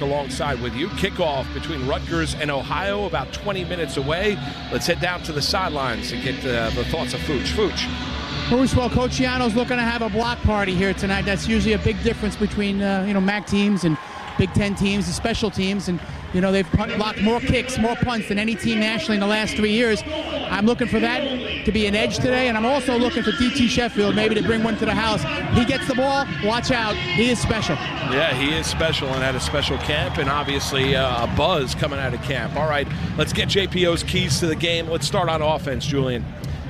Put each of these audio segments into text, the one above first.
Alongside with you. Kickoff between Rutgers and Ohio, about 20 minutes away. Let's head down to the sidelines and get the thoughts of Fooch. Bruce, well, Coach Yano's looking to have a block party here tonight. That's usually a big difference between, MAC teams and Big Ten teams, the special teams. And, they've blocked more kicks, more punts than any team nationally in the last 3 years. I'm looking for that to be an edge today, and I'm also looking for DT Sheffield maybe to bring one to the house. He gets the ball, watch out. He is special. Yeah, he is special and had a special camp, and obviously a buzz coming out of camp. All right, let's get JPO's keys to the game. Let's start on offense, Julian.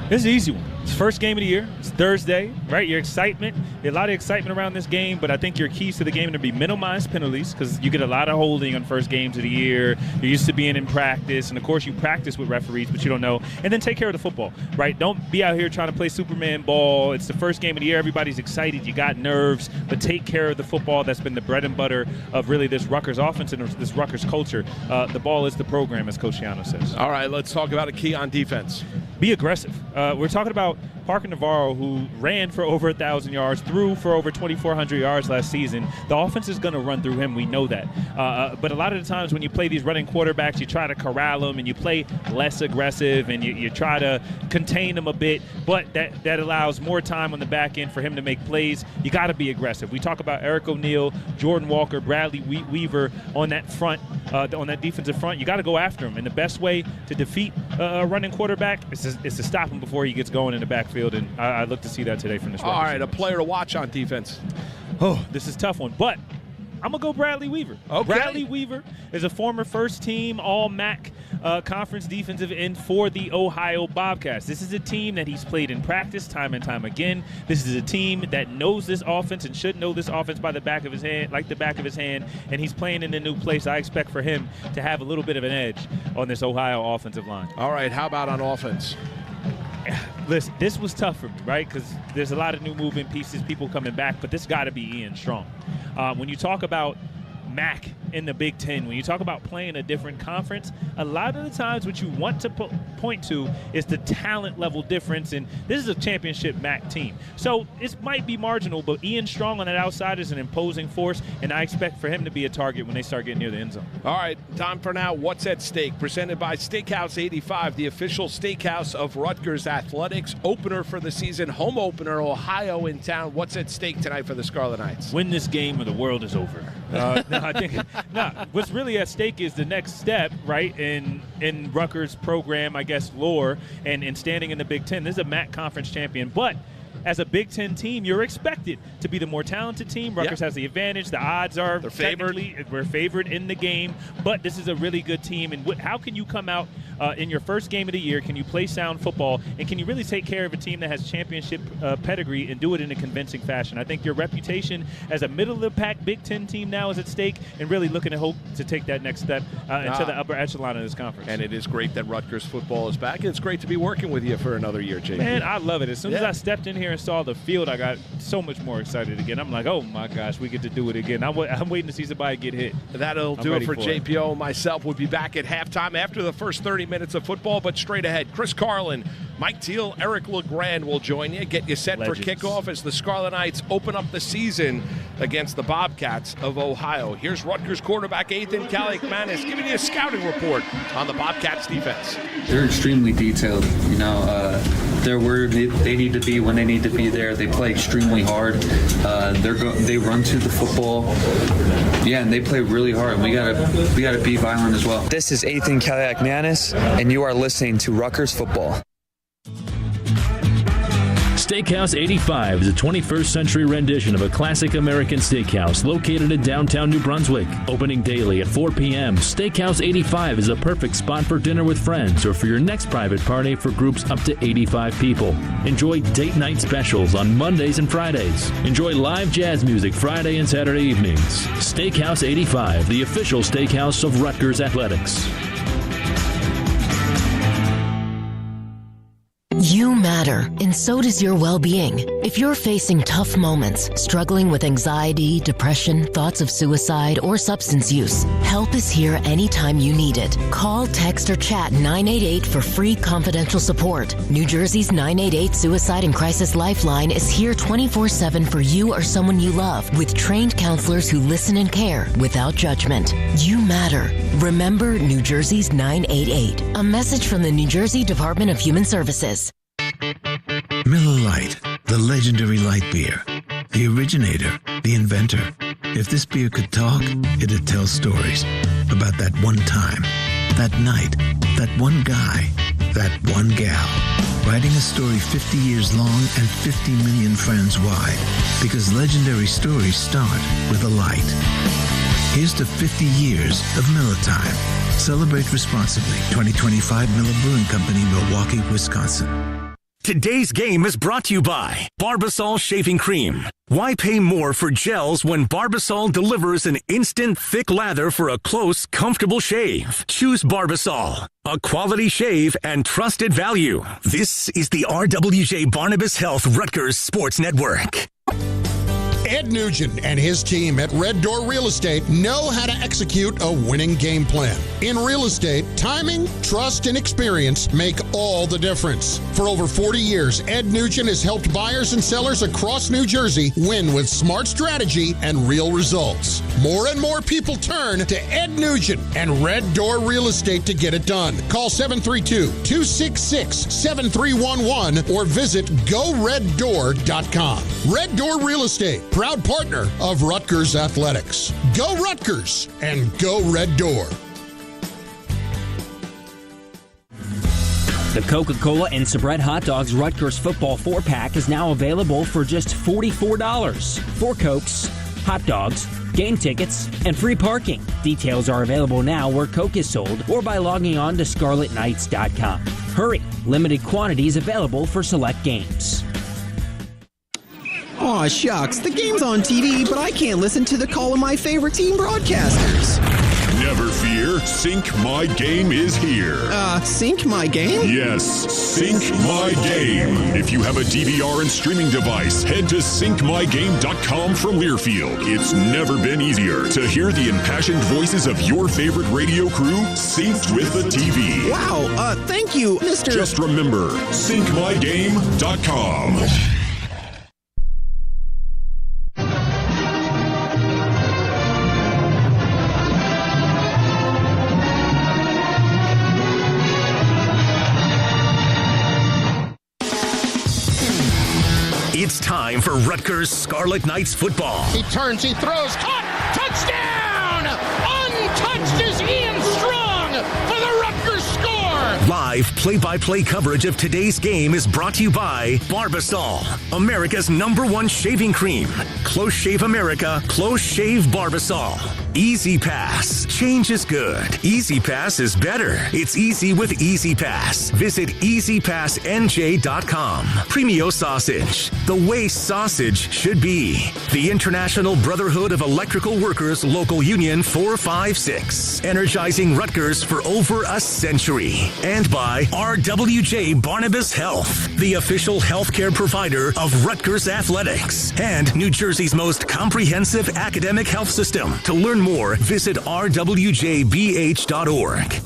This is an easy one. It's the first game of the year. It's Thursday, right? Your excitement, a lot of excitement around this game, but I think your keys to the game are to be minimize penalties because you get a lot of holding on first games of the year. You're used to being in practice, and of course you practice with referees, but you don't know. And then take care of the football, right? Don't be out here trying to play Superman ball. It's the first game of the year. Everybody's excited. You got nerves, but take care of the football. That's been the bread and butter of really this Rutgers offense and this Rutgers culture. The ball is the program, as Coach Yano says. All right, let's talk about a key on defense. Be aggressive. We're talking about Parker Navarro, who ran for over 1,000 yards, threw for over 2,400 yards last season. The offense is going to run through him. We know that. But a lot of the times when you play these running quarterbacks, you try to corral them and you play less aggressive and you try to contain them a bit. But that allows more time on the back end for him to make plays. You got to be aggressive. We talk about Eric O'Neal, Jordan Walker, Bradley Weaver on that front, on that defensive front. You got to go after him. And the best way to defeat a running quarterback is to stop him before he gets going in the backfield. And I look to see that today from this Rutgers. All right, a player to watch on defense. Oh, this is a tough one. But I'm going to go Bradley Weaver. Okay. Bradley Weaver is a former first-team All-MAC conference defensive end for the Ohio Bobcats. This is a team that he's played in practice time and time again. This is a team that knows this offense and should know this offense by the back of his hand, like the back of his hand, and he's playing in a new place. I expect for him to have a little bit of an edge on this Ohio offensive line. All right, how about on offense? Listen, this was tough for me, right? Because there's a lot of new moving pieces, people coming back, but this got to be Ian Strong. When you talk about MAC in the Big Ten, when you talk about playing a different conference, a lot of the times what you want to point to is the talent level difference, and this is a championship MAC team. So it might be marginal, but Ian Strong on that outside is an imposing force, and I expect for him to be a target when they start getting near the end zone. All right, time for now, What's at Stake? Presented by Steakhouse 85, the official steakhouse of Rutgers Athletics. Opener for the season, home opener, Ohio in town. What's at stake tonight for the Scarlet Knights? Win this game or the world is over. I think what's really at stake is the next step, right, in Rutgers' program, I guess, lore, and standing in the Big Ten. This is a MAC conference champion, but as a Big Ten team, you're expected to be the more talented team. Rutgers has the advantage. The odds are they're favored. We're favored in the game, but this is a really good team. And how can you come out in your first game of the year? Can you play sound football? And can you really take care of a team that has championship pedigree and do it in a convincing fashion? I think your reputation as a middle-of-the-pack Big Ten team now is at stake and really looking to hope to take that next step into the upper echelon of this conference. And it is great that Rutgers football is back. And it's great to be working with you for another year, JP. Man, I love it. As soon as I stepped in here and saw the field, I got so much more excited again. I'm like, oh my gosh, we get to do it again. I'm waiting to see somebody get hit. That'll do it for JPO. Myself will be back at halftime after the first 30 minutes of football, but straight ahead, Chris Carlin, Mike Teal, Eric LeGrand will join you, get you set for kickoff as the Scarlet Knights open up the season against the Bobcats of Ohio. Here's Rutgers quarterback Ethan Kaliakmanis giving you a scouting report on the Bobcats defense. They're extremely detailed. They're where they need to be when they need to be there. They play extremely hard. They run to the football. Yeah, and they play really hard. We gotta be violent as well. This is Ethan Kaliakmanis, and you are listening to Rutgers Football. Steakhouse 85 is a 21st century rendition of a classic American steakhouse located in downtown New Brunswick. Opening daily at 4 p.m., Steakhouse 85 is a perfect spot for dinner with friends or for your next private party for groups up to 85 people. Enjoy date night specials on Mondays and Fridays. Enjoy live jazz music Friday and Saturday evenings. Steakhouse 85, the official steakhouse of Rutgers Athletics. UMass matter, and so does your well-being. If you're facing tough moments, struggling with anxiety, depression, thoughts of suicide, or substance use, help is here anytime you need it. Call, text, or chat 988 for free confidential support. New Jersey's 988 Suicide and Crisis Lifeline is here 24/7 for you or someone you love, with trained counselors who listen and care without judgment. You matter. Remember New Jersey's 988. A message from the New Jersey Department of Human Services. Miller Lite, the legendary light beer. The originator, the inventor. If this beer could talk, it'd tell stories about that one time, that night, that one guy, that one gal. Writing a story 50 years long and 50 million friends wide. Because legendary stories start with a light. Here's to 50 years of Miller Time. Celebrate responsibly. 2025 Miller Brewing Company, Milwaukee, Wisconsin. Today's game is brought to you by Barbasol Shaving Cream. Why pay more for gels when Barbasol delivers an instant thick lather for a close, comfortable shave? Choose Barbasol, a quality shave and trusted value. This is the RWJ Barnabas Health Rutgers Sports Network. Ed Nugent and his team at Red Door Real Estate know how to execute a winning game plan. In real estate, timing, trust, and experience make all the difference. For over 40 years, Ed Nugent has helped buyers and sellers across New Jersey win with smart strategy and real results. More and more people turn to Ed Nugent and Red Door Real Estate to get it done. Call 732-266-7311 or visit GoRedDoor.com. Red Door Real Estate, proud partner of Rutgers Athletics. Go Rutgers and go Red Door. The Coca-Cola and Sabret Hot Dogs Rutgers Football 4-pack is now available for just $44. 4 Cokes, hot dogs, game tickets, and free parking. Details are available now where Coke is sold or by logging on to scarletnights.com. Hurry, limited quantities available for select games. Aw, shucks. The game's on TV, but I can't listen to the call of my favorite team broadcasters. Never fear, Sync My Game is here. Sync My Game? Yes, Sync My Game. If you have a DVR and streaming device, head to syncmygame.com from Learfield. It's never been easier to hear the impassioned voices of your favorite radio crew synced with the TV. Wow, thank you, Mr. Just remember, syncmygame.com. It's time for Rutgers Scarlet Knights football. He turns, he throws, caught, touchdown! Untouched is Ian Strong for the Rutgers score! Live play-by-play coverage of today's game is brought to you by Barbasol, America's #1 shaving cream. Close Shave America, Close Shave Barbasol. Easy Pass. Change is good. Easy Pass is better. It's easy with Easy Pass. Visit EasyPassNJ.com. Premio Sausage. The way sausage should be. The International Brotherhood of Electrical Workers Local Union 456. Energizing Rutgers for over a century. And by RWJ Barnabas Health, the official healthcare provider of Rutgers Athletics and New Jersey's most comprehensive academic health system. To learn more, visit rwjbh.org.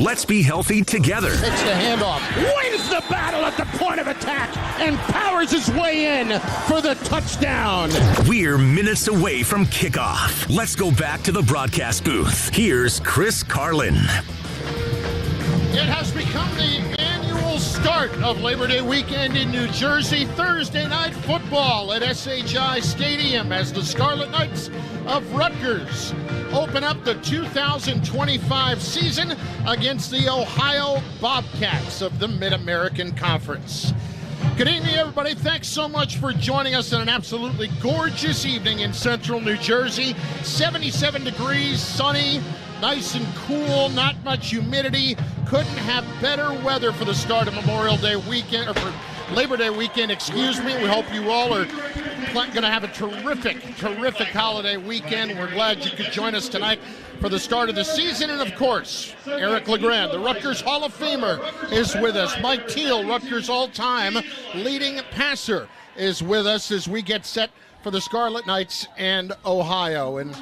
Let's be healthy together. Takes the handoff, wins the battle at the point of attack, and powers his way in for the touchdown. We're minutes away from kickoff. Let's go back to the broadcast booth. Here's Chris Carlin. It has become the annual start of Labor Day weekend in New Jersey. Thursday night football at SHI Stadium as the Scarlet Knights of Rutgers open up the 2025 season against the Ohio Bobcats of the Mid-American Conference. Good evening, everybody. Thanks so much for joining us on an absolutely gorgeous evening in central New Jersey. 77 degrees, sunny, nice and cool, not much humidity. Couldn't have better weather for the start of Memorial Day weekend, or for Labor Day weekend, excuse me. We hope you all are going to have a terrific holiday weekend. We're glad you could join us tonight for the start of the season. And, of course, Eric LeGrand, the Rutgers Hall of Famer, is with us. Mike Teal, Rutgers all-time leading passer, is with us as we get set for the Scarlet Knights and Ohio. And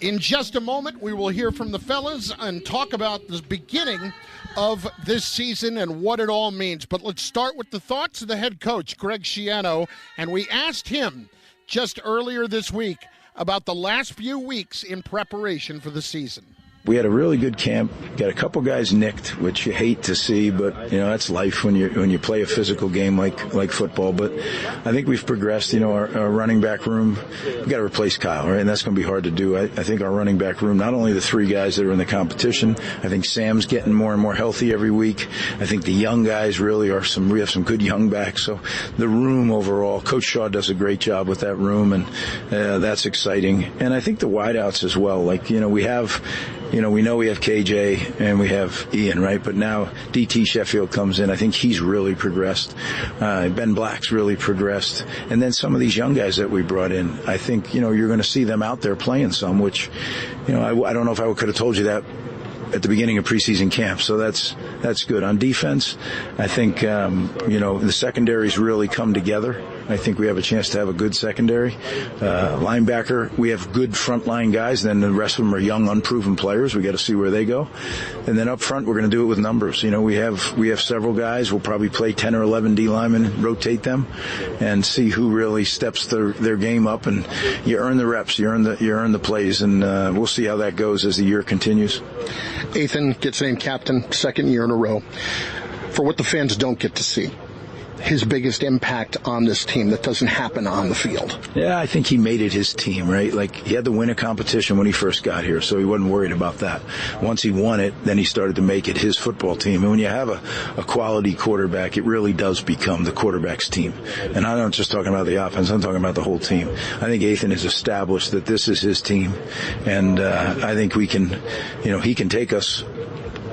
in just a moment, we will hear from the fellas and talk about the beginning of this season and what it all means. But let's start with the thoughts of the head coach, Greg Schiano. And we asked him just earlier this week about the last few weeks in preparation for the season. We had a really good camp. Got a couple guys nicked, which you hate to see, but that's life when you play a physical game like football. But I think we've progressed. Our running back room, we got to replace Kyle, right? And that's going to be hard to do. I think our running back room, not only the three guys that are in the competition, I think Sam's getting more and more healthy every week. I think the young guys really are we have some good young backs. So the room overall, Coach Shaw does a great job with that room, and that's exciting. And I think the wideouts as well. We know we have KJ and we have Ian, right? But now DT Sheffield comes in. I think he's really progressed. Ben Black's really progressed. And then some of these young guys that we brought in, I think, you're going to see them out there playing some, which, I don't know if I could have told you that at the beginning of preseason camp. So that's good. On defense, I think, the secondaries really come together. I think we have a chance to have a good secondary. Linebacker, we have good frontline guys. Then the rest of them are young, unproven players. We got to see where they go. And then up front, we're going to do it with numbers. We have several guys. We'll probably play 10 or 11 D linemen, rotate them, and see who really steps their game up. And you earn the reps, you earn the plays, and we'll see how that goes as the year continues. Ethan gets named captain, second year in a row. For what the fans don't get to see, his biggest impact on this team that doesn't happen on the field. Yeah, I think he made it his team, right? Like, he had to win a competition when he first got here, so he wasn't worried about that. Once he won it, then he started to make it his football team. And when you have a quality quarterback, it really does become the quarterback's team. And I'm not just talking about the offense, I'm talking about the whole team. I think Ethan has established that this is his team, and I think he can take us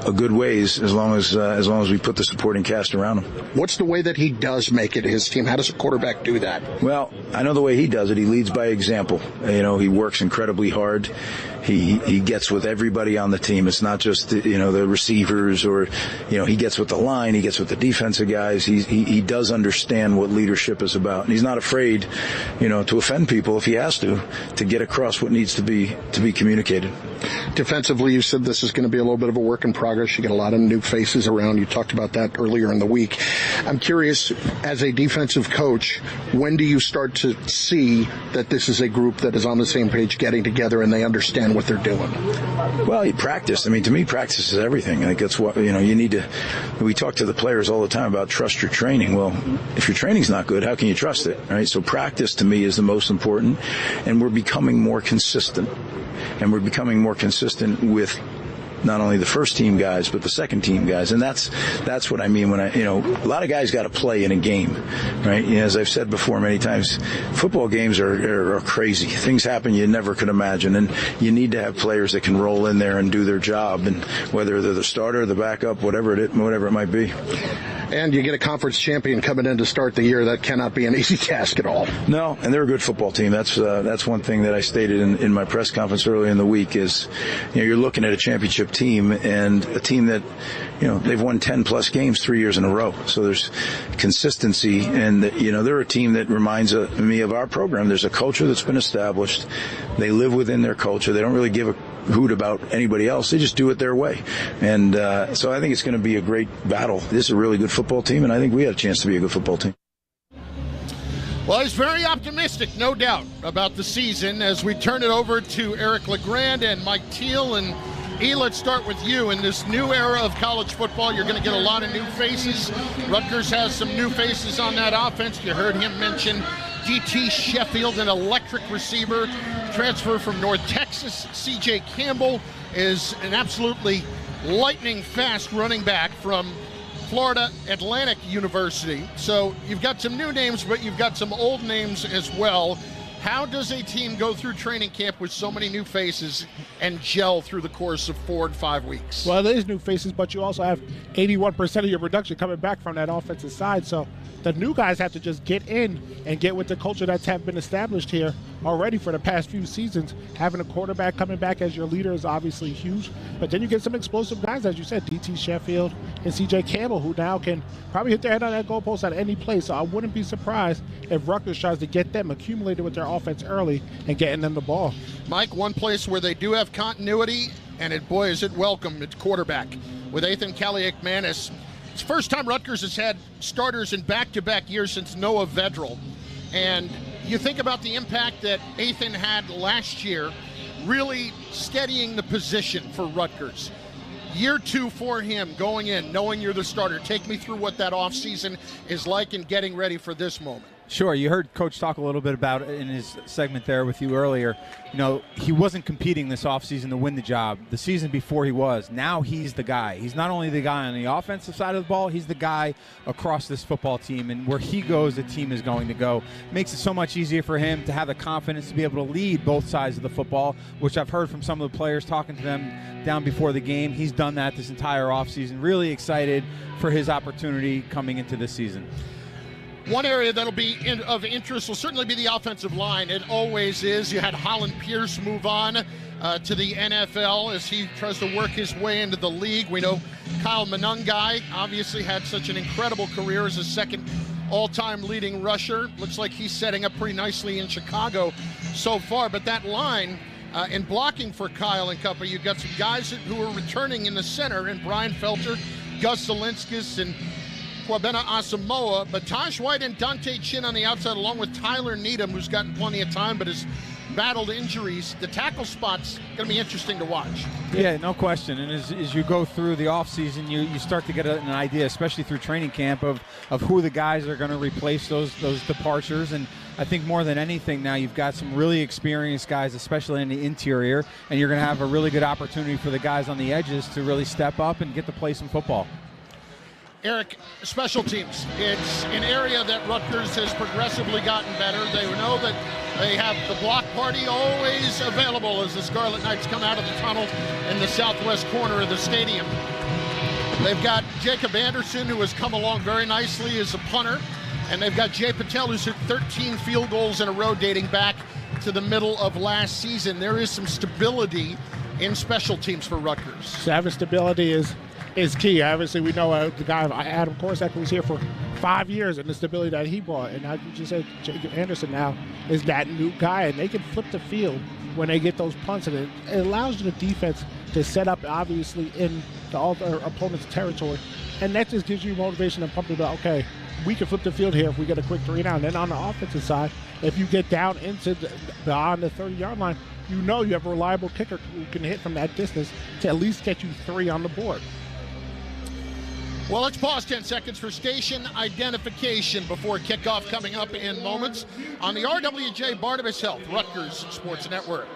a good ways as long as we put the supporting cast around him. What's the way that he does make it his team? How does a quarterback do that? Well, I know the way he does it. He leads by example. He works incredibly hard. He gets with everybody on the team. It's not just the receivers or he gets with the line. He gets with the defensive guys. He does understand what leadership is about, and he's not afraid to offend people if he has to get across what needs to be communicated. Defensively, you said this is going to be a little bit of a work in progress. You get a lot of new faces around. You talked about that earlier in the week. I'm curious, as a defensive coach, when do you start to see that this is a group that is on the same page, getting together, and they understand what they're doing? Well, you practice. To me, practice is everything. I think that's what, you need to, we talk to the players all the time about trust your training. Well, if your training's not good, how can you trust it, right? So practice to me is the most important, and we're becoming more consistent. And we're becoming more consistent with not only the first team guys, but the second team guys. And that's what I mean when a lot of guys got to play in a game, right? As I've said before many times, football games are crazy. Things happen you never could imagine. And you need to have players that can roll in there and do their job. And whether they're the starter, the backup, whatever it might be. And you get a conference champion coming in to start the year. That cannot be an easy task at all. No, and they're a good football team. That's one thing that I stated in my press conference earlier in the week is, you're looking at a championship team and a team that, they've won 10-plus games 3 years in a row. So there's consistency, and they're a team that reminds me of our program. There's a culture that's been established. They live within their culture. They don't really give a hoot about anybody else. They just do it their way. And so I think it's going to be a great battle. This is a really good football team, and I think we have a chance to be a good football team. Well, he's very optimistic, no doubt, about the season. As we turn it over to Eric LeGrand and Mike Teal. And E, let's start with you. In this new era of college football, you're going to get a lot of new faces. Rutgers has some new faces on that offense. You heard him mention DT Sheffield, an electric receiver, transfer from North Texas. CJ Campbell is an absolutely lightning fast running back from Florida Atlantic University. So you've got some new names, but you've got some old names as well. How does a team go through training camp with so many new faces and gel through the course of 4 and 5 weeks? Well, there's new faces, but you also have 81% of your production coming back from that offensive side. So the new guys have to just get in and get with the culture that's have been established here already for the past few seasons. Having a quarterback coming back as your leader is obviously huge, but then you get some explosive guys, as you said, DT Sheffield and CJ Campbell, who now can probably hit their head on that goalpost at any place. So I wouldn't be surprised if Rutgers tries to get them accumulated with their offense early and getting them the ball. Mike, one place where they do have continuity, and boy, is it welcome, it's quarterback. With Ethan Kaliak-Manis, it's the first time Rutgers has had starters in back-to-back years since Noah Vedral. And you think about the impact that Ethan had last year, really steadying the position for Rutgers. Year 2 for him, going in, knowing you're the starter. Take me through what that offseason is like and getting ready for this moment. Sure. You heard Coach talk a little bit about it in his segment there with you earlier. You know, he wasn't competing this offseason to win the job. The season before he was. Now he's the guy. He's not only the guy on the offensive side of the ball, he's the guy across this football team. And where he goes, the team is going to go. Makes it so much easier for him to have the confidence to be able to lead both sides of the football, which I've heard from some of the players talking to them down before the game. He's done that this entire offseason. Really excited for his opportunity coming into this season. One area that'll be of interest will certainly be the offensive line. It always is. You had Holland Pierce move on to the NFL as he tries to work his way into the league. We know Kyle Monangai obviously had such an incredible career as a second all-time leading rusher. Looks like he's setting up pretty nicely in Chicago so far. But that line, in blocking for Kyle and company, you've got some guys who are returning in the center, and Brian Felter, Gus Zielinskis, and Kwabena Asamoah, but Taj White and Dante Chin on the outside, along with Tyler Needham, who's gotten plenty of time but has battled injuries. The tackle spot's going to be interesting to watch. Yeah, no question. And as you go through the offseason, you start to get an idea, especially through training camp, of who the guys are going to replace those departures. And I think more than anything now, you've got some really experienced guys, especially in the interior, and you're going to have a really good opportunity for the guys on the edges to really step up and get to play some football. Eric, special teams. It's an area that Rutgers has progressively gotten better. They know that they have the block party always available as the Scarlet Knights come out of the tunnel in the southwest corner of the stadium. They've got Jacob Anderson, who has come along very nicely as a punter, and they've got Jay Patel, who's hit 13 field goals in a row dating back to the middle of last season. There is some stability in special teams for Rutgers. So having stability is key. Obviously, we know the guy Adam Korsak was here for 5 years, and the stability that he brought. And like you just said, Jacob Anderson now is that new guy, and they can flip the field when they get those punts. And it allows the defense to set up, obviously, in the other opponent's territory. And that just gives you motivation and pumping about, okay, we can flip the field here if we get a quick 3 down. Then on the offensive side, if you get down into beyond the 30-yard line, you know you have a reliable kicker who can hit from that distance to at least get you 3 on the board. Well, let's pause 10 seconds for station identification before kickoff coming up in moments on the RWJ Barnabas Health Rutgers Sports Network.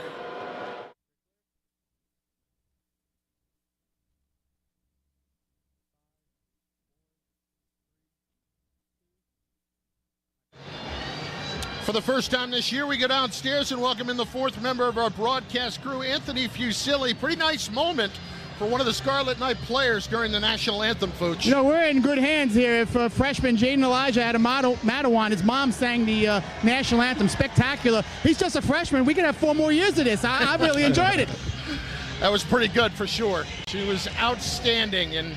For the first time this year, we go downstairs and welcome in the 4th member of our broadcast crew, Anthony Fusilli. Pretty nice moment for one of the Scarlet Knight players during the national anthem, Fooch. You know, we're in good hands here. If freshman Jaden Elijah had a Madawan, his mom sang the national anthem, spectacular. He's just a freshman. We could have 4 more years of this. I really enjoyed it. That was pretty good for sure. She was outstanding. And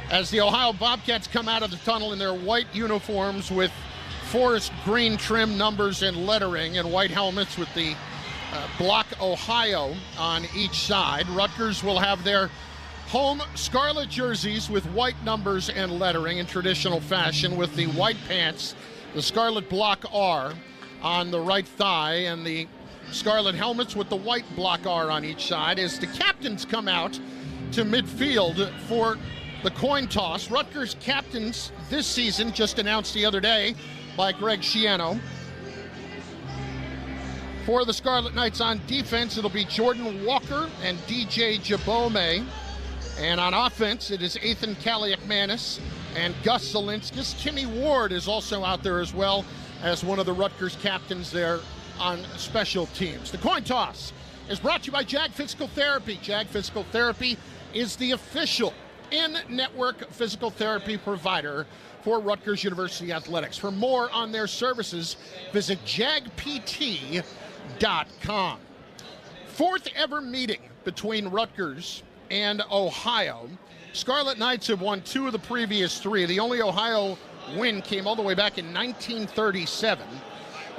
as the Ohio Bobcats come out of the tunnel in their white uniforms with forest green trim numbers and lettering and white helmets with the Block Ohio on each side, Rutgers will have their home scarlet jerseys with white numbers and lettering in traditional fashion, with the white pants, the scarlet Block R on the right thigh, and the scarlet helmets with the white Block R on each side as the captains come out to midfield for the coin toss. Rutgers captains this season, just announced the other day by Greg Schiano. For the Scarlet Knights on defense, it'll be Jordan Walker and DJ Jabome. And on offense, it is Ethan Kaliak-Manis and Gus Zielinskis. Timmy Ward is also out there as well as one of the Rutgers captains there on special teams. The coin toss is brought to you by Jag Physical Therapy. Jag Physical Therapy is the official in-network physical therapy provider for Rutgers University Athletics. For more on their services, visit jagpt.com. Fourth ever meeting between Rutgers and Ohio. Scarlet Knights have won 2 of the previous 3. The only Ohio win came all the way back in 1937.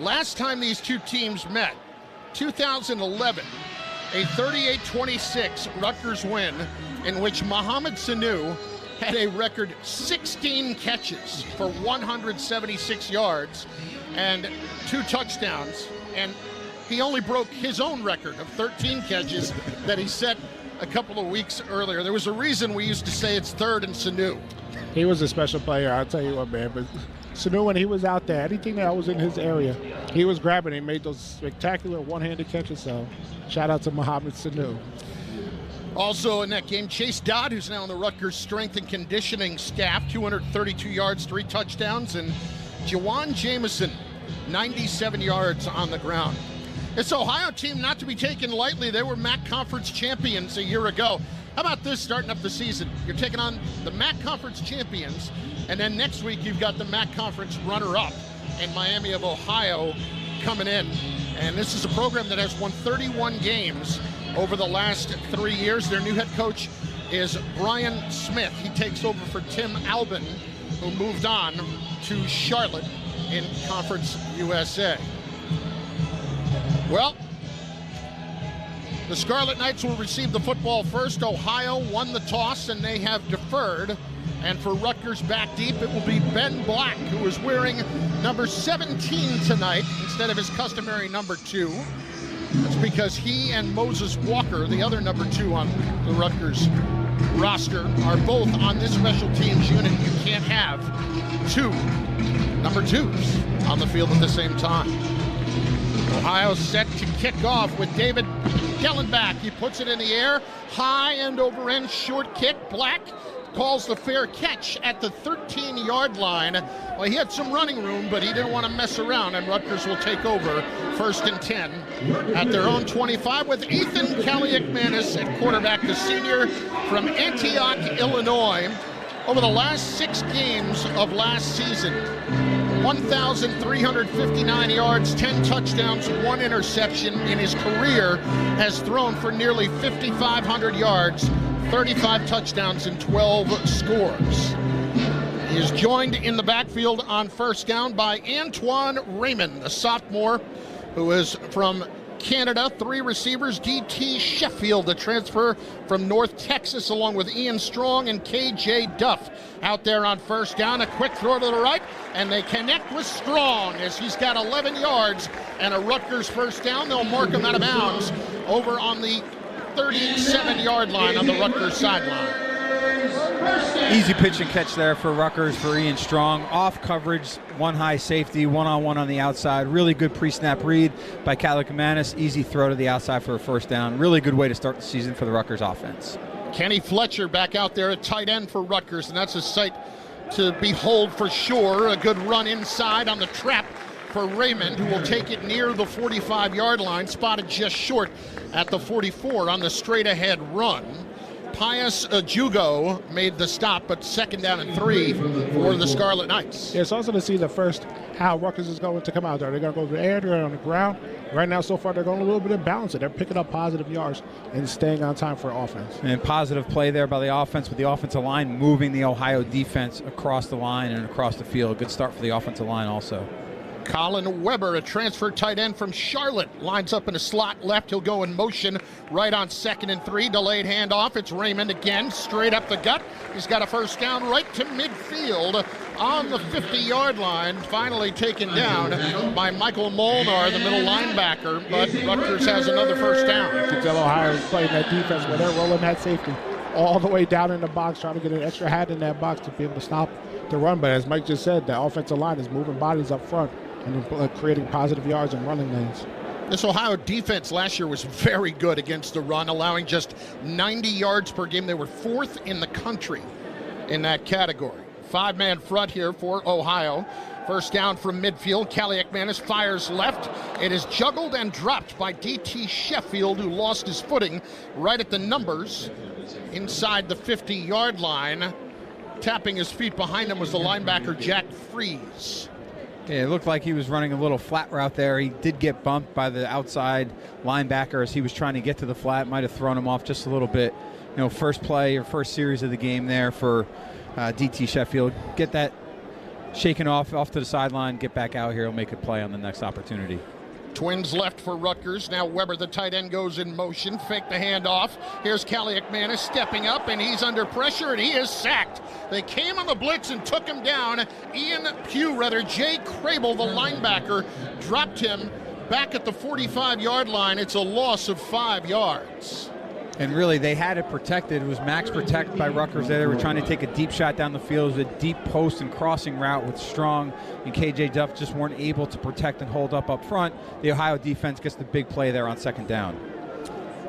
Last time these two teams met, 2011, a 38-26 Rutgers win in which Mohamed Sanu had a record 16 catches for 176 yards and 2 touchdowns, and he only broke his own record of 13 catches that he set a couple of weeks earlier. There was a reason we used to say it's third and Sanu. He was a special player, I'll tell you what, man. But Sanu, when he was out there, anything that was in his area, he was grabbing. He made those spectacular one-handed catches. So shout out to Mohamed Sanu. Also in that game, Chase Dodd, who's now on the Rutgers strength and conditioning staff, 232 yards, 3 touchdowns, and Jawan Jameson, 97 yards on the ground. This Ohio team not to be taken lightly. They were MAC Conference champions a year ago. How about this starting up the season? You're taking on the MAC Conference champions, and then next week you've got the MAC Conference runner-up in Miami of Ohio coming in. And this is a program that has won 31 games over the last 3 years. Their new head coach is Brian Smith. He takes over for Tim Albin, who moved on to Charlotte in Conference USA. Well, the Scarlet Knights will receive the football first. Ohio won the toss, and they have deferred. And for Rutgers back deep, it will be Ben Black, who is wearing number 17 tonight instead of his customary number 2. That's because he and Moses Walker, the other number 2 on the Rutgers roster, are both on this special teams unit. You can't have 2 number 2s on the field at the same time. Ohio set to kick off with David Gellenbach. He puts it in the air, high and over end, short kick. Black calls the fair catch at the 13-yard line. Well, he had some running room, but he didn't want to mess around, and Rutgers will take over 1st and 10 at their own 25 with Ethan Kaliakmanis at quarterback, the senior from Antioch, Illinois. Over the last 6 games of last season, 1,359 yards, 10 touchdowns, 1 interception in his career, has thrown for nearly 5,500 yards, 35 touchdowns, and 12 scores. He is joined in the backfield on first down by Antoine Raymond, the sophomore who is from Canada. 3 receivers, D.T. Sheffield, the transfer from North Texas, along with Ian Strong and K.J. Duff out there on first down. A quick throw to the right, and they connect with Strong as he's got 11 yards and a Rutgers first down. They'll mark him out of bounds over on the 37-yard line on the Rutgers sideline. Easy pitch and catch there for Rutgers for Ian Strong. Off coverage, 1 high safety, 1-on-1 on the outside. Really good pre-snap read by Kaliakmanis. Easy throw to the outside for a first down. Really good way to start the season for the Rutgers offense. Kenny Fletcher back out there at tight end for Rutgers, and that's a sight to behold for sure. A good run inside on the trap for Raymond, who will take it near the 45-yard line, spotted just short at the 44 on the straight-ahead run. Pius Jugo made the stop, but 2nd down and 3 for the Scarlet Knights. Yeah, it's also to see the first how Rutgers is going to come out there. They're going to go to the air, they're on the ground. Right now, so far, they're going a little bit of balance. They're picking up positive yards and staying on time for offense. And positive play there by the offense, with the offensive line moving the Ohio defense across the line and across the field. Good start for the offensive line also. Colin Weber, a transfer tight end from Charlotte, lines up in a slot left. He'll go in motion right on 2nd and 3. Delayed handoff. It's Raymond again, straight up the gut. He's got a first down right to midfield on the 50-yard line. Finally taken down by Michael Molnar, the middle linebacker, but Rutgers has another first down. You can tell Ohio's playing that defense where they're rolling that safety all the way down in the box, trying to get an extra hat in that box to be able to stop the run. But as Mike just said, the offensive line is moving bodies up front and creating positive yards and running lanes. This Ohio defense last year was very good against the run, allowing just 90 yards per game. They were 4th in the country in that category. 5-man front here for Ohio. First down from midfield. Kaliakmanis fires left. It is juggled and dropped by D.T. Sheffield, who lost his footing right at the numbers inside the 50-yard line. Tapping his feet behind him was the linebacker, Jack Freeze. Yeah, it looked like he was running a little flat route there. He did get bumped by the outside linebacker as he was trying to get to the flat. Might have thrown him off just a little bit. First play or first series of the game there for DT Sheffield. Get that shaken off to the sideline, get back out here. He'll make a play on the next opportunity. Twins left for Rutgers. Now Weber, the tight end, goes in motion. Fake the handoff. Here's Kaliakmanis stepping up, and he's under pressure, and he is sacked. They came on the blitz and took him down. Jay Crable, the linebacker, dropped him back at the 45-yard line. It's a loss of 5 yards. And really, they had it protected. It was max protect by Rutgers there. They were trying to take a deep shot down the field. It was a deep post and crossing route with Strong and KJ Duff just weren't able to protect and hold up front. The Ohio defense gets the big play there on second down.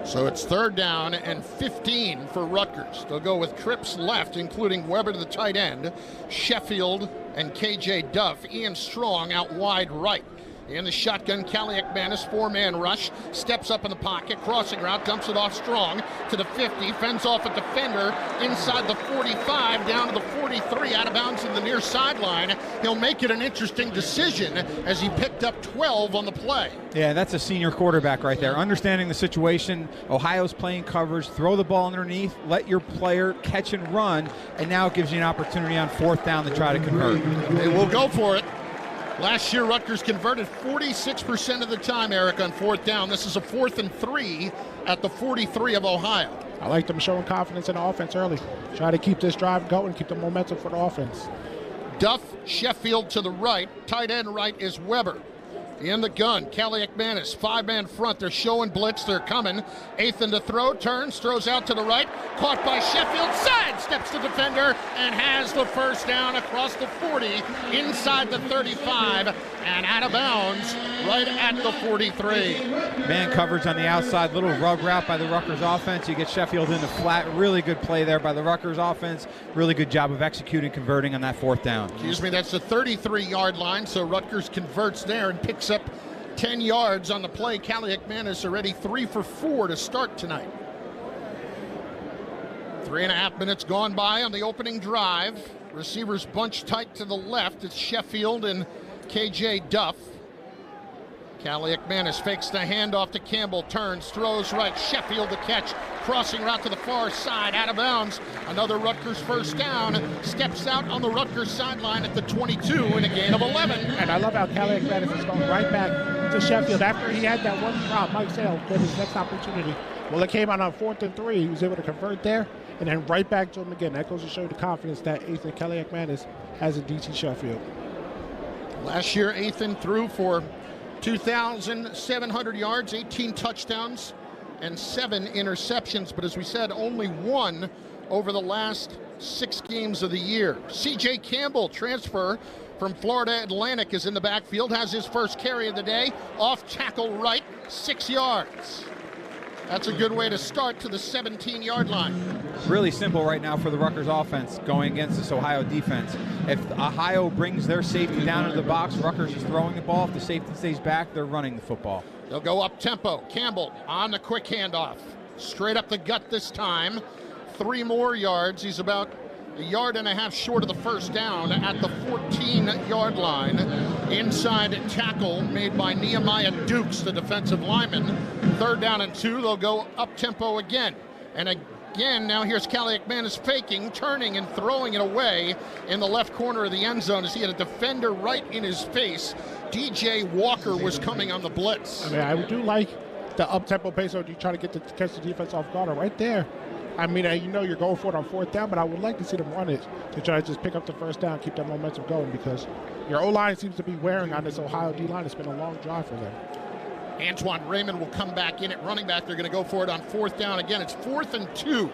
So it's 3rd down and 15 for Rutgers. They'll go with trips left, including Weber, the tight end, Sheffield and KJ Duff. Ian Strong out wide right. In the shotgun, Kaliakmanis, 4-man rush, steps up in the pocket, crossing route, dumps it off Strong to the 50, fends off a defender inside the 45, down to the 43, out of bounds in the near sideline. He'll make it an interesting decision as he picked up 12 on the play. Yeah, that's a senior quarterback right there. Understanding the situation, Ohio's playing coverage, throw the ball underneath, let your player catch and run, and now it gives you an opportunity on 4th down to try to convert. They will go for it. Last year, Rutgers converted 46% of the time, Eric, on 4th down. This is a 4th and 3 at the 43 of Ohio. I like them showing confidence in the offense early. Try to keep this drive going, keep the momentum for the offense. Duff, Sheffield to the right. Tight end right is Weber. In the gun, Kaliakmanis, 5-man front. They're showing blitz. They're coming. Athan to throw, turns, throws out to the right. Caught by Sheffield, sidesteps the defender, and has the first down across the 40, inside the 35, and out of bounds right at the 43. Man coverage on the outside, little rug route by the Rutgers offense. You get Sheffield in the flat. Really good play there by the Rutgers offense. Really good job of executing, converting on that 4th down. Excuse me, that's the 33-yard line, so Rutgers converts there and picks up 10 yards on the play. Kaliakmanis already 3 for 4 to start tonight. 3.5 minutes gone by on the opening drive. Receivers bunched tight to the left. It's Sheffield and KJ Duff. Kaliakmanis fakes the handoff to Campbell, turns, throws right. Sheffield the catch, crossing route to the far side, out of bounds. Another Rutgers first down. Steps out on the Rutgers sideline at the 22 in a gain of 11. And I love how Kaliakmanis is going right back to Sheffield after he had that one drop. Mike Sale get his next opportunity. Well, it came out on 4th and 3. He was able to convert there, and then right back to him again. That goes to show the confidence that Athan Kaliakmanis has in DT Sheffield. Last year, Athan threw for 2,700 yards, 18 touchdowns, and 7 interceptions. But as we said, only 1 over the last 6 games of the year. C.J. Campbell, transfer from Florida Atlantic, is in the backfield, has his first carry of the day, off tackle right, 6 yards. That's a good way to start to the 17-yard line. Really simple right now for the Rutgers offense going against this Ohio defense. If Ohio brings their safety down into the box, Rutgers is throwing the ball. If the safety stays back, they're running the football. They'll go up tempo. Campbell on the quick handoff. Straight up the gut this time. 3 more yards. He's about 1.5 yards short of the first down at the 14-yard line. Inside tackle made by Nehemiah Dukes, the defensive lineman. 3rd down and 2. They'll go up tempo again. And again, now here's Kaliakmanis faking, turning, and throwing it away in the left corner of the end zone as he had a defender right in his face. DJ Walker was coming on the blitz. I mean, I do like the up-tempo pace of you try to catch the defense off guard right there. I mean, you know you're going for it on 4th down, but I would like to see them run it to try to just pick up the first down, keep that momentum going, because your O-line seems to be wearing on this Ohio D-line. It's been a long drive for them. Antoine Raymond will come back in at running back. They're going to go for it on 4th down again. It's 4th and 2.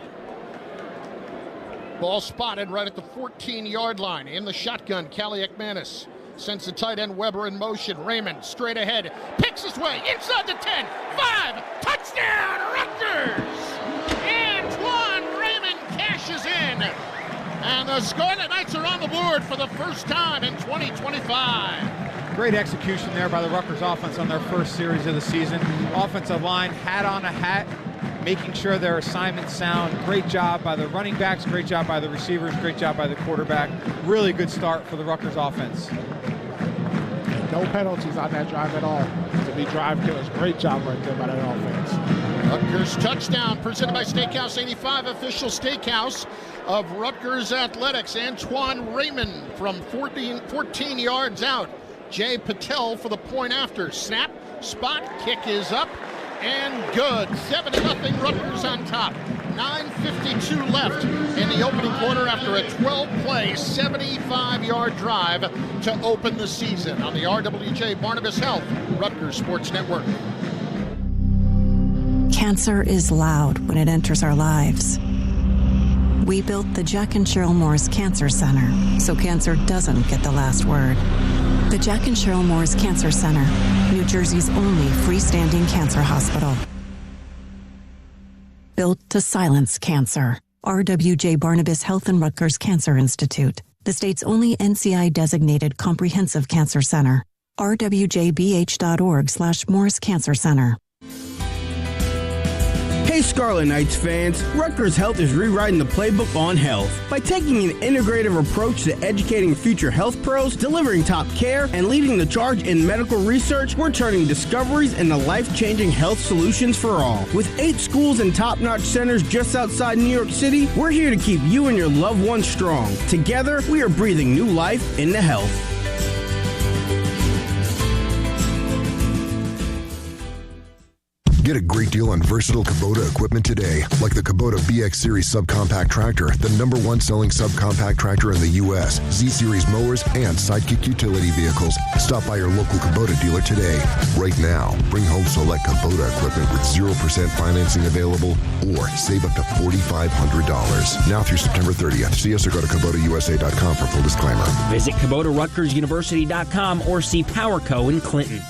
Ball spotted right at the 14-yard line. In the shotgun, Kaliakmanis sends the tight end Weber in motion. Raymond straight ahead, picks his way inside the 10, 5, touchdown Rutgers! Antoine Raymond cashes in, and the Scarlet Knights are on the board for the first time in 2025. Great execution there by the Rutgers offense on their first series of the season. Offensive line hat on a hat, making sure their assignments sound. Great job by the running backs, great job by the receivers, great job by the quarterback. Really good start for the Rutgers offense. No penalties on that drive at all to be drive killers. Great job right there by that offense. Rutgers touchdown presented by Steakhouse 85, official steakhouse of Rutgers Athletics. Antoine Raymond from 14 yards out. Jay Patel for the point after. Snap, spot, kick is up, and good. 7-0 Rutgers on top. 9:52 left in the opening quarter after a 12-play, 75-yard drive to open the season on the RWJ Barnabas Health Rutgers Sports Network. Cancer is loud when it enters our lives. We built the Jack and Cheryl Morris Cancer Center so cancer doesn't get the last word. The Jack and Cheryl Morris Cancer Center, New Jersey's only freestanding cancer hospital. Built to silence cancer. RWJ Barnabas Health and Rutgers Cancer Institute, the state's only NCI-designated comprehensive cancer center. rwjbh.org/Morris Cancer Center. Hey Scarlet Knights fans, Rutgers Health is rewriting the playbook on health. By taking an integrative approach to educating future health pros, delivering top care, and leading the charge in medical research, we're turning discoveries into life-changing health solutions for all. With 8 schools and top-notch centers just outside New York City, we're here to keep you and your loved ones strong. Together, we are breathing new life into health. Get a great deal on versatile Kubota equipment today, like the Kubota BX Series subcompact tractor, the #1 selling subcompact tractor in the U.S., Z-Series mowers, and Sidekick utility vehicles. Stop by your local Kubota dealer today. Right now, bring home select Kubota equipment with 0% financing available or save up to $4,500. Now through September 30th. See us or go to KubotaUSA.com for full disclaimer. Visit KubotaRutgersUniversity.com or see PowerCo in Clinton.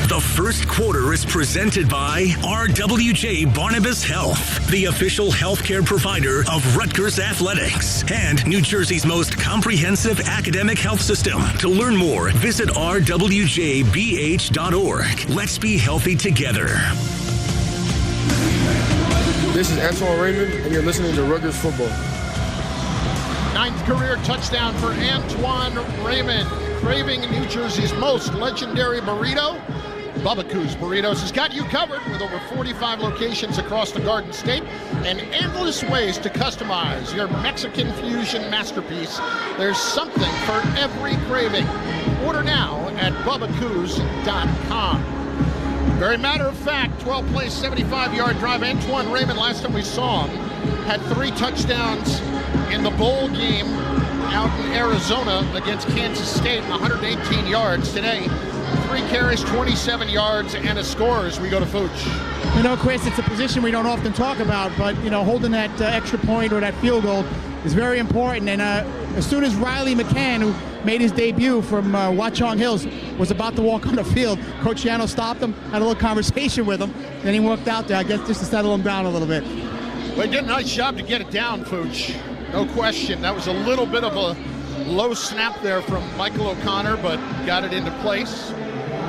The first quarter is presented by RWJ Barnabas Health, the official healthcare provider of Rutgers Athletics and New Jersey's most comprehensive academic health system. To learn more, visit rwjbh.org. Let's be healthy together. This is Antoine Raymond, and you're listening to Rutgers Football. 9th career touchdown for Antoine Raymond, craving New Jersey's most legendary burrito. Bubba Burritos has got you covered with over 45 locations across the Garden State and endless ways to customize your Mexican fusion masterpiece. There's something for every craving. Order now at bubbacoos.com. Very matter of fact, 12-play, 75-yard drive. Antoine Raymond, last time we saw him, had 3 touchdowns in the bowl game out in Arizona against Kansas State and 118 yards. Today, 3 carries, 27 yards, and a score as we go to Fooch. You know, Chris, it's a position we don't often talk about, but, you know, holding that extra point or that field goal is very important. And as soon as Riley McCann, who made his debut from Watchung Hills, was about to walk on the field, Coach Yano stopped him, had a little conversation with him, then he walked out there, I guess, just to settle him down a little bit. Well, he did a nice job to get it down, Fooch. No question. That was a little bit of a low snap there from Michael O'Connor, but got it into place.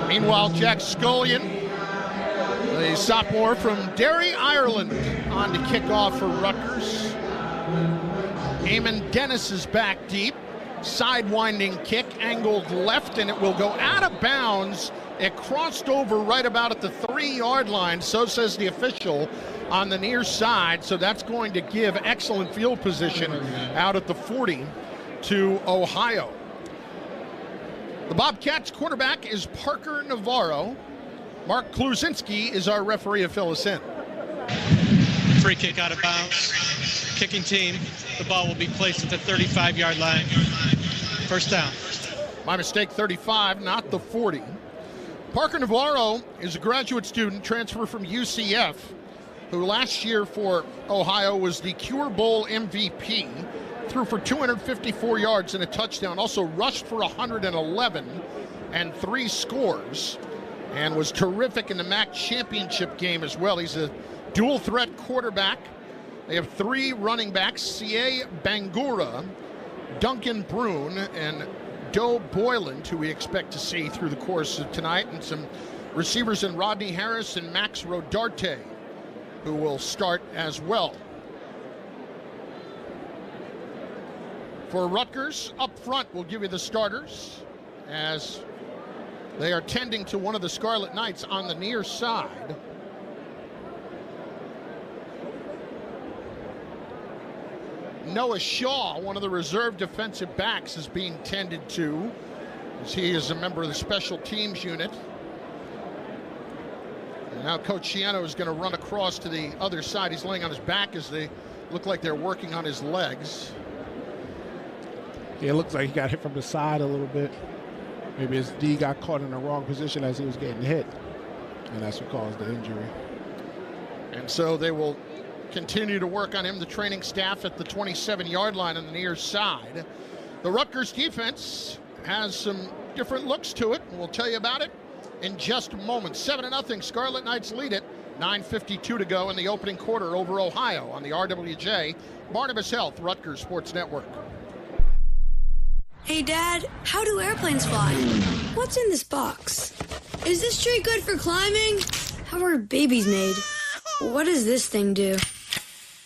Meanwhile, Jack Scullion, the sophomore from Derry, Ireland, on to kick off for Rutgers. Eamon Dennis is back deep. Side-winding kick, angled left, and it will go out of bounds. It crossed over right about at the 3-yard line, so says the official on the near side. So that's going to give excellent field position out at the 40 to Ohio. The Bobcats quarterback is Parker Navarro. Mark Kluzinski is our referee to fill us in. Free kick out of bounds. Kicking team. The ball will be placed at the 35-yard line. First down. My mistake, 35, not the 40. Parker Navarro is a graduate student, transfer from UCF, who last year for Ohio was the Cure Bowl MVP. Threw for 254 yards and a touchdown, also rushed for 111 and 3 scores, and was terrific in the MAC championship game as well. He's a dual threat quarterback. They have 3 running backs, C.A. Bangura, Duncan Brune, and Doe Boyland, who we expect to see through the course of tonight, and some Receivers in Rodney Harris and Max Rodarte, who will start as well. For Rutgers, up front, we'll give you the starters as they are tending to one of the Scarlet Knights on the near side. Noah Shaw, one of the reserve defensive backs, is being tended to as he is a member of the special teams unit. And now Coach Shiano is going to run across to the other side. He's laying on his back as they look like they're working on his legs. Yeah, it looks like he got hit from the side a little bit. Maybe his D got caught in the wrong position as he was getting hit, and that's what caused the injury. And so they will continue to work on him, the training staff at the 27-yard line on the near side. The Rutgers defense has some different looks to it, and we'll tell you about it in just a moment. 7-0, Scarlet Knights lead it. 9:52 to go in the opening quarter over Ohio on the RWJ Barnabas Health Rutgers Sports Network. Hey, Dad, how do airplanes fly? What's in this box? Is this tree good for climbing? How are babies made? What does this thing do?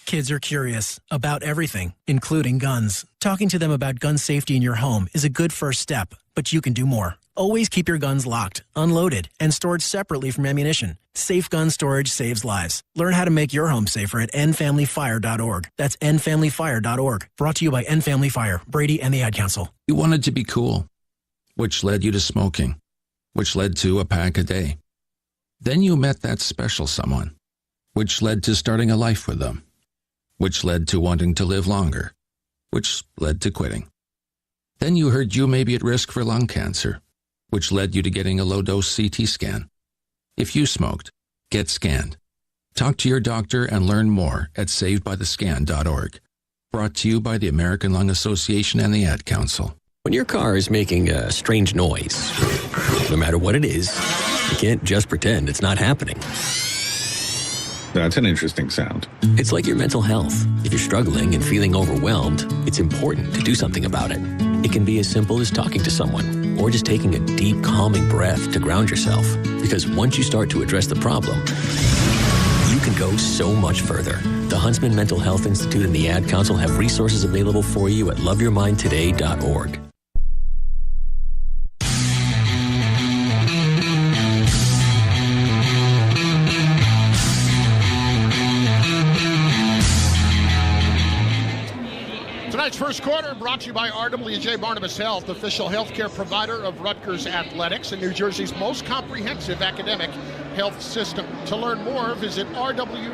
Kids are curious about everything, including guns. Talking to them about gun safety in your home is a good first step, but you can do more. Always keep your guns locked, unloaded, and stored separately from ammunition. Safe gun storage saves lives. Learn how to make your home safer at endfamilyfire.org. That's endfamilyfire.org. Brought to you by End Family Fire, Brady, and the Ad Council. You wanted to be cool, which led you to smoking, which led to a pack a day. Then you met that special someone, which led to starting a life with them, which led to wanting to live longer, which led to quitting. Then you heard you may be at risk for lung cancer, which led you to getting a low-dose CT scan. If you smoked, get scanned. Talk to your doctor and learn more at savedbythescan.org. Brought to you by the American Lung Association and the Ad Council. When your car is making a strange noise, no matter what it is, you can't just pretend it's not happening. That's an interesting sound. It's like your mental health. If you're struggling and feeling overwhelmed, it's important to do something about it. It can be as simple as talking to someone or just taking a deep, calming breath to ground yourself. Because once you start to address the problem, you can go so much further. The Huntsman Mental Health Institute and the Ad Council have resources available for you at loveyourmindtoday.org. Tonight's first quarter brought to you by RWJ Barnabas Health, official healthcare provider of Rutgers Athletics and New Jersey's most comprehensive academic health system. To learn more, visit rwjbh.org.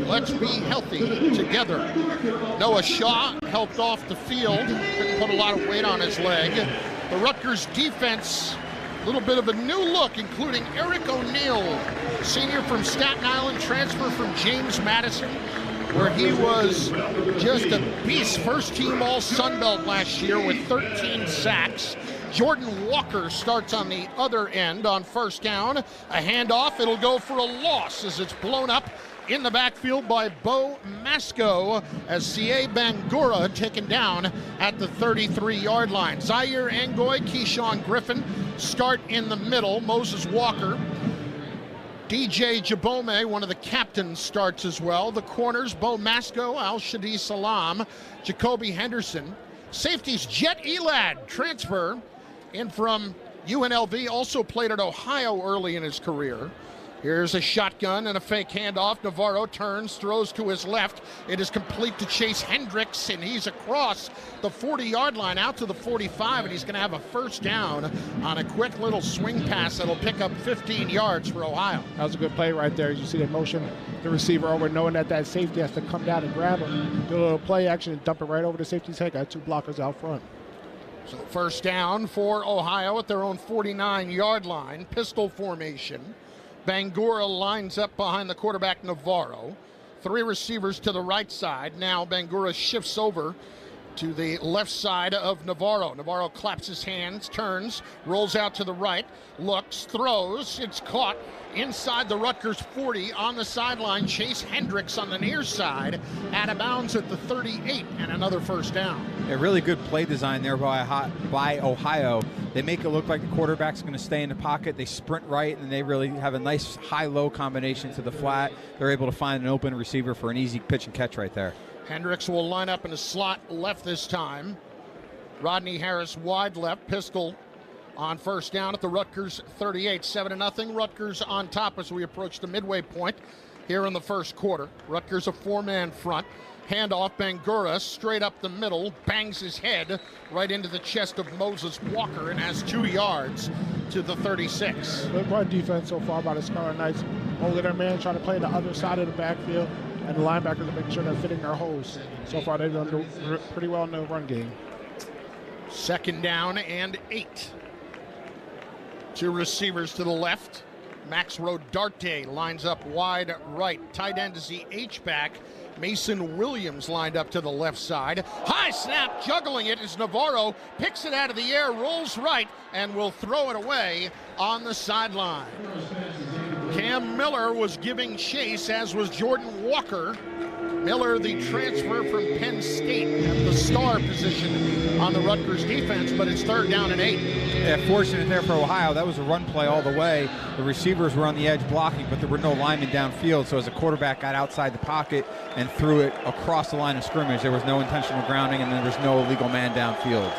Let's be healthy together. Noah Shaw helped off the field, couldn't put a lot of weight on his leg. The Rutgers defense, a little bit of a new look, including Eric O'Neill, senior from Staten Island, transfer from James Madison, where he was just a beast. First team all Sun Belt last year with 13 sacks. Jordan Walker starts on the other end on first down. A handoff, it'll go for a loss as it's blown up in the backfield by Bo Masco as C.A. Bangura taken down at the 33-yard line. Zaire Angoy, Keyshawn Griffin start in the middle. Moses Walker, DJ Jabome, one of the captains, starts as well. The corners, Bo Masco, Al-Shadi Salam, Jacoby Henderson. Safeties, Jet Elad, transfer in from UNLV, also played at Ohio early in his career. Here's a shotgun and a fake handoff. Navarro turns, throws to his left. It is complete to Chase Hendricks, and he's across the 40-yard line out to the 45, and he's going to have a first down on a quick little swing pass that'll pick up 15 yards for Ohio. That was a good play right there. You see the motion, the receiver over, knowing that safety has to come down and grab him. Do a little play action and dump it right over the safety's head. Got two blockers out front. So first down for Ohio at their own 49-yard line. Pistol formation. Bangura lines up behind the quarterback, Navarro. Three receivers to the right side. Now Bangura shifts over to the left side of Navarro. Navarro claps his hands, turns, rolls out to the right, looks, throws. It's caught inside the Rutgers 40 on the sideline. Chase Hendricks on the near side, out of bounds at the 38, and another first down. A really good play design there by Ohio. They make it look like the quarterback's going to stay in the pocket. They sprint right, and they really have a nice high-low combination to the flat. They're able to find an open receiver for an easy pitch and catch right there. Hendricks will line up in a slot left this time. Rodney Harris wide left. Pistol on first down at the Rutgers 38. 7-0. Rutgers on top as we approach the midway point here in the first quarter. Rutgers a four-man front. Handoff, Bangura straight up the middle, bangs his head right into the chest of Moses Walker and has 2 yards to the 36. Good run defense so far by the Scarlet Knights. Holding their man, trying to play the other side of the backfield, and the linebackers are making sure they're fitting their holes. So far, they've done pretty well in the run game. 2nd down and 8. 2 receivers to the left. Max Rodarte lines up wide right. Tight end is the H-back. Mason Williams lined up to the left side. High snap, juggling it is Navarro. Picks it out of the air, rolls right, and will throw it away on the sideline. Cam Miller was giving chase, as was Jordan Walker. Miller, the transfer from Penn State, at the star position on the Rutgers defense, but it's 3rd down and 8. Yeah, fortunate there for Ohio. That was a run play all the way. The receivers were on the edge blocking, but there were no linemen downfield, so as the quarterback got outside the pocket and threw it across the line of scrimmage, there was no intentional grounding, and then there's no illegal man downfield.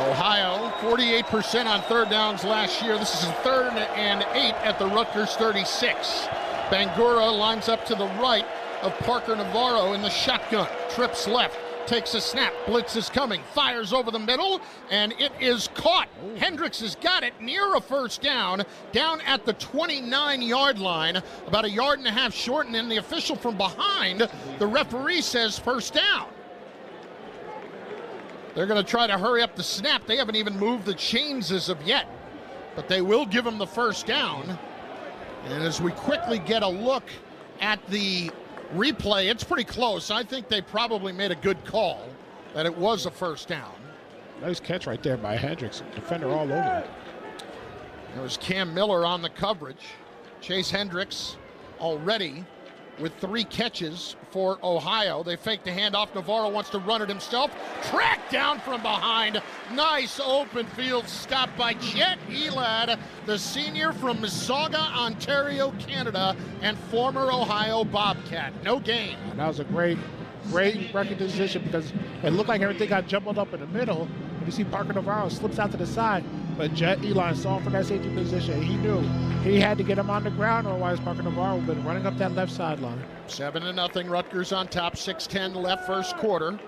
Ohio, 48% on 3rd downs last year. This is 3rd and 8 at the Rutgers 36. Bangura lines up to the right of Parker Navarro in the shotgun. Trips left, takes a snap. Blitz is coming, fires over the middle, and it is caught. Hendricks has got it near a first down at the 29-yard line, about 1.5 yards short, and then the official from behind, the referee says first down. They're going to try to hurry up the snap. They haven't even moved the chains as of yet, but they will give him the first down. And as we quickly get a look at the replay, it's pretty close. I think they probably made a good call that it was a first down. Nice catch right there by Hendricks. Defender all over it. There was Cam Miller on the coverage. Chase Hendricks already with 3 catches for Ohio. They fake the handoff. Navarro wants to run it himself. Tracked down from behind. Nice open field stop by Chet Elad, the senior from Mississauga, Ontario, Canada, and former Ohio Bobcat. No gain. And that was a great recognition, because it looked like everything got jumbled up in the middle. And you see Parker Navarro slips out to the side, but Jet Elon saw him for that safety position. He knew he had to get him on the ground, otherwise Parker Navarro would have been running up that left sideline. 7-0, Rutgers on top, 6:10 left first quarter.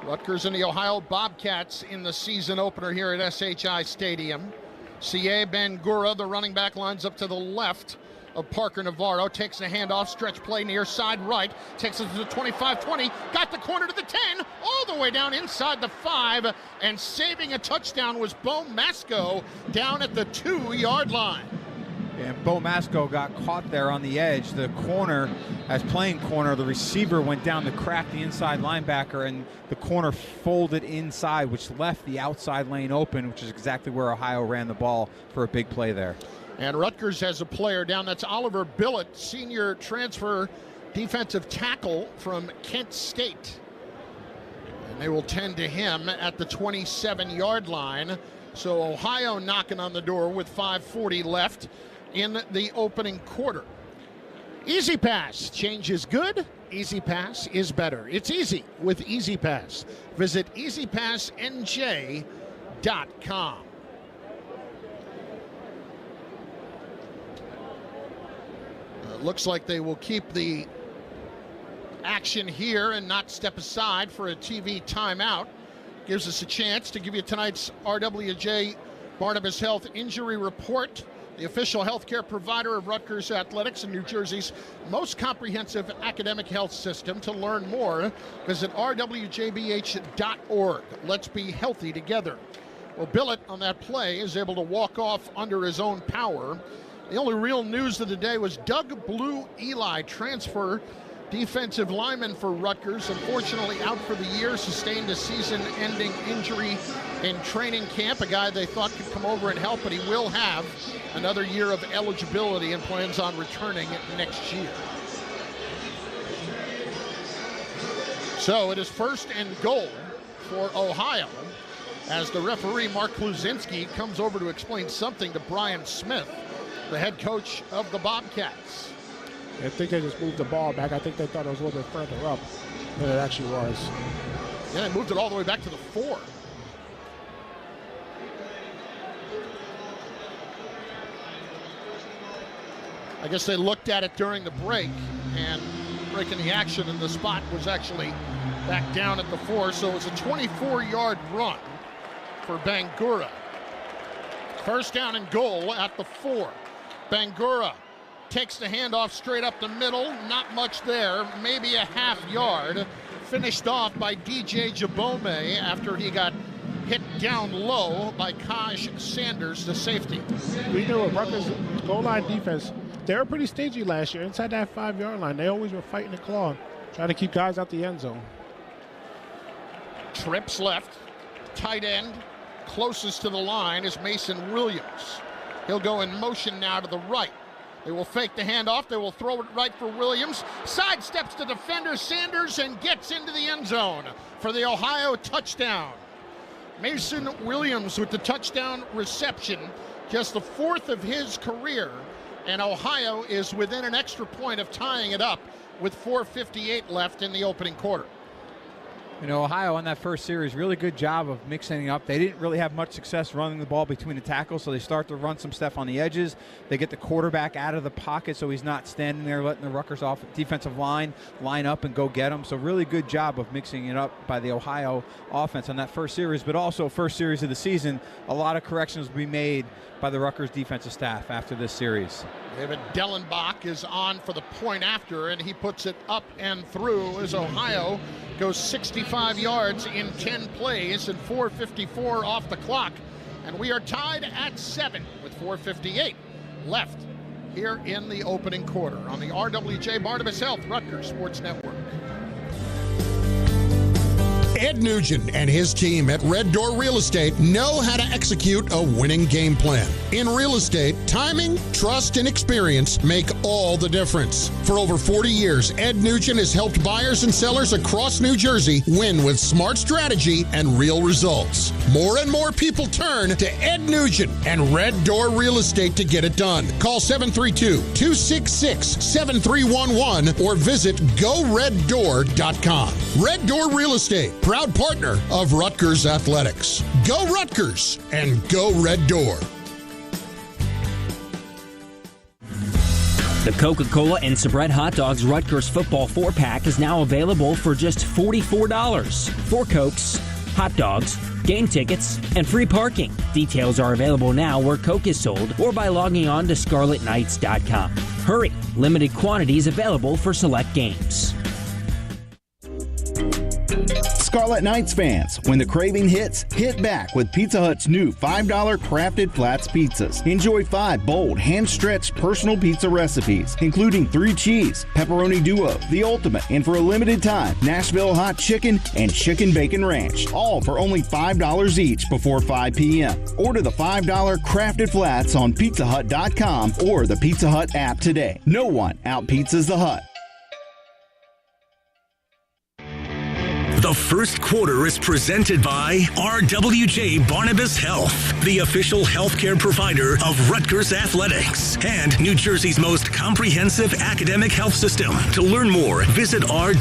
Rutgers and the Ohio Bobcats in the season opener here at SHI Stadium. C.A. Bangura, the running back, lines up to the left of Parker Navarro, takes the handoff, stretch play near side right, takes it to the 25-20, got the corner to the 10, all the way down inside the 5, and saving a touchdown was Bo Masco down at the 2-yard line. And Bo Masco got caught there on the edge. The corner, as playing corner, the receiver went down to crack the inside linebacker, and the corner folded inside, which left the outside lane open, which is exactly where Ohio ran the ball for a big play there. And Rutgers has a player down. That's Oliver Billett, senior transfer defensive tackle from Kent State. And they will tend to him at the 27-yard line. So Ohio knocking on the door with 5:40 left in the opening quarter. Easy Pass. Change is good. Easy Pass is better. It's easy with Easy Pass. Visit easypassnj.com. Looks like they will keep the action here and not step aside for a TV timeout. Gives us a chance to give you tonight's RWJ Barnabas Health Injury Report, the official healthcare provider of Rutgers Athletics and New Jersey's most comprehensive academic health system. To learn more, visit rwjbh.org. Let's be healthy together. Well, Billett on that play is able to walk off under his own power. The only real news of the day was Doug Blue Eli, transfer defensive lineman for Rutgers, unfortunately out for the year, sustained a season-ending injury in training camp. A guy they thought could come over and help, but he will have another year of eligibility and plans on returning next year. So it is 1st and goal for Ohio as the referee, Mark Kluzinski, comes over to explain something to Brian Smith, the head coach of the Bobcats. I think they just moved the ball back. I think they thought it was a little bit further up than it actually was. Yeah, they moved it all the way back to the 4. I guess they looked at it during the break and breaking the action, and the spot was actually back down at the 4. So it's a 24-yard run for Bangura. 1st down and goal at the 4. Bangura takes the handoff straight up the middle. Not much there, maybe a half yard. Finished off by DJ Jabome after he got hit down low by Kaj Sanders, the safety. We knew with Rutgers' goal line defense, they were pretty stingy last year inside that 5-yard line. They always were fighting and clawing, trying to keep guys out the end zone. Trips left. Tight end closest to the line is Mason Williams. He'll go in motion now to the right. They will fake the handoff. They will throw it right for Williams. Sidesteps the defender, Sanders, and gets into the end zone for the Ohio touchdown. Mason Williams with the touchdown reception, just the 4th of his career, and Ohio is within an extra point of tying it up with 4:58 left in the opening quarter. You know, Ohio on that first series, really good job of mixing it up. They didn't really have much success running the ball between the tackles, so they start to run some stuff on the edges. They get the quarterback out of the pocket so he's not standing there letting the Rutgers defensive line up and go get him. So really good job of mixing it up by the Ohio offense on that first series, but also first series of the season. A lot of corrections will be made by the Rutgers defensive staff after this series. David Dellenbach is on for the point after, and he puts it up and through as Ohio goes 65 yards in 10 plays and 4:54 off the clock. And we are tied at 7 with 4:58 left here in the opening quarter on the RWJ Barnabas Health Rutgers Sports Network. Ed Nugent and his team at Red Door Real Estate know how to execute a winning game plan. In real estate, timing, trust, and experience make all the difference. For over 40 years, Ed Nugent has helped buyers and sellers across New Jersey win with smart strategy and real results. More and more people turn to Ed Nugent and Red Door Real Estate to get it done. Call 732-266-7311 or visit GoRedDoor.com. Red Door Real Estate, proud partner of Rutgers Athletics. Go Rutgers and go Red Door. The Coca-Cola and Sabret Hot Dogs Rutgers Football 4-pack is now available for just $44. 4 Cokes, hot dogs, game tickets, and free parking. Details are available now where Coke is sold or by logging on to scarletnights.com. Hurry, limited quantities available for select games. Scarlet Knights fans, when the craving hits, hit back with Pizza Hut's new $5 Crafted Flats pizzas. Enjoy 5 bold, hand-stretched personal pizza recipes, including 3 cheese, pepperoni duo, the ultimate, and for a limited time, Nashville hot chicken and chicken bacon ranch, all for only $5 each before 5 p.m. Order the $5 Crafted Flats on PizzaHut.com or the Pizza Hut app today. No one out-pizzas the Hut. The first quarter is presented by RWJ Barnabas Health, the official healthcare provider of Rutgers Athletics and New Jersey's most comprehensive academic health system. To learn more, visit rwjbh.org.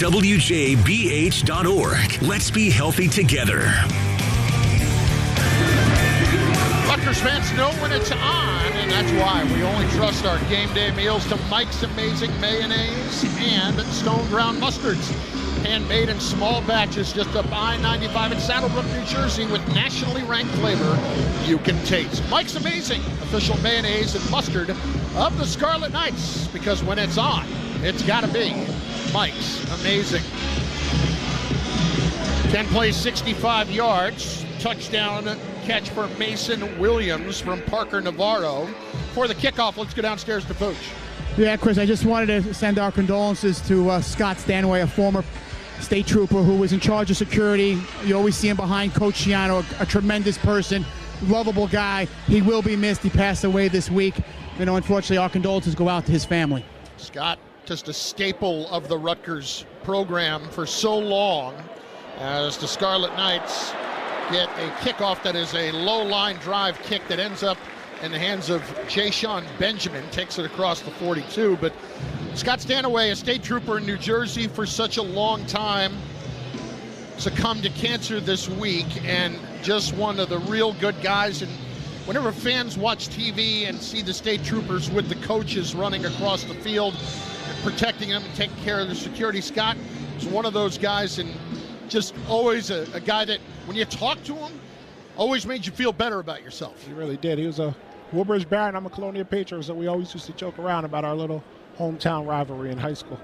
Let's be healthy together. Rutgers fans know when it's on, and that's why we only trust our game day meals to Mike's Amazing Mayonnaise and Stone Ground Mustards. Handmade in small batches just up I-95 in Saddlebrook, New Jersey with nationally ranked flavor you can taste. Mike's Amazing, official mayonnaise and mustard of the Scarlet Knights, because when it's on, it's gotta be Mike's Amazing. 10 plays, 65 yards, touchdown catch for Mason Williams from Parker Navarro. For the kickoff, let's go downstairs to Pooch. Yeah, Chris, I just wanted to send our condolences to Scott Stanway, a former state trooper who was in charge of security. You always see him behind Coach Schiano, a tremendous person, lovable guy. He will be missed. He passed away this week. Unfortunately, our condolences go out to his family. Scott, just a staple of the Rutgers program for so long, as the Scarlet Knights get a kickoff that is a low-line drive kick that ends up in the hands of Jay-Sean Benjamin, takes it across the 42. But Scott Stanaway, a state trooper in New Jersey for such a long time, succumbed to cancer this week, and just one of the real good guys. And whenever fans watch TV and see the state troopers with the coaches running across the field, protecting them and taking care of the security, Scott is one of those guys, and just always a guy that when you talk to him, always made you feel better about yourself. He really did. He was a Woodbridge Baron. I'm a Colonial Patriot, so we always used to joke around about our little hometown rivalry in high school.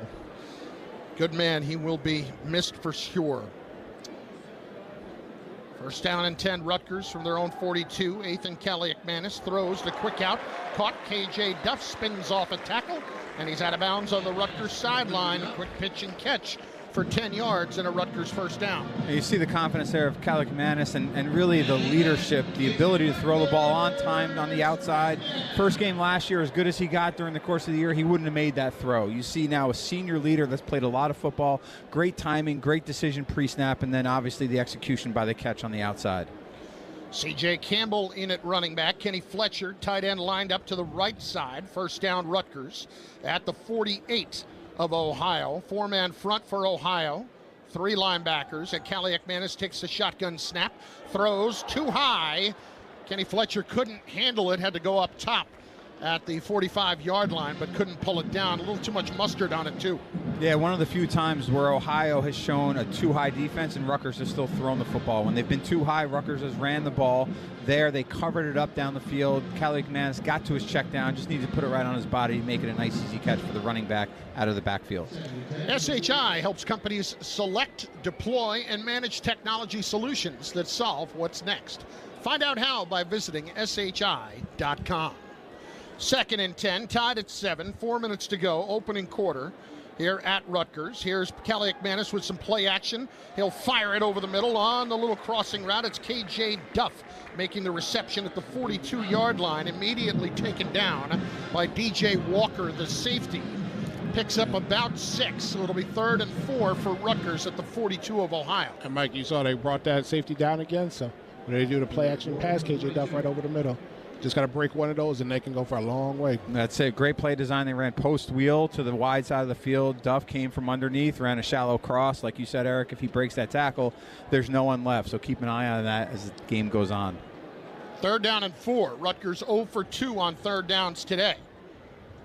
Good man. He will be missed for sure. First down and 10, Rutgers from their own 42. Ethan Kaliakmanis throws the quick out. Caught. KJ Duff spins off a tackle, and he's out of bounds on the Rutgers sideline. Quick pitch and catch for 10 yards and a Rutgers first down. And you see the confidence there of Kaliakmanis and really the leadership, the ability to throw the ball on time on the outside. First game last year, as good as he got during the course of the year, he wouldn't have made that throw. You see now a senior leader that's played a lot of football, great timing, great decision pre-snap, and then obviously the execution by the catch on the outside. C.J. Campbell in at running back. Kenny Fletcher, tight end, lined up to the right side. First down, Rutgers at the 48 of Ohio. Four-man front for Ohio. Three linebackers. And Kaliakmanis takes the shotgun snap. Throws too high. Kenny Fletcher couldn't handle it. Had to go up top at the 45-yard line, but couldn't pull it down. A little too much mustard on it, too. Yeah, one of the few times where Ohio has shown a too-high defense and Rutgers has still thrown the football. When they've been too high, Rutgers has ran the ball. There, they covered it up down the field. Kaliakmanis got to his check down, just needed to put it right on his body to make it a nice, easy catch for the running back out of the backfield. SHI helps companies select, deploy, and manage technology solutions that solve what's next. Find out how by visiting shi.com. Second and 10, tied at 7, 4 minutes to go, opening quarter here at Rutgers. Here's Kaliakmanis with some play action. He'll fire it over the middle on the little crossing route. It's KJ Duff making the reception at the 42-yard line, immediately taken down by DJ Walker, the safety. Picks up about 6, so it'll be 3rd and 4 for Rutgers at the 42 of Ohio. And Mike, you saw they brought that safety down again, so when they do the play action pass, KJ Duff right over the middle. Just got to break one of those, and they can go for a long way. That's it. Great play design. They ran post wheel to the wide side of the field. Duff came from underneath, ran a shallow cross. Like you said, Eric, if he breaks that tackle, there's no one left. So keep an eye on that as the game goes on. 3rd down and 4. Rutgers 0 for 2 on 3rd downs today.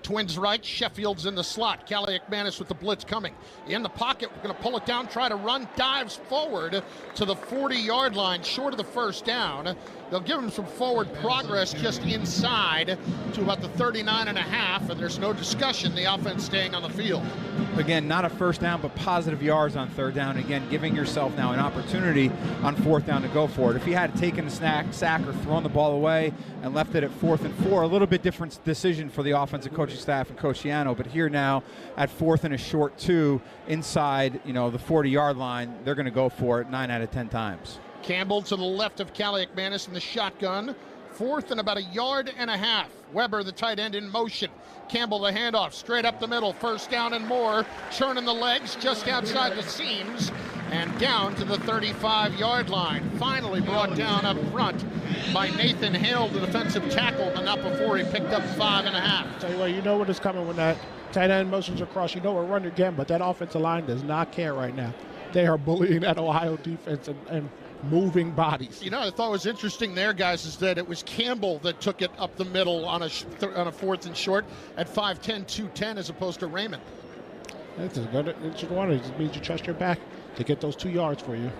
Twins right, Sheffield's in the slot. Kaliakmanis with the blitz coming. In the pocket, we're going to pull it down, try to run, dives forward to the 40-yard line, short of the first down. They'll give him some forward progress just inside to about the 39.5, and there's no discussion, the offense staying on the field. Again, not a first down, but positive yards on 3rd down. Again, giving yourself now an opportunity on 4th down to go for it. If he had taken a sack or thrown the ball away and left it at 4th and 4, a little bit different decision for the offensive coaching staff and Coach Schiano. But here now at 4th and a short 2 inside, the 40-yard line, they're going to go for it 9 out of 10 times. Campbell to the left of Kaliakmanis in the shotgun. 4th and about 1.5 yards. Weber, the tight end, in motion. Campbell, the handoff, straight up the middle. First down and more. Churning the legs just outside the seams and down to the 35-yard line. Finally brought down up front by Nathan Hale, the defensive tackle, but not before he picked up 5.5. Tell you what, you know what is coming when that tight end motions across. You know what run again, but that offensive line does not care right now. They are bullying that Ohio defense and moving bodies. I thought was interesting there, guys, is that it was Campbell that took it up the middle on a 4th and short at 5'10", 210, as opposed to Raymond. That's a good one. It just means you trust your back to get those 2 yards for you.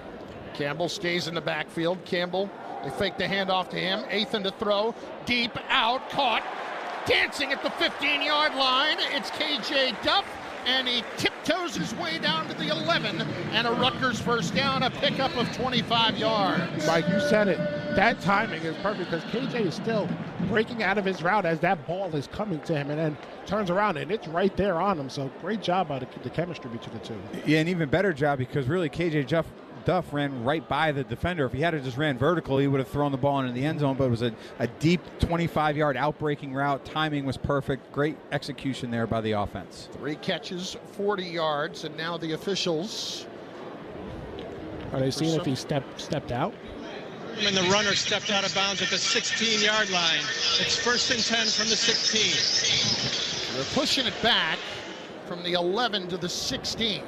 Campbell stays in the backfield. Campbell, they fake the handoff to him. Ethan to throw. Deep out, caught. Dancing at the 15-yard line. It's KJ Duff, and he tiptoes his way down to the 11, and a Rutgers first down, a pickup of 25 yards. Mike, you said it. That timing is perfect because KJ is still breaking out of his route as that ball is coming to him, and then turns around and it's right there on him. So great job by the chemistry between the two. Yeah, an even better job because really KJ Duff ran right by the defender. If he had just ran vertical, he would have thrown the ball into the end zone, but it was a deep 25-yard outbreaking route. Timing was perfect. Great execution there by the offense. 3 catches, 40 yards, and now the officials. Are they seeing if he stepped out? And the runner stepped out of bounds at the 16-yard line. It's 1st and 10 from the 16. They're pushing it back from the 11 to the 16.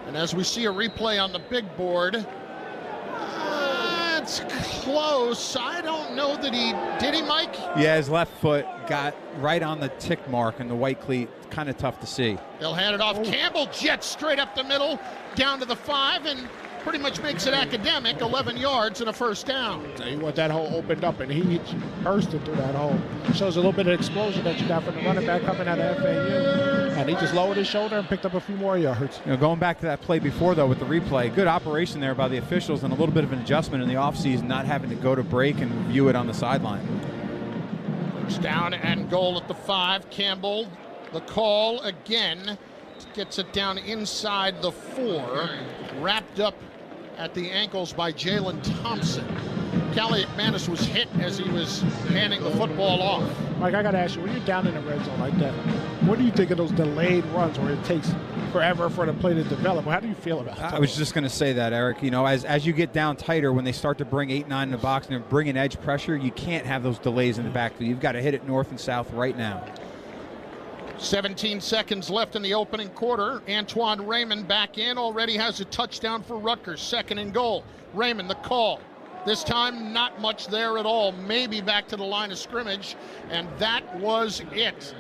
And as we see a replay on the big board, it's close. I don't know that did he, Mike? Yeah, his left foot got right on the tick mark in the white cleat. Kind of tough to see. They'll hand it off. Campbell jets straight up the middle, down to the 5, and pretty much makes it academic. 11 yards and a first down. Tell you what, that hole opened up, and he bursted through that hole. Shows a little bit of explosion that you got from the running back coming out of FAU. And he just lowered his shoulder and picked up a few more yards. Going back to that play before, though, with the replay, good operation there by the officials and a little bit of an adjustment in the offseason, not having to go to break and view it on the sideline. First down and goal at the 5. Campbell, the call again, gets it down inside the 4, wrapped up at the ankles by Jalen Thompson. Callie McManus was hit as he was handing the football off. Mike, I got to ask you, when you're down in the red zone like that, what do you think of those delayed runs where it takes forever for the play to develop? How do you feel about that? I was just going to say that, Eric. As you get down tighter, when they start to bring 8-9 in the box and bring in edge pressure, you can't have those delays in the backfield. You've got to hit it north and south right now. 17 seconds left in the opening quarter. Antoine Raymond back in, already has a touchdown for Rutgers. 2nd and goal. Raymond, the call. This time, not much there at all. Maybe back to the line of scrimmage, and that was it.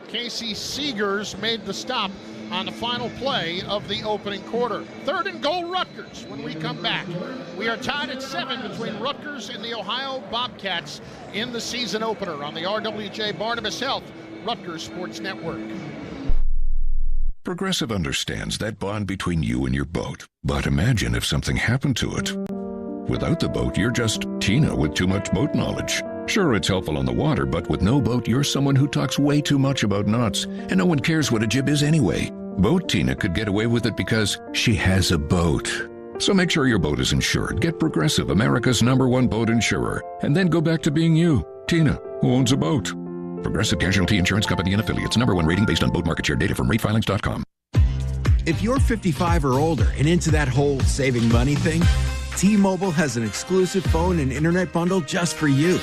Casey Seegers made the stop on the final play of the opening quarter. 3rd and goal, Rutgers. When we come back, we are tied at 7 between Rutgers and the Ohio Bobcats in the season opener on the RWJ Barnabas Health Rutgers Sports Network. Progressive understands that bond between you and your boat. But imagine if something happened to it. Without the boat, you're just Tina with too much boat knowledge. Sure, it's helpful on the water, but with no boat, you're someone who talks way too much about knots, and no one cares what a jib is anyway. Boat Tina could get away with it because she has a boat. So make sure your boat is insured. Get Progressive, America's #1 boat insurer, and then go back to being you, Tina, who owns a boat. Progressive Casualty Insurance Company and Affiliates. #1 rating based on boat market share data from ratefilings.com. If you're 55 or older and into that whole saving money thing, T-Mobile has an exclusive phone and internet bundle just for you.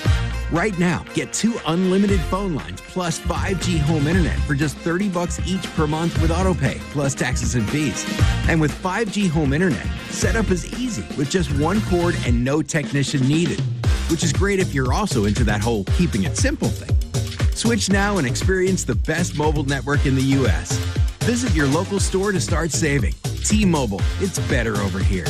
Right now, get 2 unlimited phone lines plus 5G home internet for just $30 each per month with autopay, plus taxes and fees. And with 5G home internet, setup is easy with just 1 cord and no technician needed, which is great if you're also into that whole keeping it simple thing. Switch now and experience the best mobile network in the U.S. Visit your local store to start saving. T-Mobile, it's better over here.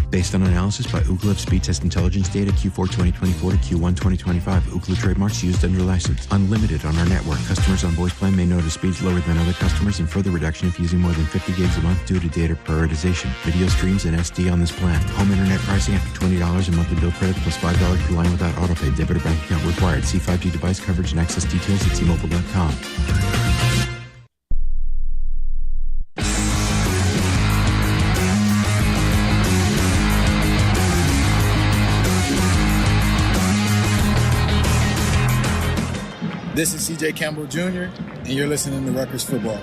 Based on analysis by Ookla Speed Test Intelligence data Q4 2024 to Q1 2025. Ookla trademarks used under license. Unlimited on our network. Customers on voice plan may notice speeds lower than other customers and further reduction if using more than 50 gigs a month due to data prioritization. Video streams and SD on this plan. Home internet pricing after $20 in monthly bill credit plus $5 per line without autopay. Debit or bank account required. See 5G device coverage and access details at tmobile.com. This is CJ Campbell Jr., and you're listening to Rutgers Football.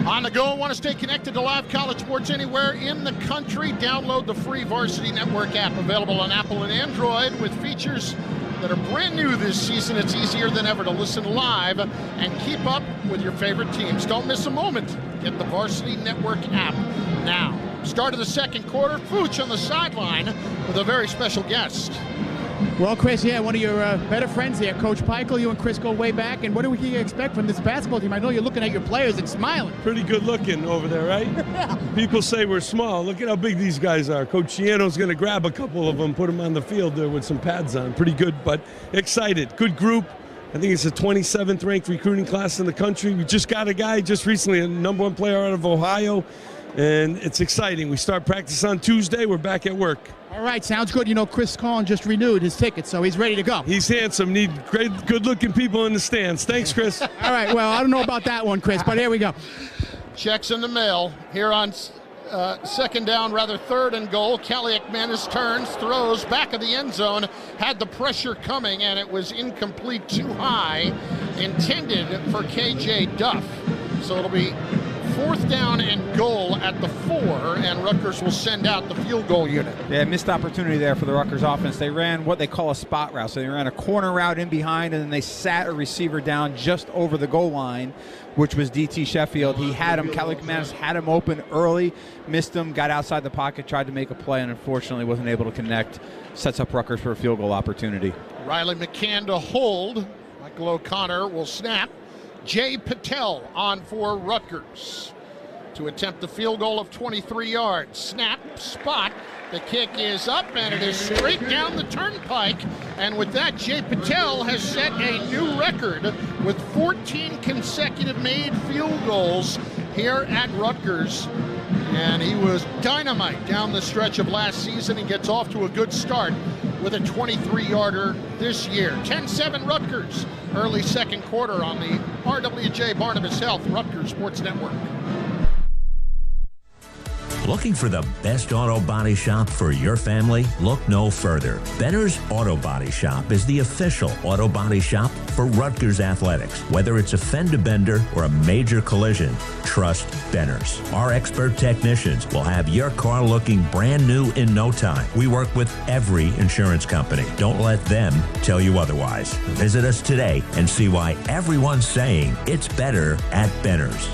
On the go, want to stay connected to live college sports anywhere in the country? Download the free Varsity Network app, available on Apple and Android with features that are brand new this season. It's easier than ever to listen live and keep up with your favorite teams. Don't miss a moment. Get the Varsity Network app now. Start of the second quarter, Fooch on the sideline with a very special guest. Well, Chris, yeah, one of your better friends here, Coach Peichel. You and Chris go way back. And what do we expect from this basketball team? I know you're looking at your players and smiling. Pretty good looking over there, right? People say we're small. Look at how big these guys are. Coach Chiano's going to grab a couple of them, put them on the field there with some pads on. Pretty good, but excited. Good group. I think it's the 27th ranked recruiting class in the country. We just got a guy just recently, a #1 player out of Ohio. and it's exciting. We start practice on Tuesday. We're back at work. All right, sounds good. You know, Chris Collin just renewed his ticket, so he's ready to go. He's handsome. Need great, good-looking people in the stands. Thanks, Chris. All right, well, I don't know about that one, Chris, but here we go. Checks in the mail here on second down, rather third and goal. Kaliakmanis turns, throws back of the end zone, had the pressure coming, and it was incomplete, too high, intended for KJ Duff. So it'll be fourth down and goal at the 4, and Rutgers will send out the field goal unit. Yeah, missed opportunity there for the Rutgers offense. They ran what they call a spot route. So they ran a corner route in behind, and then they sat a receiver down just over the goal line, which was DT Sheffield. He had him, Kaliakmanis had him open early, missed him, got outside the pocket, tried to make a play, and unfortunately wasn't able to connect. Sets up Rutgers for a field goal opportunity. Riley McCann to hold. Michael O'Connor will snap. Jay Patel on for Rutgers to attempt the field goal of 23 yards. Snap, spot. The kick is up, and it is straight down the turnpike. And with that, Jay Patel has set a new record with 14 consecutive made field goals here at Rutgers. And he was dynamite down the stretch of last season and gets off to a good start with a 23-yarder this year. 10-7 Rutgers, early second quarter on the RWJ Barnabas Health Rutgers Sports Network. Looking for the best auto body shop for your family? Look no further. Benner's Auto Body Shop is the official auto body shop for Rutgers Athletics. Whether it's a fender bender or a major collision, trust Benner's. Our expert technicians will have your car looking brand new in no time. We work with every insurance company. Don't let them tell you otherwise. Visit us today and see why everyone's saying it's better at Benner's.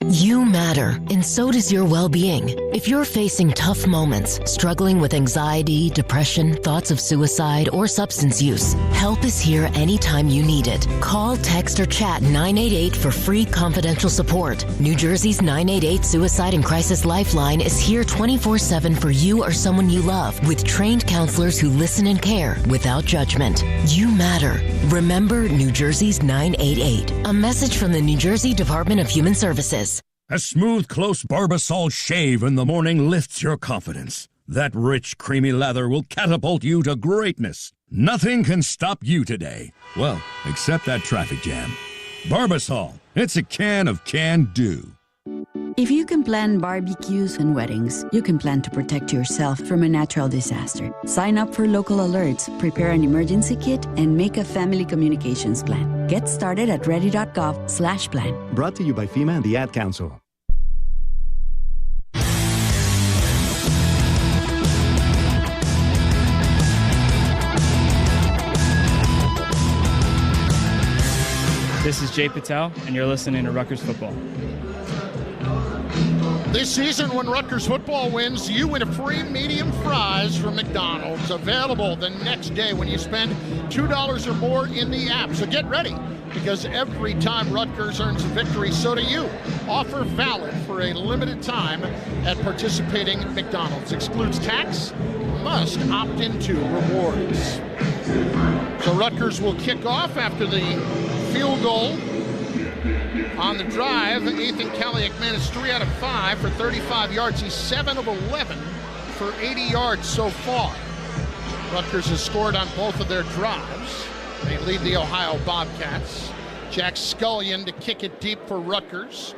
You matter, and so does your well-being. If you're facing tough moments, struggling with anxiety, depression, thoughts of suicide, or substance use, help is here anytime you need it. Call, text, or chat 988 for free confidential support. New Jersey's 988 Suicide and Crisis Lifeline is here 24/7 for you or someone you love, with trained counselors who listen and care without judgment. You matter. Remember New Jersey's 988. A message from the New Jersey Department of Human Services. A smooth, close Barbasol shave in the morning lifts your confidence. That rich, creamy lather will catapult you to greatness. Nothing can stop you today. Well, except that traffic jam. Barbasol, it's a can of can-do. If you can plan barbecues and weddings, you can plan to protect yourself from a natural disaster. Sign up for local alerts, prepare an emergency kit, and make a family communications plan. Get started at ready.gov/plan. Brought to you by FEMA and the Ad Council. This is Jay Patel, and you're listening to Rutgers Football. This season, when Rutgers football wins, you win a free medium fries from McDonald's, available the next day when you spend $2 or more in the app. So get ready, because every time Rutgers earns a victory, so do you. Offer valid for a limited time at participating McDonald's. Excludes tax, must opt into rewards. So Rutgers will kick off after the field goal. On the drive, Ethan Kaliakmanis 3 out of 5 for 35 yards. He's 7 of 11 for 80 yards so far. Rutgers has scored on both of their drives. They lead the Ohio Bobcats. Jack Scullion to kick it deep for Rutgers.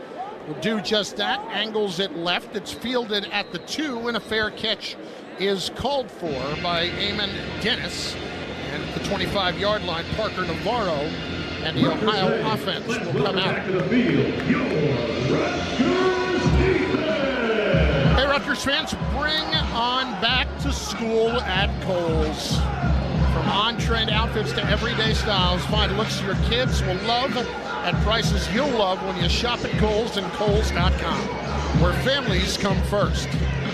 Will do just that. Angles it left. It's fielded at the 2, and a fair catch is called for by Eamon Dennis. And at the 25-yard line, Parker Navarro and the Ohio offense will come out. Hey, Rutgers fans, bring on back to school at Kohl's. From on-trend outfits to everyday styles, find looks your kids will love at prices you'll love when you shop at Kohl's and Kohl's.com, where families come first.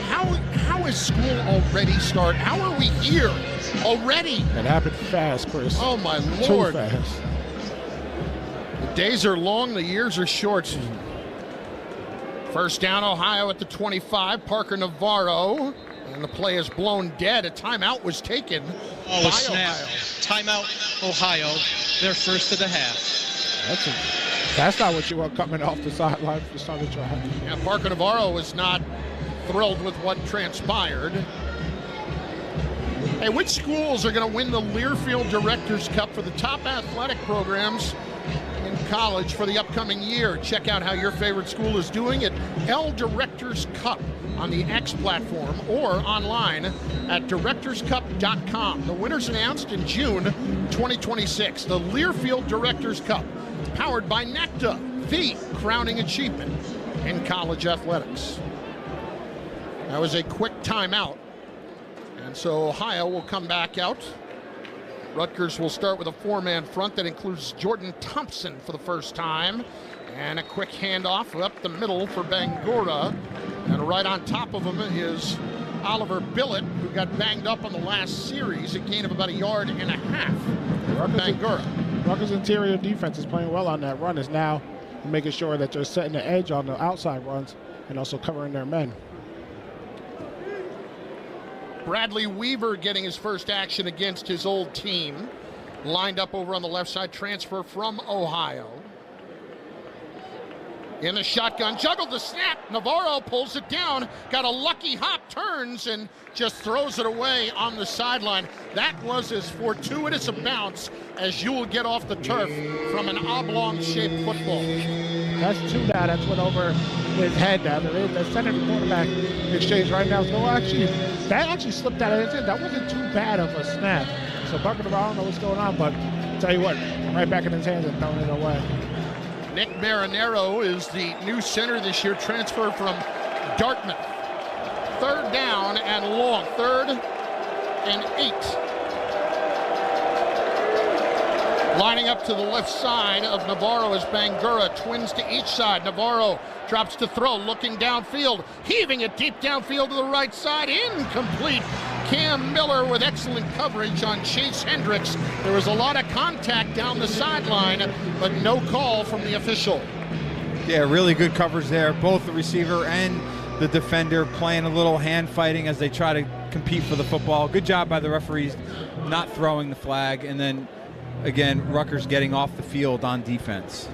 How is school already started? How are we here already? It happened fast, Chris. Oh, my Lord. Too fast. The days are long, the years are short. First down, Ohio at the 25. Parker Navarro. And the play is blown dead. A timeout was taken by snap. Ohio. Timeout, Ohio. They're first of the half. That's not what you want coming off the sideline for the start of the drive. Yeah, Parker Navarro was not thrilled with what transpired. Hey, which schools are going to win the Learfield Directors Cup for the top athletic programs in college for the upcoming year? Check out how your favorite school is doing at L Directors Cup on the X platform or online at directorscup.com. The winners announced in June 2026. The Learfield Directors Cup, powered by NACTA, the crowning achievement in college athletics. That was a quick timeout. And so Ohio will come back out. Rutgers will start with a four-man front that includes Jordan Thompson for the first time. And a quick handoff up the middle for Bangura. And right on top of him is Oliver Billett, who got banged up on the last series, a gain of about 1.5 yards for Bangura. Rutgers' interior defense is playing well on that run, is now making sure that they're setting the edge on the outside runs and also covering their men. Bradley Weaver getting his first action against his old team. Lined up over on the left side, transfer from Ohio. In the shotgun, juggled the snap. Navarro pulls it down, got a lucky hop, turns, and just throws it away on the sideline. That was as fortuitous a bounce as you will get off the turf from an oblong-shaped football. That's too bad. That's went over his head now. The center and quarterback exchange right now. So actually, that actually slipped out of his head. That wasn't too bad of a snap. So Parker Navarro, I don't know what's going on, but I'll tell you what, right back in his hands and throwing it away. Nick Marinero is the new center this year, transferred from Dartmouth. Third down and long, 3rd and 8. Lining up to the left side of Navarro is Bangura, twins to each side. Navarro drops to throw, looking downfield, heaving it deep downfield to the right side, incomplete. Cam Miller with excellent coverage on Chase Hendricks. There was a lot of contact down the sideline, but no call from the official. Yeah, really good coverage there. Both the receiver and the defender playing a little hand fighting as they try to compete for the football. Good job by the referees not throwing the flag, and then again, Rutgers getting off the field on defense.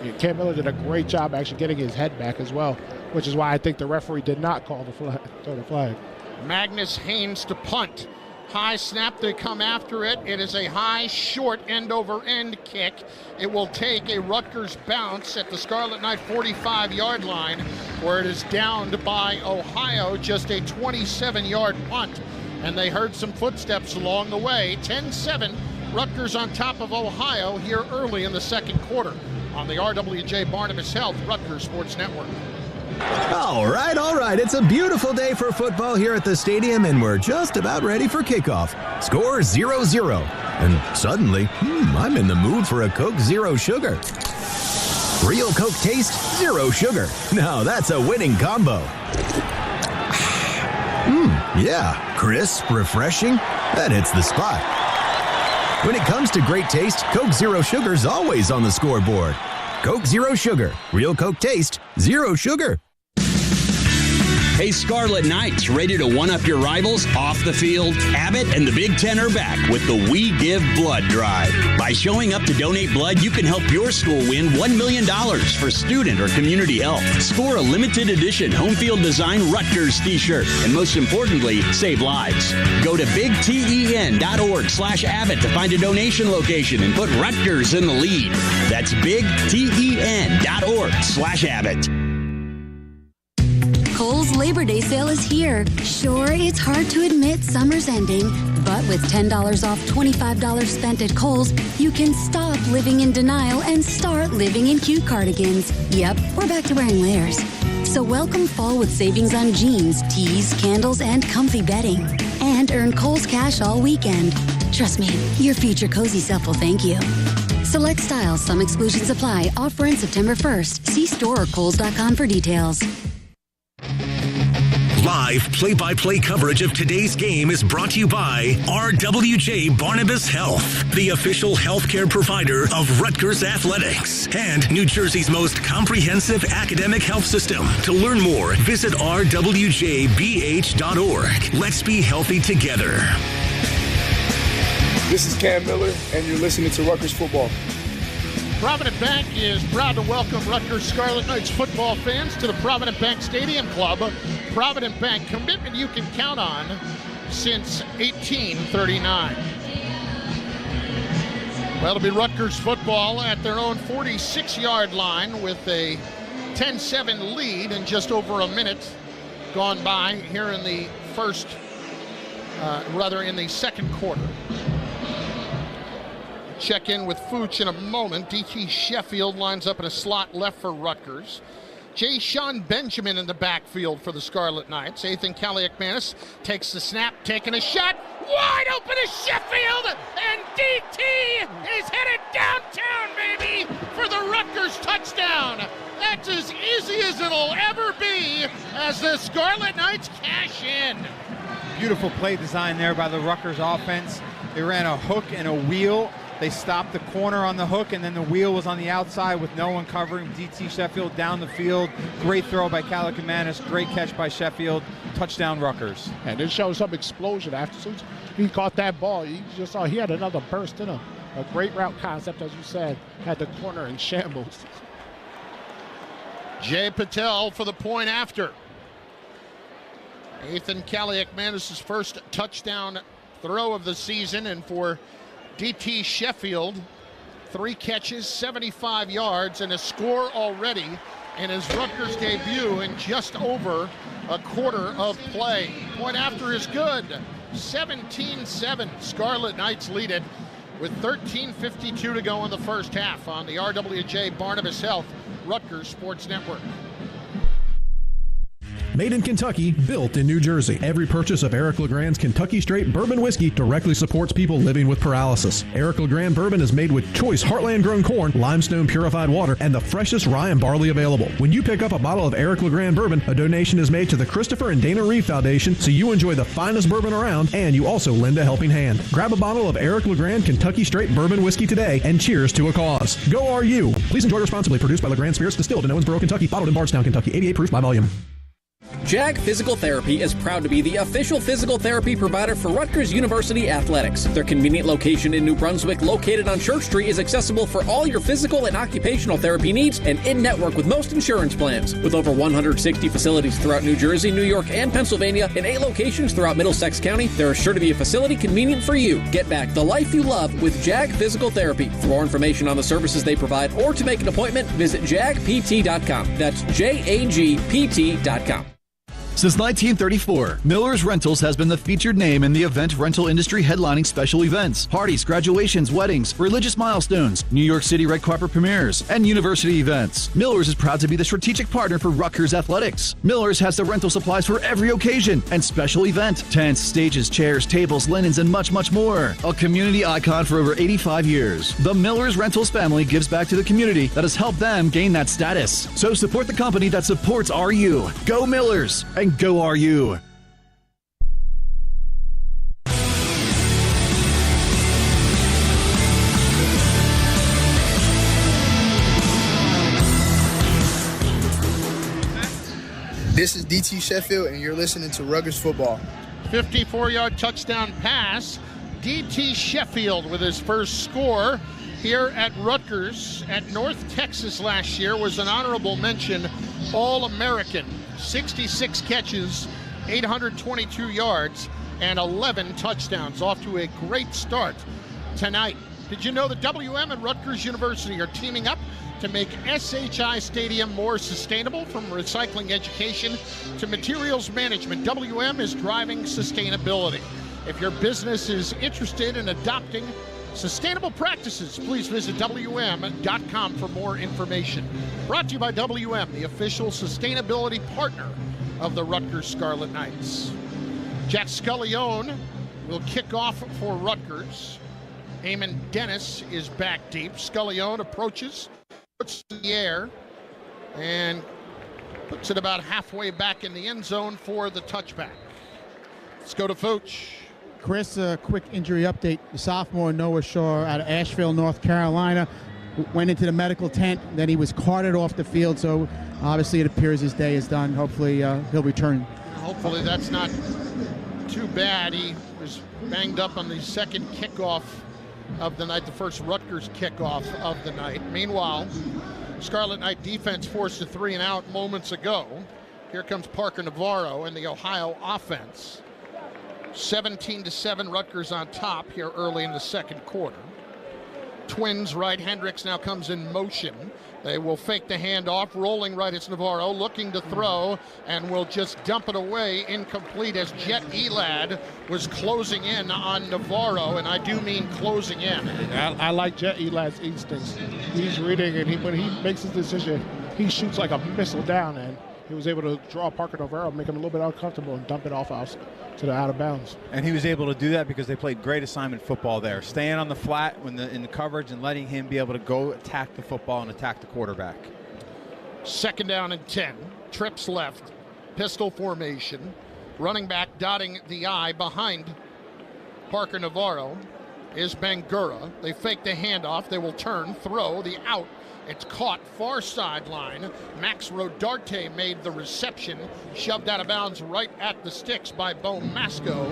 Yeah, Cam Miller did a great job actually getting his head back as well, which is why I think the referee did not call the flag, throw the flag. Magnus Haynes to punt. High snap, they come after it. It is a high, short, end-over-end kick. It will take a Rutgers bounce at the Scarlet Knight 45-yard line, where it is downed by Ohio, just a 27-yard punt. And they heard some footsteps along the way. 10-7, Rutgers on top of Ohio here early in the second quarter on the RWJ Barnabas Health Rutgers Sports Network. All right. It's a beautiful day for football here at the stadium, and we're just about ready for kickoff. Score 0-0. And suddenly, I'm in the mood for a Coke Zero Sugar. Real Coke taste, zero sugar. Now that's a winning combo. Yeah, crisp, refreshing. That hits the spot. When it comes to great taste, Coke Zero Sugar's always on the scoreboard. Coke Zero Sugar. Real Coke taste, zero sugar. Hey, Scarlet Knights, ready to one-up your rivals off the field? Abbott and the Big Ten are back with the We Give Blood Drive. By showing up to donate blood, you can help your school win $1 million for student or community health. Score a limited edition home field design Rutgers t-shirt. And most importantly, save lives. Go to bigten.org/Abbott to find a donation location and put Rutgers in the lead. That's bigten.org/Abbott. Kohl's Labor Day sale is here. Sure, it's hard to admit summer's ending, but with $10 off $25 spent at Kohl's, you can stop living in denial and start living in cute cardigans. Yep, we're back to wearing layers. So welcome fall with savings on jeans, tees, candles, and comfy bedding. And earn Kohl's cash all weekend. Trust me, your future cozy self will thank you. Select styles, some exclusions apply. Offer in September 1st. See store or Kohls.com for details. Live play-by-play coverage of today's game is brought to you by RWJ Barnabas Health, the official healthcare provider of Rutgers Athletics and New Jersey's most comprehensive academic health system. To learn more, visit rwjbh.org. Let's be healthy together. This is Cam Miller, and you're listening to Rutgers Football. Provident Bank is proud to welcome Rutgers Scarlet Knights football fans to the Provident Bank Stadium Club. Provident Bank, commitment you can count on since 1839. Well, it'll be Rutgers football at their own 46-yard line with a 10-7 lead and just over a minute gone by here in the in the second quarter. Check in with Fooch in a moment. DT Sheffield lines up in a slot left for Rutgers. J. Sean Benjamin in the backfield for the Scarlet Knights. Ethan Kaliakmanis takes the snap, taking a shot. Wide open is Sheffield, and DT is headed downtown, baby, for the Rutgers touchdown. That's as easy as it'll ever be as the Scarlet Knights cash in. Beautiful play design there by the Rutgers offense. They ran a hook and a wheel. They stopped the corner on the hook, and then the wheel was on the outside with no one covering. DT Sheffield down the field. Great throw by Kaliakmanis. Great catch by Sheffield. Touchdown Rutgers. And it shows some explosion after he caught that ball. You just saw he had another burst in a great route concept, as you said. Had the corner in shambles. Jay Patel for the point after. Ethan Kaliakmanis' first touchdown throw of the season, and for DT Sheffield, 3 catches, 75 yards, and a score already in his Rutgers debut in just over a quarter of play. Point after is good. 17-7. Scarlet Knights lead it with 13:52 to go in the first half on the RWJ Barnabas Health Rutgers Sports Network. Made in Kentucky, built in New Jersey. Every purchase of Eric LeGrand's Kentucky Straight Bourbon Whiskey directly supports people living with paralysis. Eric LeGrand Bourbon is made with choice Heartland-grown corn, limestone purified water, and the freshest rye and barley available. When you pick up a bottle of Eric LeGrand Bourbon, a donation is made to the Christopher and Dana Reeve Foundation, so you enjoy the finest bourbon around, and you also lend a helping hand. Grab a bottle of Eric LeGrand Kentucky Straight Bourbon Whiskey today, and cheers to a cause. Go RU! Please enjoy responsibly. Produced by LeGrand Spirits, distilled in Owensboro, Kentucky. Bottled in Bardstown, Kentucky. 88 proof by volume. JAG Physical Therapy is proud to be the official physical therapy provider for Rutgers University Athletics. Their convenient location in New Brunswick, located on Church Street, is accessible for all your physical and occupational therapy needs and in-network with most insurance plans. With over 160 facilities throughout New Jersey, New York, and Pennsylvania, and 8 locations throughout Middlesex County, there is sure to be a facility convenient for you. Get back the life you love with JAG Physical Therapy. For more information on the services they provide or to make an appointment, visit jagpt.com. That's jagpt.com. Since 1934, Miller's Rentals has been the featured name in the event rental industry, headlining special events, parties, graduations, weddings, religious milestones, New York City red carpet premieres, and university events. Miller's is proud to be the strategic partner for Rutgers Athletics. Miller's has the rental supplies for every occasion and special event: tents, stages, chairs, tables, linens, and much, much more. A community icon for over 85 years, the Miller's Rentals family gives back to the community that has helped them gain that status. So support the company that supports RU. Go Miller's! And go RU. This is DT Sheffield, and you're listening to Rutgers Football. 54-yard touchdown pass. DT Sheffield with his first score here at Rutgers. At North Texas last year was an honorable mention All-American. 66 catches, 822 yards, and 11 touchdowns. Off to a great start tonight. Did you know that WM and Rutgers University are teaming up to make SHI Stadium more sustainable? From recycling education to materials management, WM is driving sustainability. If your business is interested in adopting sustainable practices, please visit WM.com for more information. Brought to you by WM, the official sustainability partner of the Rutgers Scarlet Knights. Jack Scullione will kick off for Rutgers. Eamon Dennis is back deep. Scullione approaches, puts it in the air, and puts it about halfway back in the end zone for the touchback. Let's go to Fooch. Chris, a quick injury update. The sophomore Noah Shaw out of Asheville, North Carolina, went into the medical tent. Then he was carted off the field, so obviously it appears his day is done. Hopefully he'll return. Hopefully that's not too bad. He was banged up on the second kickoff of the night, the first Rutgers kickoff of the night. Meanwhile, Scarlet Knight defense forced a 3 and out moments ago. Here comes Parker Navarro and the Ohio offense. 17-7, Rutgers on top here early in the second quarter. Twins right, Hendricks now comes in motion. They will fake the handoff, rolling right, it's Navarro looking to throw and will just dump it away, incomplete, as Jet Elad was closing in on Navarro, and I do mean closing in. I like Jet Elad's instincts. He's reading, and when he makes his decision, he shoots like a missile down, and he was able to draw Parker Navarro, make him a little bit uncomfortable, and dump it off out to the out of bounds. And he was able to do that because they played great assignment football there, staying on the flat in the coverage and letting him be able to go attack the football and attack the quarterback. 2nd down and 10, trips left, pistol formation, running back dotting the I behind Parker Navarro is Bangura. They fake the handoff, they will turn, throw, the out. It's caught far sideline. Max Rodarte made the reception, shoved out of bounds right at the sticks by Bo Masco,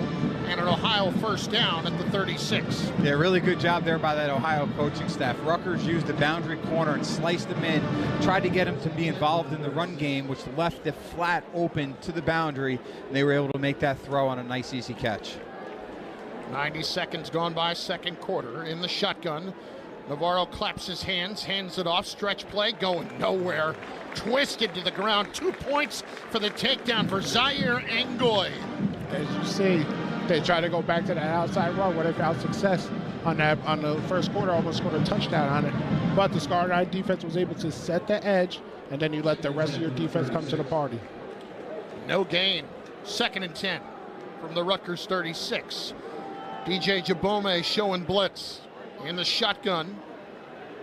and an Ohio first down at the 36. Yeah, really good job there by that Ohio coaching staff. Rutgers used the boundary corner and sliced them in, tried to get him to be involved in the run game, which left the flat open to the boundary, and they were able to make that throw on a nice, easy catch. 90 seconds gone by, second quarter. In the shotgun, Navarro claps his hands, hands it off, stretch play, going nowhere. Twisted to the ground, 2 points for the takedown for Zaire Ngoy. As you see, they try to go back to that outside run where they found success on the first quarter, almost scored a touchdown on it. But the Scarlet Knight defense was able to set the edge, and then you let the rest of your defense come to the party. No gain. 2nd and 10 from the Rutgers 36. DJ Jabome showing blitz. In the shotgun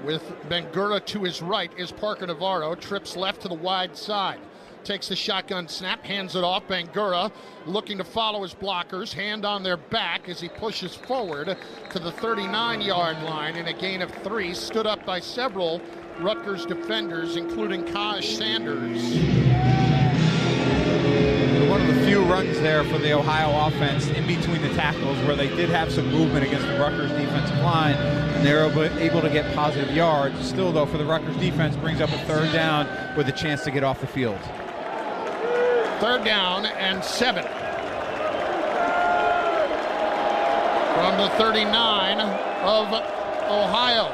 with Bangura to his right is Parker Navarro. Trips left to the wide side. Takes the shotgun snap, hands it off. Bangura looking to follow his blockers. Hand on their back as he pushes forward to the 39-yard line in a gain of 3. Stood up by several Rutgers defenders, including Kaj Sanders. One of the few runs there for the Ohio offense in between the tackles where they did have some movement against the Rutgers defensive line, and they were able to get positive yards. Still, though, for the Rutgers defense, brings up a 3rd down with a chance to get off the field. 3rd down and 7. From the 39 of Ohio.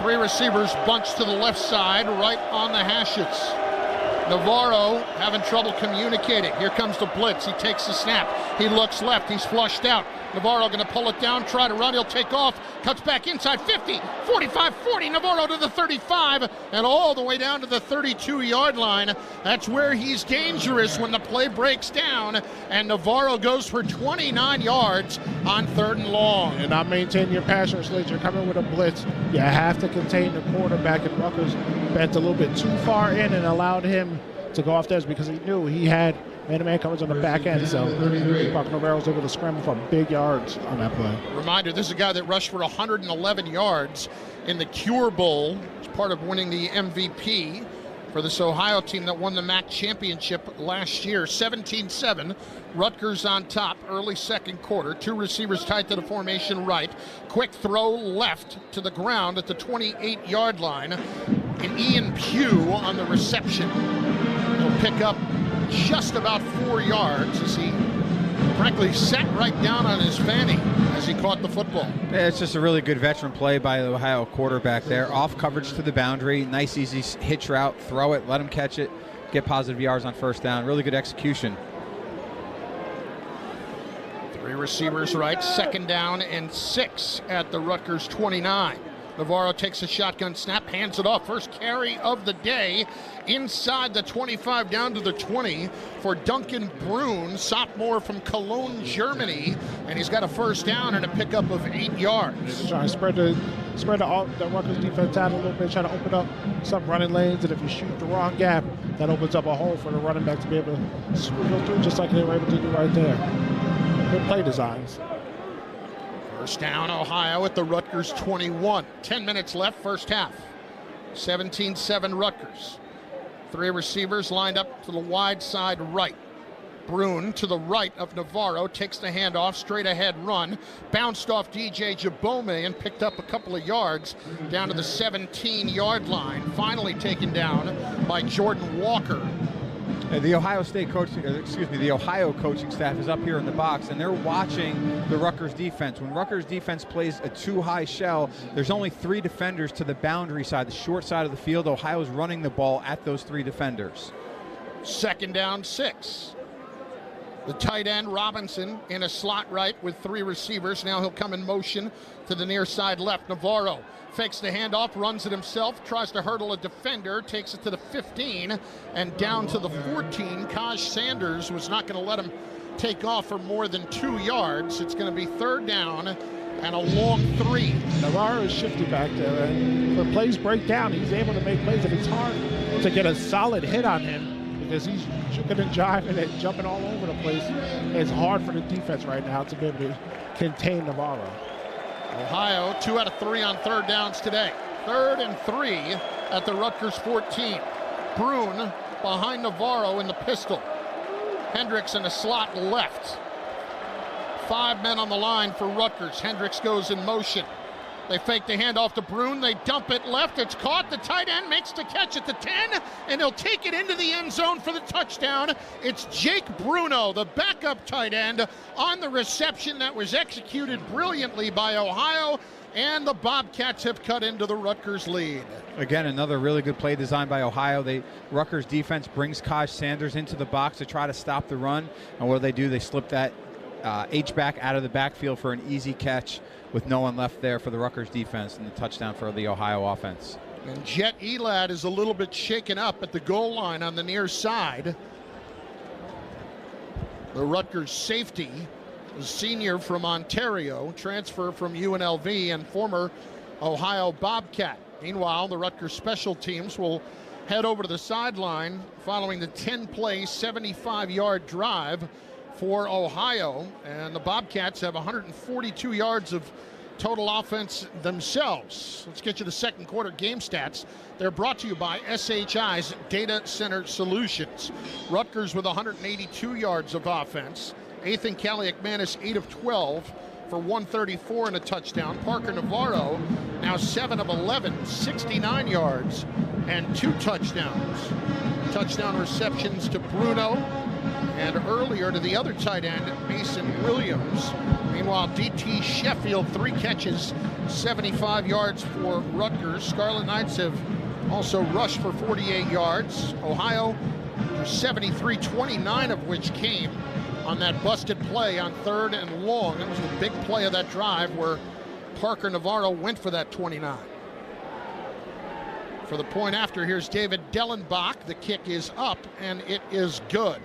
3 receivers bunched to the left side, right on the hashes. Navarro having trouble communicating. Here comes the blitz. He takes the snap. He looks left. He's flushed out. Navarro going to pull it down, try to run. He'll take off. Cuts back inside 50, 45, 40. Navarro to the 35 and all the way down to the 32-yard line. That's where he's dangerous when the play breaks down. And Navarro goes for 29 yards on 3rd and long. And not maintain your pass rush lead. You're coming with a blitz. You have to contain the quarterback, and Rutgers bent a little bit too far in and allowed him to go off the edge because he knew he had man-to-man coverage on the back end, so Parker Navarro was able to scramble for big yards on that play. Reminder, this is a guy that rushed for 111 yards in the Cure Bowl as part of winning the MVP for this Ohio team that won the MAC championship last year. 17-7, Rutgers on top, early second quarter. 2 receivers tight to the formation right. Quick throw left to the ground at the 28-yard line. And Ian Pugh on the reception. He'll pick up just about 4 yards as he frankly sat right down on his fanny as he caught the football. Yeah, it's just a really good veteran play by the Ohio quarterback there. Off coverage to the boundary, nice easy hitch route, throw it, let him catch it, get positive yards on 1st down. Really good execution. 3 receivers right, 2nd down and 6 at the Rutgers 29. Navarro takes a shotgun snap, hands it off. First carry of the day inside the 25 down to the 20 for Duncan Brune, sophomore from Cologne, Germany. And he's got a 1st down and a pickup of 8 yards. Trying to spread the Rutgers defense out a little bit, trying to open up some running lanes. And if you shoot the wrong gap, that opens up a hole for the running back to be able to squiggle through just like they were able to do right there. Good play designs. 1st down, Ohio at the Rutgers 21. 10 minutes left, first half. 17-7 Rutgers. 3 receivers lined up to the wide side right. Brune to the right of Navarro, takes the handoff, straight ahead run, bounced off DJ Jabome and picked up a couple of yards down to the 17-yard line. Finally taken down by Jordan Walker. The Ohio coaching staff is up here in the box, and they're watching the Rutgers defense. When Rutgers defense plays a too-high shell, there's only 3 defenders to the boundary side, the short side of the field. Ohio's running the ball at those 3 defenders. 2nd down, 6. The tight end, Robinson, in a slot right with 3 receivers. Now he'll come in motion to the near side left. Navarro fakes the handoff, runs it himself, tries to hurdle a defender, takes it to the 15 and down to the 14. Kaj Sanders was not going to let him take off for more than 2 yards. It's going to be 3rd down and a long 3. Navarro is shifty back there, and when plays break down, he's able to make plays, and it's hard to get a solid hit on him because he's juking and jiving and jumping all over the place. It's hard for the defense right now to be able to contain Navarro. Ohio, 2 out of 3 on 3rd downs today. 3rd and 3 at the Rutgers 14. Brune behind Navarro in the pistol. Hendricks in the slot left. 5 men on the line for Rutgers. Hendricks goes in motion. They fake the handoff to Brune. They dump it left. It's caught. The tight end makes the catch at the 10, and he'll take it into the end zone for the touchdown. It's Jake Bruno, the backup tight end, on the reception that was executed brilliantly by Ohio, and the Bobcats have cut into the Rutgers lead. Again, another really good play designed by Ohio. Rutgers defense brings Kaj Sanders into the box to try to stop the run, and what do? They slip that H-back out of the backfield for an easy catch with no one left there for the Rutgers defense, and the touchdown for the Ohio offense. And Jet Elad is a little bit shaken up at the goal line on the near side. The Rutgers safety, a senior from Ontario, transfer from UNLV and former Ohio Bobcat. Meanwhile, the Rutgers special teams will head over to the sideline following the 10-play, 75-yard drive for Ohio, and the Bobcats have 142 yards of total offense themselves. Let's get you the second quarter game stats. They're brought to you by SHI's Data Center Solutions. Rutgers with 182 yards of offense. Ethan Kaliakmanis 8 of 12 for 134 and a touchdown. Parker Navarro now 7 of 11, 69 yards and 2 touchdowns. Touchdown receptions to Bruno, and earlier to the other tight end, Mason Williams. Meanwhile, DT Sheffield, 3 catches, 75 yards for Rutgers. Scarlet Knights have also rushed for 48 yards. Ohio, 73, 29 of which came on that busted play on 3rd and long. That was the big play of that drive where Parker Navarro went for that 29. For the point after, here's David Dellenbach. The kick is up, and it is good.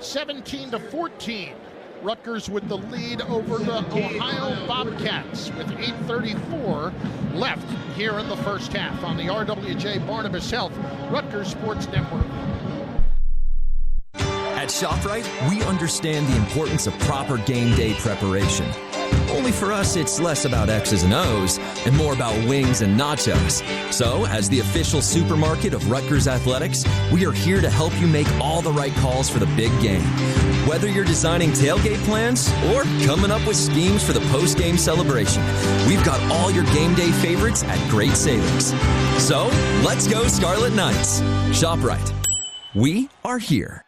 17-14. Rutgers with the lead over the Ohio Bobcats with 8:34 left here in the first half on the RWJ Barnabas Health Rutgers Sports Network. At ShopRite, we understand the importance of proper game day preparation. Only for us, it's less about X's and O's and more about wings and nachos. So, as the official supermarket of Rutgers Athletics, we are here to help you make all the right calls for the big game. Whether you're designing tailgate plans or coming up with schemes for the post-game celebration, we've got all your game day favorites at great savings. So, let's go Scarlet Knights. ShopRite. We are here.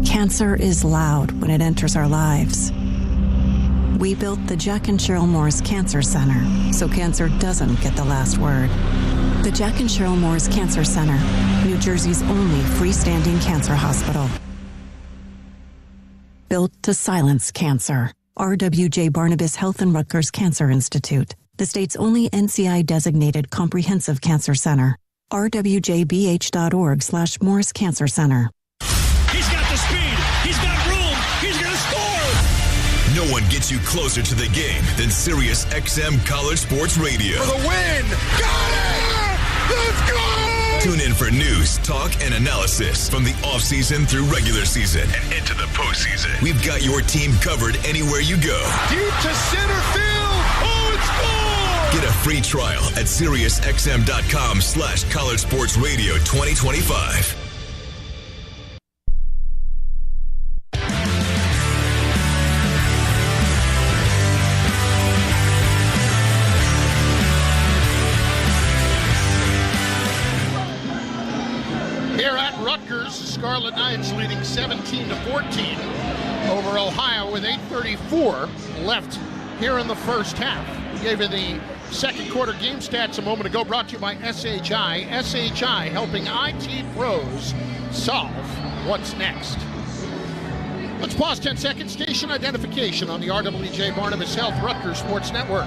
Cancer is loud when it enters our lives. We built the Jack and Cheryl Moore's Cancer Center so cancer doesn't get the last word. The Jack and Cheryl Moore's Cancer Center, New Jersey's only freestanding cancer hospital. Built to silence cancer. RWJ Barnabas Health and Rutgers Cancer Institute, the state's only NCI-designated comprehensive cancer center. rwjbh.org/Moore's Cancer Center. He's got the speed. He's got room. He's going to score. No one gets you closer to the game than Sirius XM College Sports Radio. For the win. Got it. Let's go. Tune in for news, talk, and analysis from the offseason through regular season and into the postseason. We've got your team covered anywhere you go. Deep to center field. Oh, it's gone. Get a free trial at SiriusXM.com/College Sports Radio 2025. Rutgers. Scarlet Knights leading 17-14 over Ohio with 8:34 left here in the first half. We gave you the second quarter game stats a moment ago, brought to you by SHI. SHI helping IT pros solve what's next. Let's pause 10 seconds. Station identification on the RWJ Barnabas Health Rutgers Sports Network.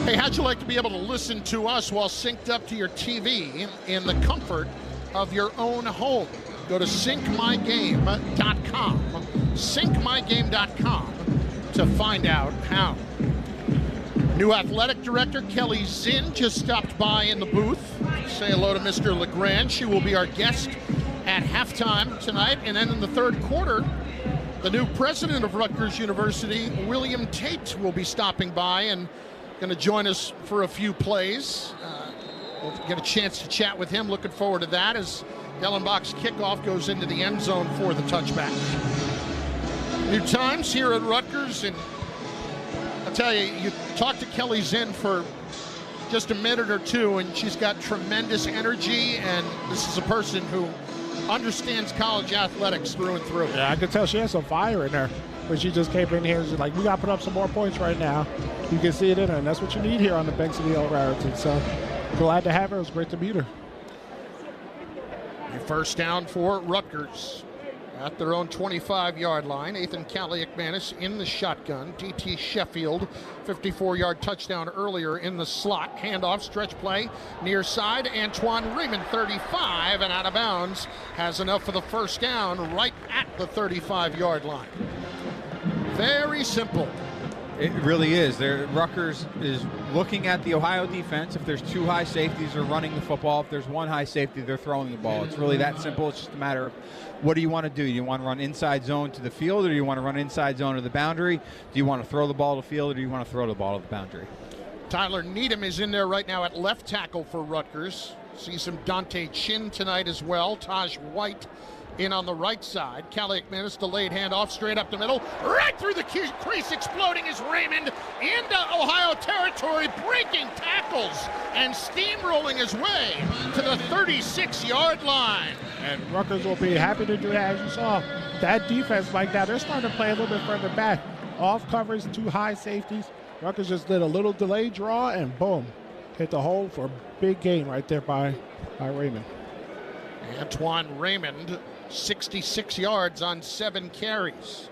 Hey, how'd you like to be able to listen to us while synced up to your TV in the comfort of your own home? Go to syncmygame.com, syncmygame.com to find out how. New athletic director Kelly Zinn just stopped by in the booth. Say hello to Mr. LeGrand. She will be our guest at halftime tonight. And then in the third quarter, the new president of Rutgers University, William Tate, will be stopping by and going to join us for a few plays. We'll get a chance to chat with him. Looking forward to that as Dellenbach's kickoff goes into the end zone for the touchback. New times here at Rutgers, and I'll tell you, you talk to Kelly Zinn for just a minute or two, and she's got tremendous energy, and this is a person who understands college athletics through and through. Yeah, I could tell she has some fire in her. When she just came in here and she's like, we got to put up some more points right now. You can see it in her, and that's what you need here on the banks of the old Raritan. So glad to have her. It was great to meet her. First down for Rutgers at their own 25-yard line. Ethan Kaliakmanis in the shotgun. DT Sheffield, 54-yard touchdown earlier in the slot. Handoff, stretch play, near side. Antoine Raymond, 35, and out of bounds. Has enough for the first down right at the 35-yard line. Very simple. It really is. Rutgers is looking at the Ohio defense. If there's two high safeties, they're running the football. If there's one high safety, they're throwing the ball. It's really that simple. It's just a matter of what do you want to do? Do you want to run inside zone to the field, or do you want to run inside zone to the boundary? Do you want to throw the ball to the field, or do you want to throw the ball to the boundary? Tyler Needham is in there right now at left tackle for Rutgers. See some Dante Chin tonight as well. Taj White in on the right side. Kaliakmanis, delayed handoff straight up the middle, right through the crease, exploding is Raymond into Ohio territory, breaking tackles and steamrolling his way to the 36-yard line. And Rutgers will be happy to do that. As you saw, that defense like that, they're starting to play a little bit further back. Off covers, two high safeties. Rutgers just did a little delayed draw and boom, hit the hole for a big gain right there by Raymond. Antoine Raymond, 66 yards on 7 carries.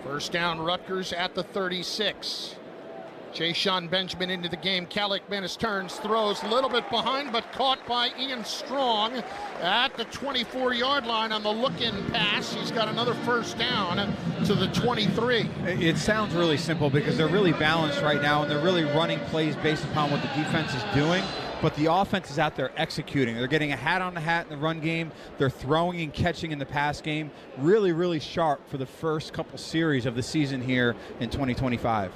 First down, Rutgers at the 36. Jay-Sean Benjamin into the game. Kaliakmanis turns, throws a little bit behind, but caught by Ian Strong at the 24-yard line on the look-in pass. He's got another first down to the 23. It sounds really simple because they're really balanced right now, and they're really running plays based upon what the defense is doing. But the offense is out there executing. They're getting a hat on the hat in the run game. They're throwing and catching in the pass game. Really, really sharp for the first couple series of the season here in 2025.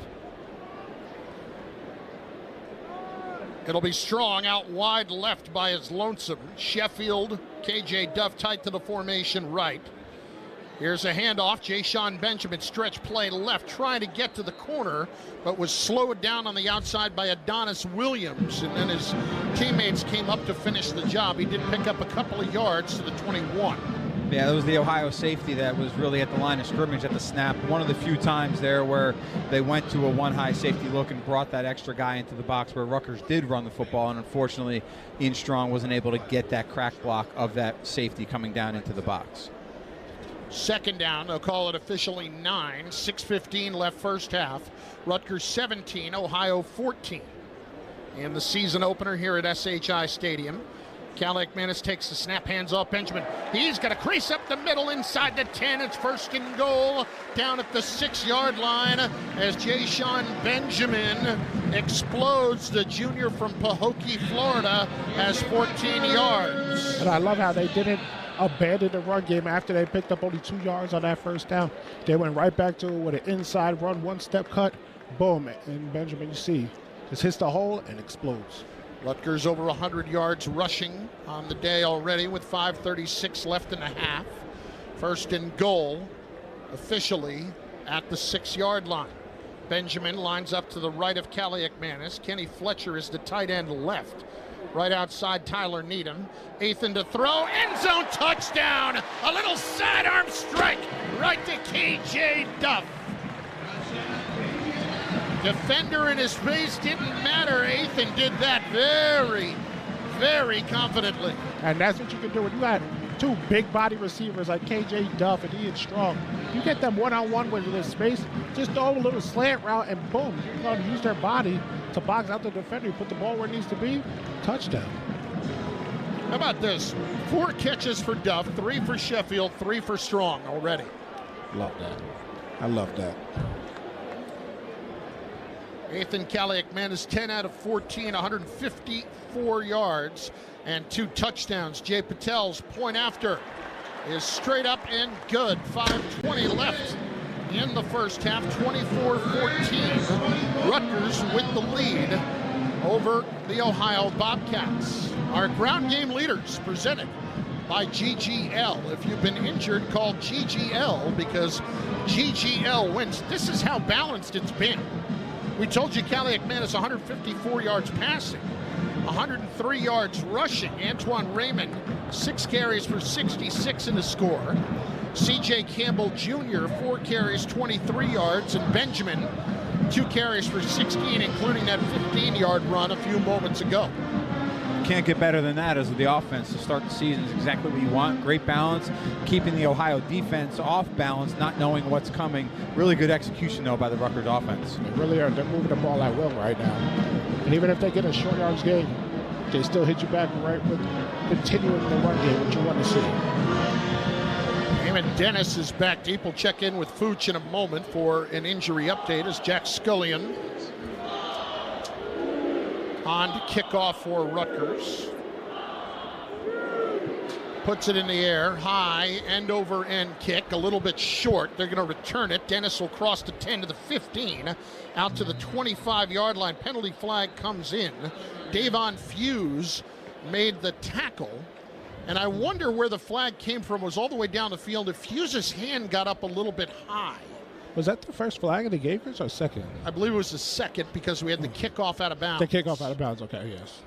It'll be Strong out wide left by his lonesome. Sheffield, KJ Duff tight to the formation right. Here's a handoff. Jay-Sean Benjamin, stretch play left, trying to get to the corner, but was slowed down on the outside by Adonis Williams. And then his teammates came up to finish the job. He did pick up a couple of yards to the 21. Yeah, that was the Ohio safety that was really at the line of scrimmage at the snap. One of the few times there where they went to a one high safety look and brought that extra guy into the box where Rutgers did run the football. And unfortunately, Ian Strong wasn't able to get that crack block of that safety coming down into the box. Second down, they'll call it officially 9. 6:15 left first half. Rutgers 17, Ohio 14. In the season opener here at SHI Stadium. Kaliakmanis takes the snap, hands off Benjamin. He's got a crease up the middle inside the 10. It's first and goal down at the 6-yard line as Jay-Sean Benjamin explodes. The junior from Pahokee, Florida, has 14 yards. And I love how they didn't abandon the run game after they picked up only 2 yards on that first down. They went right back to it with an inside run, one-step cut, boom, and Benjamin, you see, just hits the hole and explodes. Rutgers over 100 yards rushing on the day already with 5:36 left in the half. First and goal officially at the 6-yard line. Benjamin lines up to the right of Kaliakmanis. Kenny Fletcher is the tight end left. Right outside Tyler Needham. Ethan to throw. End zone touchdown. A little sidearm strike right to KJ Duff. Defender in his face didn't matter. Ethan did that very, very confidently. And that's what you can do when you got two big body receivers like KJ Duff and Ian Strong. You get them one-on-one with this space, just throw a little slant route and boom, you're going to use their body to box out the defender. You put the ball where it needs to be, touchdown. How about this? 4 catches for Duff, 3 for Sheffield, 3 for Strong already. Love that. I love that. Ethan Kaliakmanis, 10 out of 14, 154 yards and 2 touchdowns. Jay Patel's point after is straight up and good. 5:20 left in the first half, 24-14. Rutgers with the lead over the Ohio Bobcats. Our ground game leaders presented by GGL. If you've been injured, call GGL because GGL wins. This is how balanced it's been. We told you Kaliakmanis 154 yards passing, 103 yards rushing. Antoine Raymond, 6 carries for 66 in the score. C.J. Campbell Jr., 4 carries, 23 yards. And Benjamin, 2 carries for 16, including that 15-yard run a few moments ago. Can't get better than that as the offense to start the season is exactly what you want. Great balance, keeping the Ohio defense off balance, not knowing what's coming. Really good execution, though, by the Rutgers offense. They really are. They're moving the ball at will right now. And even if they get a short yards game, they still hit you back right with continuing the run game, what you want to see. Eamon Dennis is back deep. We'll check in with Fooch in a moment for an injury update as Jack Scullion on to kickoff for Rutgers. Puts it in the air, high, end over end kick, a little bit short. They're going to return it. Dennis will cross the 10 to the 15, out to the 25-yard line. Penalty flag comes in. Davon Fuse made the tackle. And I wonder where the flag came from. It was all the way down the field. If Fuse's hand got up a little bit high. Was that the first flag of the game or second? I believe it was the second because we had the kickoff out of bounds. The kickoff out of bounds, okay, yes.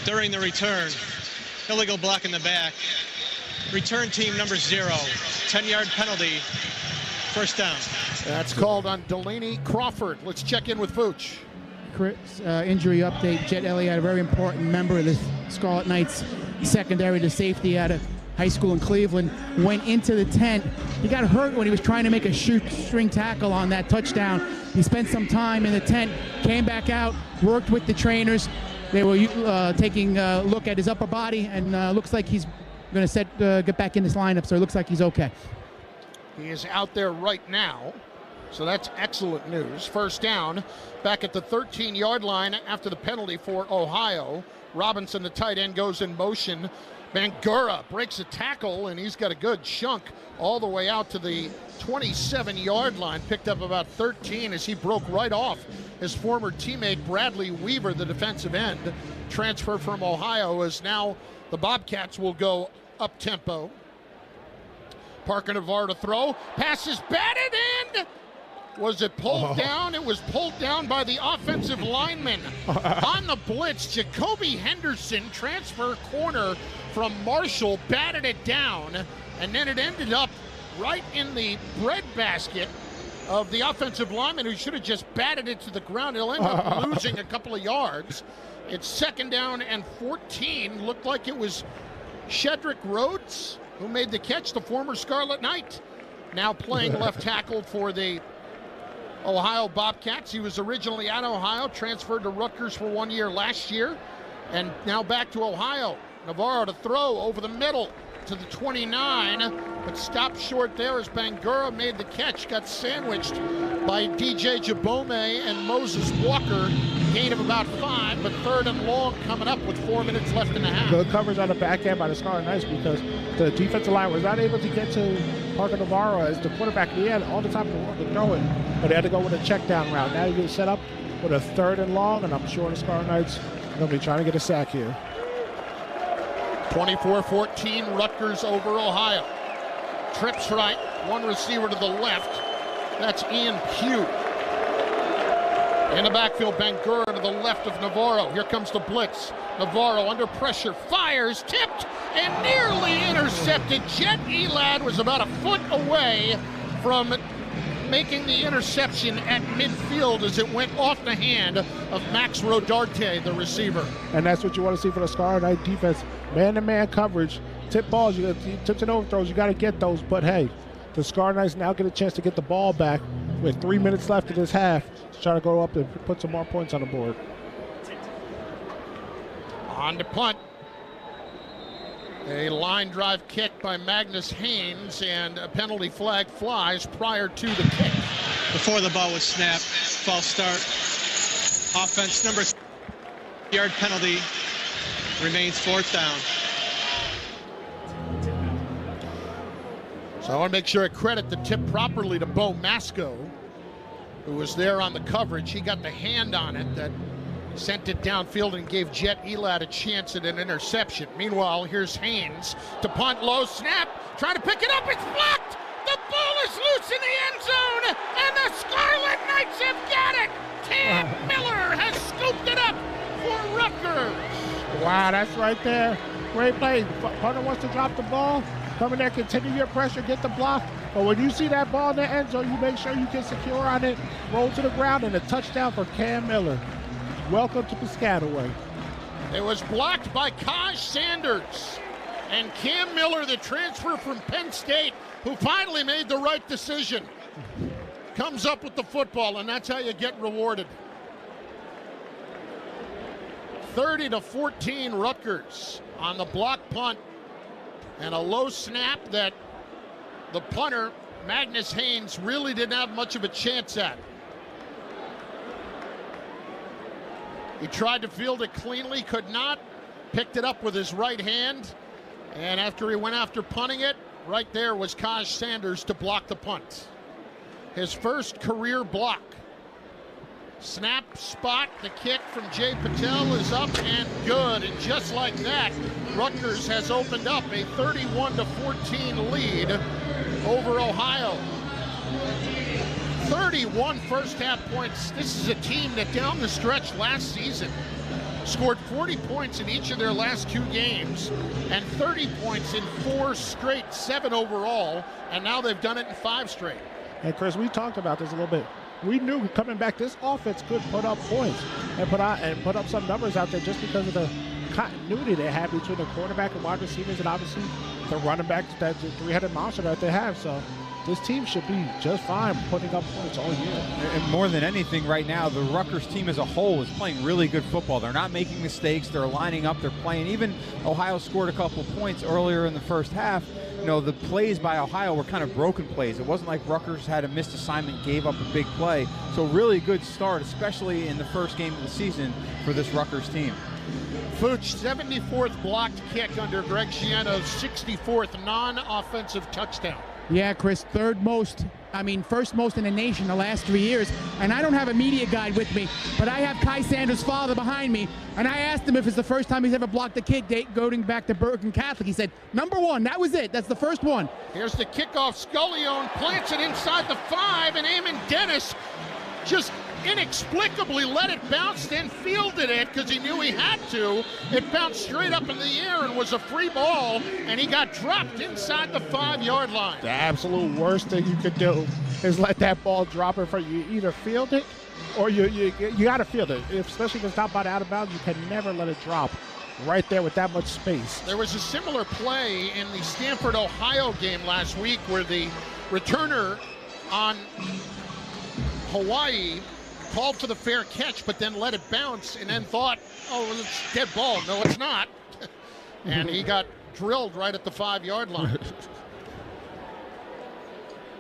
During the return, illegal block in the back. Return team number 0, 10-yard penalty, first down. That's called on Delaney Crawford. Let's check in with Fooch. Injury update. Jet Elliott, a very important member of the Scarlet Knights secondary to safety out of high school in Cleveland, went into the tent. He got hurt when he was trying to make a shoestring tackle on that touchdown. He spent some time in the tent, came back out, worked with the trainers. They were taking a look at his upper body, and looks like he's going to get back in this lineup, so it looks like he's okay. He is out there right now, so that's excellent news. First down, back at the 13-yard line after the penalty for Ohio. Robinson, the tight end, goes in motion. Bangura breaks a tackle, and he's got a good chunk all the way out to the 27-yard line. Picked up about 13 as he broke right off his former teammate Bradley Weaver, the defensive end, transfer from Ohio, as now the Bobcats will go up-tempo. Parker Navarro to throw. Pass is batted in. Was it pulled down? It was pulled down by the offensive lineman. On the blitz, Jacoby Henderson, transfer corner from Marshall, batted it down, and then it ended up right in the breadbasket of the offensive lineman, who should have just batted it to the ground. He'll end up losing a couple of yards. It's second down and 14. Looked like it was Shedrick Rhodes who made the catch, the former Scarlet Knight, now playing left tackle for the Ohio Bobcats. He was originally at Ohio, transferred to Rutgers for 1 year last year, and now back to Ohio. Navarro to throw over the middle to the 29, but stopped short there as Bangura made the catch. Got sandwiched by DJ Jabome and Moses Walker. Gain of about 5, but third and long coming up with 4 minutes left in the half. Good coverage on the back end by the Scarlet Knights because the defensive line was not able to get to Parker Navarro as the quarterback. He had all the time to throw it, but they had to go with a check down route. Now you get set up with a 3rd and long, and I'm sure the Scarlet Knights are going to be trying to get a sack here. 24-14, Rutgers over Ohio. Trips right, one receiver to the left. That's Ian Pugh. In the backfield, Bangura to the left of Navarro. Here comes the blitz. Navarro under pressure, fires, tipped, and nearly intercepted. Jet Elad was about a foot away from making the interception at midfield as it went off the hand of Max Rodarte, the receiver. And that's what you want to see for the Scarlet Knight defense. Man-to-man coverage, tip balls, tips and overthrows, you got to get those. But hey, the Scarlet Knights now get a chance to get the ball back with 3 minutes left in this half to try to go up and put some more points on the board. On the punt. A line drive kick by Magnus Haynes, and a penalty flag flies prior to the kick. Before the ball was snapped, false start. Offense number 3, yard penalty, remains 4th down. So I want to make sure I credit the tip properly to Bo Masco, who was there on the coverage. He got the hand on it that sent it downfield and gave Jet Elad a chance at an interception. Meanwhile, here's Haynes to punt, low snap, trying to pick it up, it's blocked! The ball is loose in the end zone, and the Scarlet Knights have got it! Cam Miller has scooped it up for Rutgers! Wow, that's right there. Great play. Punter wants to drop the ball, come in there, continue your pressure, get the block. But when you see that ball in the end zone, you make sure you get secure on it, roll to the ground, and a touchdown for Cam Miller. Welcome to Piscataway. It was blocked by Kaj Sanders. And Cam Miller, the transfer from Penn State, who finally made the right decision, comes up with the football, and that's how you get rewarded. 30-14 Rutgers on the block punt, and a low snap that the punter, Magnus Haynes, really didn't have much of a chance at. He tried to field it cleanly, could not. Picked it up with his right hand. And after he went after punting it, right there was Kaj Sanders to block the punt. His first career block. Snap, spot, the kick from Jay Patel is up and good. And just like that, Rutgers has opened up a 31-14 lead over Ohio. 31 first-half points. This is a team that down the stretch last season scored 40 points in each of their last 2 games and 30 points in 4 straight, 7 overall, and now they've done it in 5 straight. And Chris, we talked about this a little bit. We knew coming back this offense could put up points and put up some numbers out there just because of the continuity they have between the quarterback and wide receivers, and obviously the running back, that 300 monster that they have. So this team should be just fine putting up points all year. And more than anything right now, the Rutgers team as a whole is playing really good football. They're not making mistakes. They're lining up. They're playing. Even Ohio scored a couple points earlier in the first half. You know, the plays by Ohio were kind of broken plays. It wasn't like Rutgers had a missed assignment, gave up a big play. So really good start, especially in the first game of the season for this Rutgers team. Fuchs, 74th blocked kick under Greg Schiano's 64th non-offensive touchdown. Yeah, Chris, first most in the nation the last 3 years. And I don't have a media guide with me, but I have Kai Sanders' father behind me. And I asked him if it's the first time he's ever blocked a kick going back to Bergen Catholic. He said, #1, that was it. That's the first one. Here's the kickoff. Scullione plants it inside the 5, and Eamon Dennis just inexplicably let it bounce, then fielded it because he knew he had to. It bounced straight up in the air and was a free ball, and he got dropped inside the 5-yard line. The absolute worst thing you could do is let that ball drop in front. You either field it or you got to field it. Especially if it's not out of bounds, you can never let it drop right there with that much space. There was a similar play in the Stanford, Ohio game last week where the returner on Hawaii called for the fair catch, but then let it bounce and then thought, oh, well, it's dead ball. No, it's not. And he got drilled right at the 5-yard line.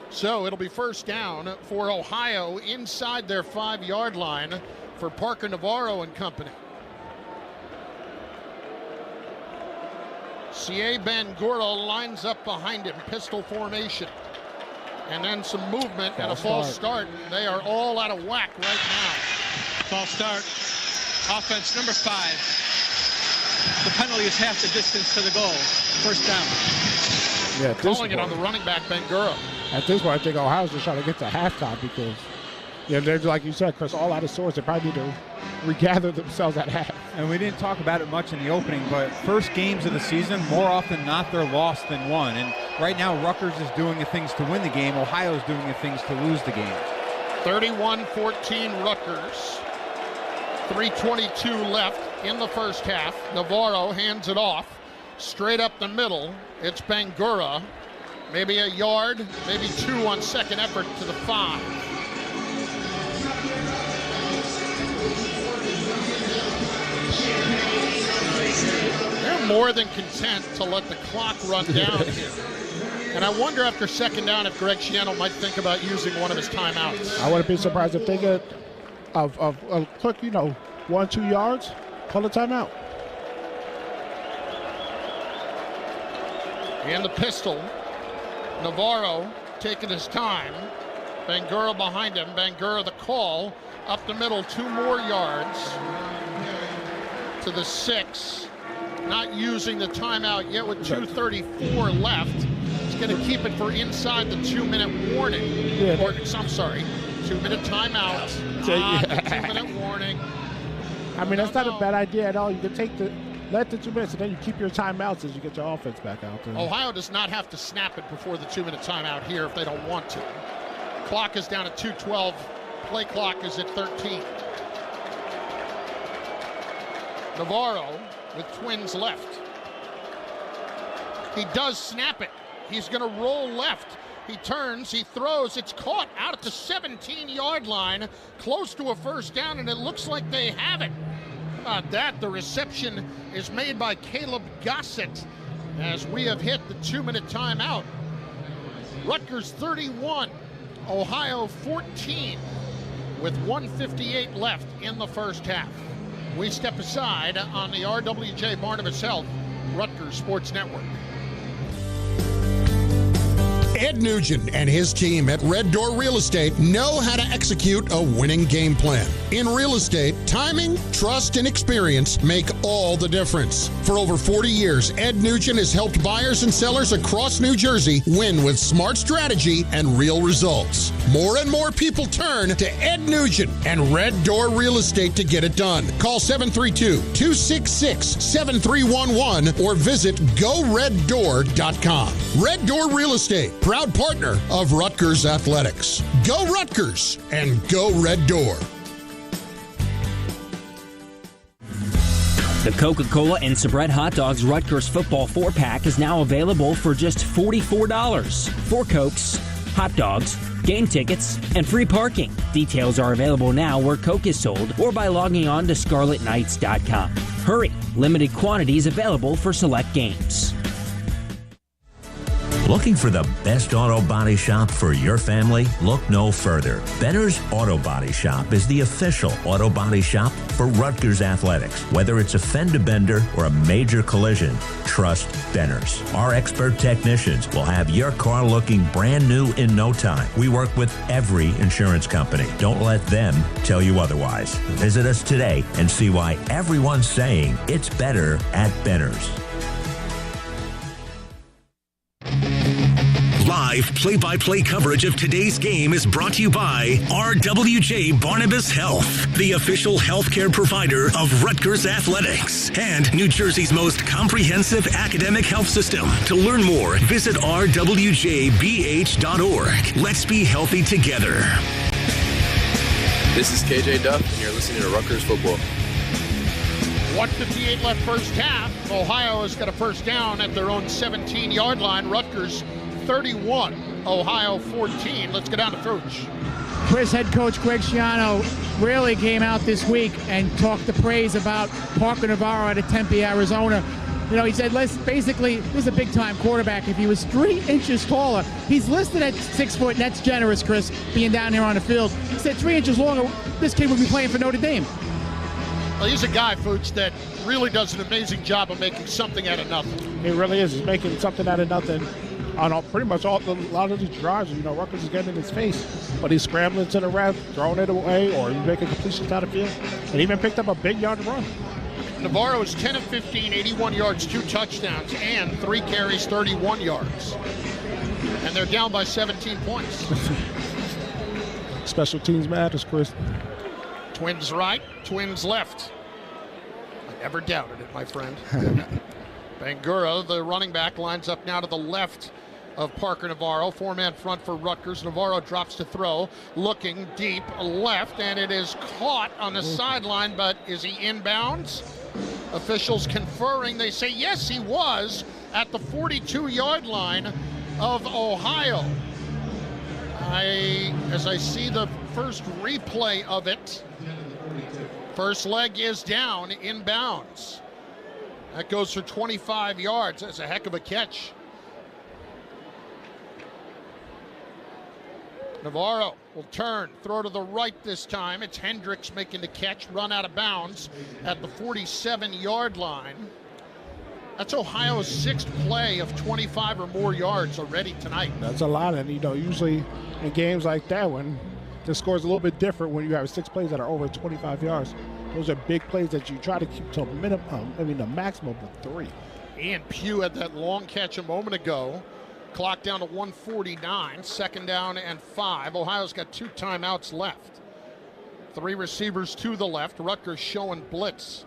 So it'll be first down for Ohio inside their 5-yard line for Parker Navarro and company. C.A. Bangura lines up behind him, pistol formation. And then some movement and a false start. They are all out of whack right now. False start. Offense number 5. The penalty is half the distance to the goal. First down. Yeah, calling it on the running back, Bangura. At this point, I think Ohio's just trying to get to halftime because, they're, like you said, Chris, all out of sorts. They probably need to regather themselves at half. And we didn't talk about it much in the opening, but first games of the season, more often than not, they're lost than won. And right now, Rutgers is doing the things to win the game. Ohio's doing the things to lose the game. 31-14 Rutgers. 3:22 left in the first half. Navarro hands it off. Straight up the middle. It's Bangura. Maybe a yard, maybe 2 on second effort to the 5. They're more than content to let the clock run down here. And I wonder after second down if Greg Schiano might think about using one of his timeouts. I wouldn't be surprised if they get of quick, 1-2 yards, call a timeout. And the pistol. Navarro taking his time. Bangura behind him. Bangura the call. Up the middle, 2 more yards to the 6. Not using the timeout yet with 2:34 left. He's going to keep it for inside the 2-minute warning. Yeah. Or, I'm sorry, 2-minute timeout. The 2-minute warning. I mean, that's not a bad idea at all. You can let the 2 minutes, and then you keep your timeouts as you get your offense back out there. Ohio does not have to snap it before the 2-minute timeout here if they don't want to. Clock is down at 2:12. Play clock is at 13. Navarro with Twins left. He does snap it. He's going to roll left. He turns, he throws, it's caught out at the 17-yard line, close to a first down, and it looks like they have it. How about that? The reception is made by Caleb Gossett as we have hit the 2-minute timeout. Rutgers 31, Ohio 14, with 1:58 left in the first half. We step aside on the RWJ Barnabas Health Rutgers Sports Network. Ed Nugent and his team at Red Door Real Estate know how to execute a winning game plan. In real estate, timing, trust, and experience make all the difference. For over 40 years, Ed Nugent has helped buyers and sellers across New Jersey win with smart strategy and real results. More and more people turn to Ed Nugent and Red Door Real Estate to get it done. Call 732-266-7311 or visit GoRedDoor.com. Red Door Real Estate, proud partner of Rutgers Athletics. Go Rutgers and go Red Door. The Coca-Cola and Sabret Hot Dogs Rutgers Football 4-pack is now available for just $44. 4 Cokes, hot dogs, game tickets, and free parking. Details are available now where Coke is sold or by logging on to scarletnights.com. Hurry, limited quantities available for select games. Looking for the best auto body shop for your family? Look no further. Benner's Auto Body Shop is the official auto body shop for Rutgers Athletics. Whether it's a fender bender or a major collision, trust Benner's. Our expert technicians will have your car looking brand new in no time. We work with every insurance company. Don't let them tell you otherwise. Visit us today and see why everyone's saying it's better at Benner's. Live play-by-play coverage of today's game is brought to you by RWJ Barnabas Health, the official healthcare provider of Rutgers Athletics and New Jersey's most comprehensive academic health system. To learn more, visit rwjbh.org. Let's be healthy together. This is KJ Duff, and you're listening to Rutgers Football. 1:58 left first half. Ohio has got a first down at their own 17-yard line. Rutgers 31, Ohio 14. Let's go down to Fooch. Chris, head coach Greg Schiano really came out this week and talked the praise about Parker Navarro out of Tempe, Arizona. He said, basically, this is a big-time quarterback. If he was 3 inches taller, he's listed at 6 foot, and that's generous, Chris, being down here on the field. He said 3 inches longer, this kid would be playing for Notre Dame. Well, he's a guy, Fooch, that really does an amazing job of making something out of nothing. He really is. He's making something out of nothing. on pretty much a lot of these drives, Rutgers is getting in his face, but he's scrambling to the left, throwing it away, or he's making completions out of field, and even picked up a big yard run. Navarro is 10 of 15, 81 yards, 2 touchdowns, and 3 carries, 31 yards. And they're down by 17 points. Special teams matters, Chris. Twins right, Twins left. I never doubted it, my friend. Bangura, the running back, lines up now to the left of Parker Navarro. 4-man front for Rutgers. Navarro drops to throw, looking deep left, and it is caught on the sideline, but is he inbounds? Officials conferring. They say yes, he was at the 42-yard line of Ohio. As I see the first replay of it, first leg is down, inbounds. That goes for 25 yards. That's a heck of a catch. Navarro will turn, throw to the right this time. It's Hendricks making the catch, run out of bounds at the 47-yard line. That's Ohio's 6th play of 25 or more yards already tonight. That's a lot, and usually in games like that, when the score's a little bit different, when you have 6 plays that are over 25 yards, those are big plays that you try to keep to a minimum, the maximum of 3. Ian Pugh had that long catch a moment ago. Clock down to 1:49, 2nd down and 5. Ohio's got 2 timeouts left. 3 receivers to the left. Rutgers showing blitz.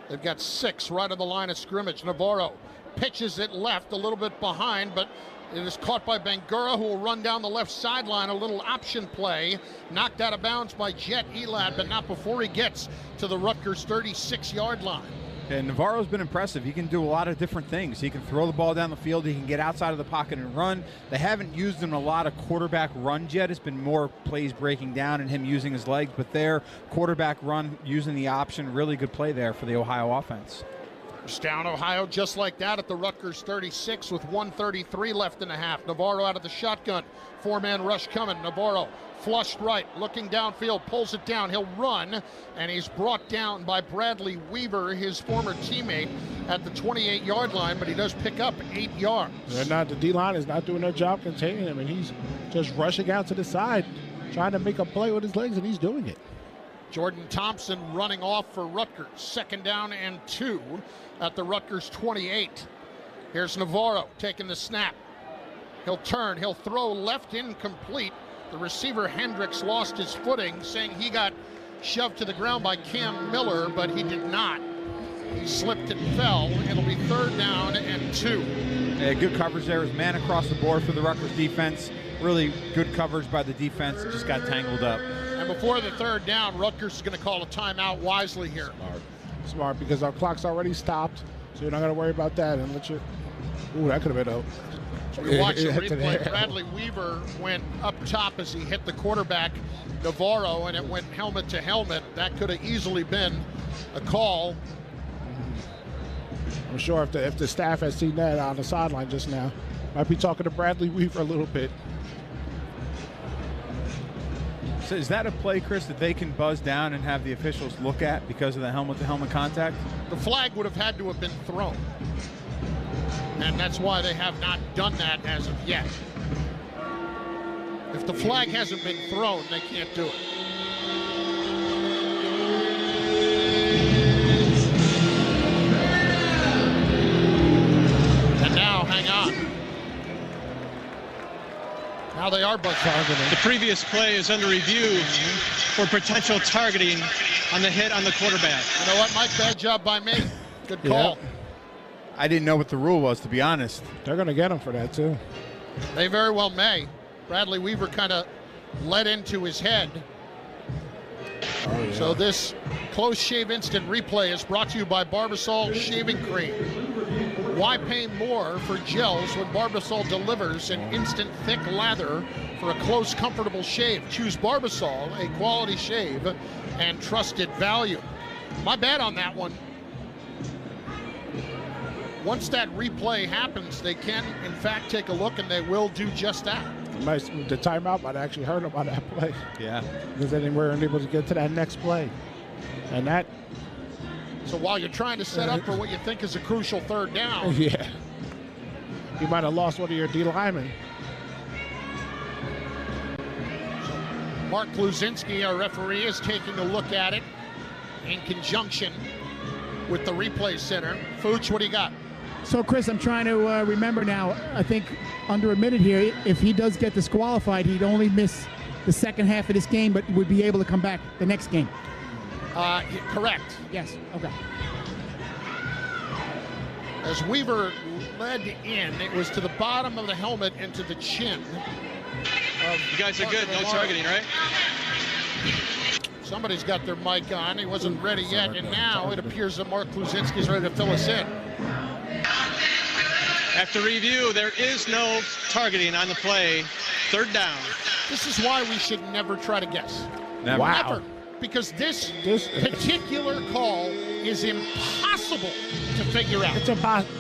They've got 6 right on the line of scrimmage. Navarro pitches it left, a little bit behind, but it is caught by Bangura, who will run down the left sideline. A little option play, knocked out of bounds by Jet Elad, but not before he gets to the Rutgers 36-yard line. And Navarro's been impressive. He can do a lot of different things. He can throw the ball down the field. He can get outside of the pocket and run. They haven't used him a lot of quarterback runs yet. It's been more plays breaking down and him using his legs. But their quarterback run, using the option, really good play there for the Ohio offense. First down, Ohio, just like that at the Rutgers 36 with 1:33 left in the half. Navarro out of the shotgun. 4-man rush coming. Navarro flushed right, looking downfield, pulls it down. He'll run, and he's brought down by Bradley Weaver, his former teammate, at the 28-yard line, but he does pick up 8 yards. The D-line is not doing their job containing him, and he's just rushing out to the side, trying to make a play with his legs, and he's doing it. Jordan Thompson running off for Rutgers. 2nd down and 2 at the Rutgers 28. Here's Navarro taking the snap. He'll turn, he'll throw left, incomplete. The receiver Hendricks lost his footing, saying he got shoved to the ground by Cam Miller, but he did not. He slipped and fell. It'll be 3rd down and 2. Yeah, good coverage there. It was man across the board for the Rutgers defense. Really good coverage by the defense. It just got tangled up. And before the 3rd down, Rutgers is going to call a timeout wisely here. Smart, because our clock's already stopped, so you're not going to worry about that. And let you. Ooh, that could have been out. So we watched the replay. Bradley Weaver went up top as he hit the quarterback, Navarro, and it went helmet to helmet. That could have easily been a call. I'm sure if the staff has seen that on the sideline just now, might be talking to Bradley Weaver a little bit. So is that a play, Chris, that they can buzz down and have the officials look at because of the helmet-to-helmet contact? The flag would have had to have been thrown. And that's why they have not done that as of yet. If the flag hasn't been thrown, they can't do it. And now, hang on. Now they are buzz targeting. The previous play is under review for potential targeting on the hit on the quarterback. You know what, Mike? Bad job by me. Good call. Yeah. I didn't know what the rule was, to be honest. They're going to get him for that, too. They very well may. Bradley Weaver kind of led into his head. Oh, yeah. So this close shave instant replay is brought to you by Barbasol Shaving Cream. Why pay more for gels when Barbasol delivers an instant thick lather for a close, comfortable shave? Choose Barbasol, a quality shave and trusted value. My bad on that one. Once that replay happens, they can, in fact, take a look, and they will do just that. The timeout might actually hurt them on that play. Yeah. Because then they weren't able to get to that next play. And that... So while you're trying to set up for what you think is a crucial 3rd down, yeah, you might have lost one of your D linemen. Mark Kluzinski, our referee, is taking a look at it in conjunction with the replay center. Fooch, what do you got? So, Chris, I'm trying to remember now. I think under a minute here, if he does get disqualified, he'd only miss the second half of this game, but would be able to come back the next game. Correct. Yes. Okay. As Weaver led in, it was to the bottom of the helmet and to the chin. You guys are good. No targeting, right? Somebody's got their mic on. He wasn't ready yet, and now it appears that Mark Kluzinski's ready to fill us in. After review, there is no targeting on the play. Third down. This is why we should never try to guess. Never. Wow. Never. Because this particular call is impossible to figure out. It's impossible.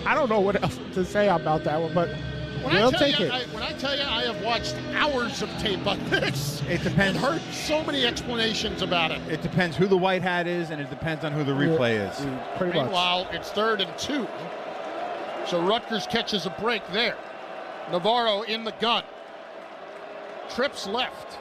I don't know what else to say about that one, but we'll take it. When I tell you I have watched hours of tape on this, it depends. And heard so many explanations about it. It depends who the white hat is, and it depends on who the replay is. Pretty much. Meanwhile, it's 3rd and 2. So Rutgers catches a break there. Navarro in the gun. Trips left.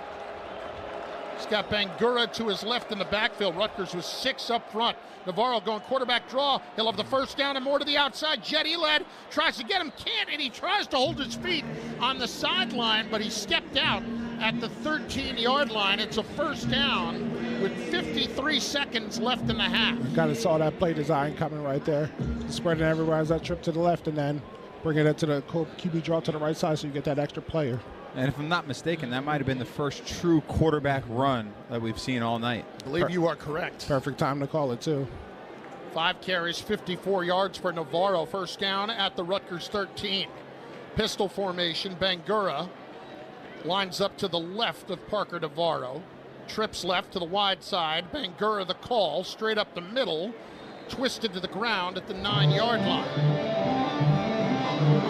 He's got Bangura to his left in the backfield. Rutgers was 6 up front. Navarro going quarterback draw. He'll have the first down and more to the outside. Jetty led, tries to get him, can't, and he tries to hold his feet on the sideline, but he stepped out at the 13-yard line. It's a first down with 53 seconds left in the half. I kind of saw that play design coming right there. Spreading everywhere as that trip to the left and then bringing it to the QB draw to the right side so you get that extra player. And if I'm not mistaken, that might have been the first true quarterback run that we've seen all night. I believe you are correct. Perfect time to call it, too. 5 carries, 54 yards for Navarro. First down at the Rutgers 13. Pistol formation. Bangura lines up to the left of Parker Navarro. Trips left to the wide side. Bangura the call, straight up the middle. Twisted to the ground at the 9-yard line.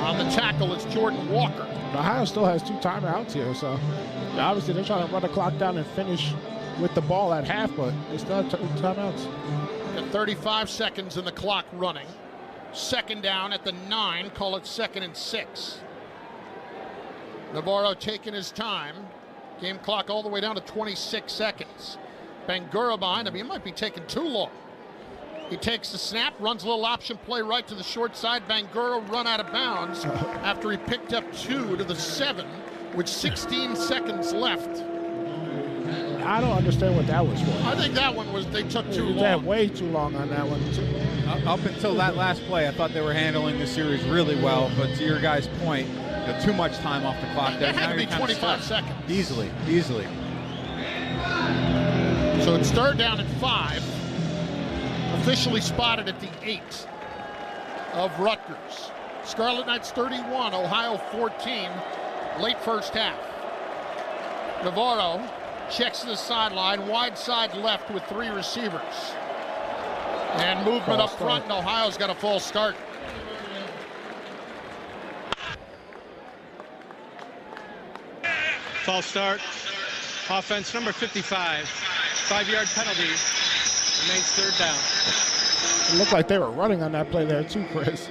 On the tackle is Jordan Walker. Ohio still has 2 timeouts here, so obviously they're trying to run the clock down and finish with the ball at half, but they still have 2 timeouts. Got 35 seconds in the clock running. Second down at the 9, call it 2nd and 6. Navarro taking his time. Game clock all the way down to 26 seconds. Bangura behind him, he might be taking too long. He takes the snap, runs a little option play right to the short side. Bangura run out of bounds after he picked up 2 to the 7 with 16 seconds left. I don't understand what that was for. I think that one was, they took too long. They had way too long on that one. Up until that last play, I thought they were handling the series really well, but to your guys' point, too much time off the clock there. That had to be 25 seconds. Easily. So it's 3rd down and 5. Officially spotted at the 8 of Rutgers. Scarlet Knights 31, Ohio 14, late first half. Navarro checks the sideline, wide side left with 3 receivers. And movement up front, and Ohio's got a false start. False start. Offense number 55. 5-yard penalty. Remains 3rd down. It looked like they were running on that play there too, Chris.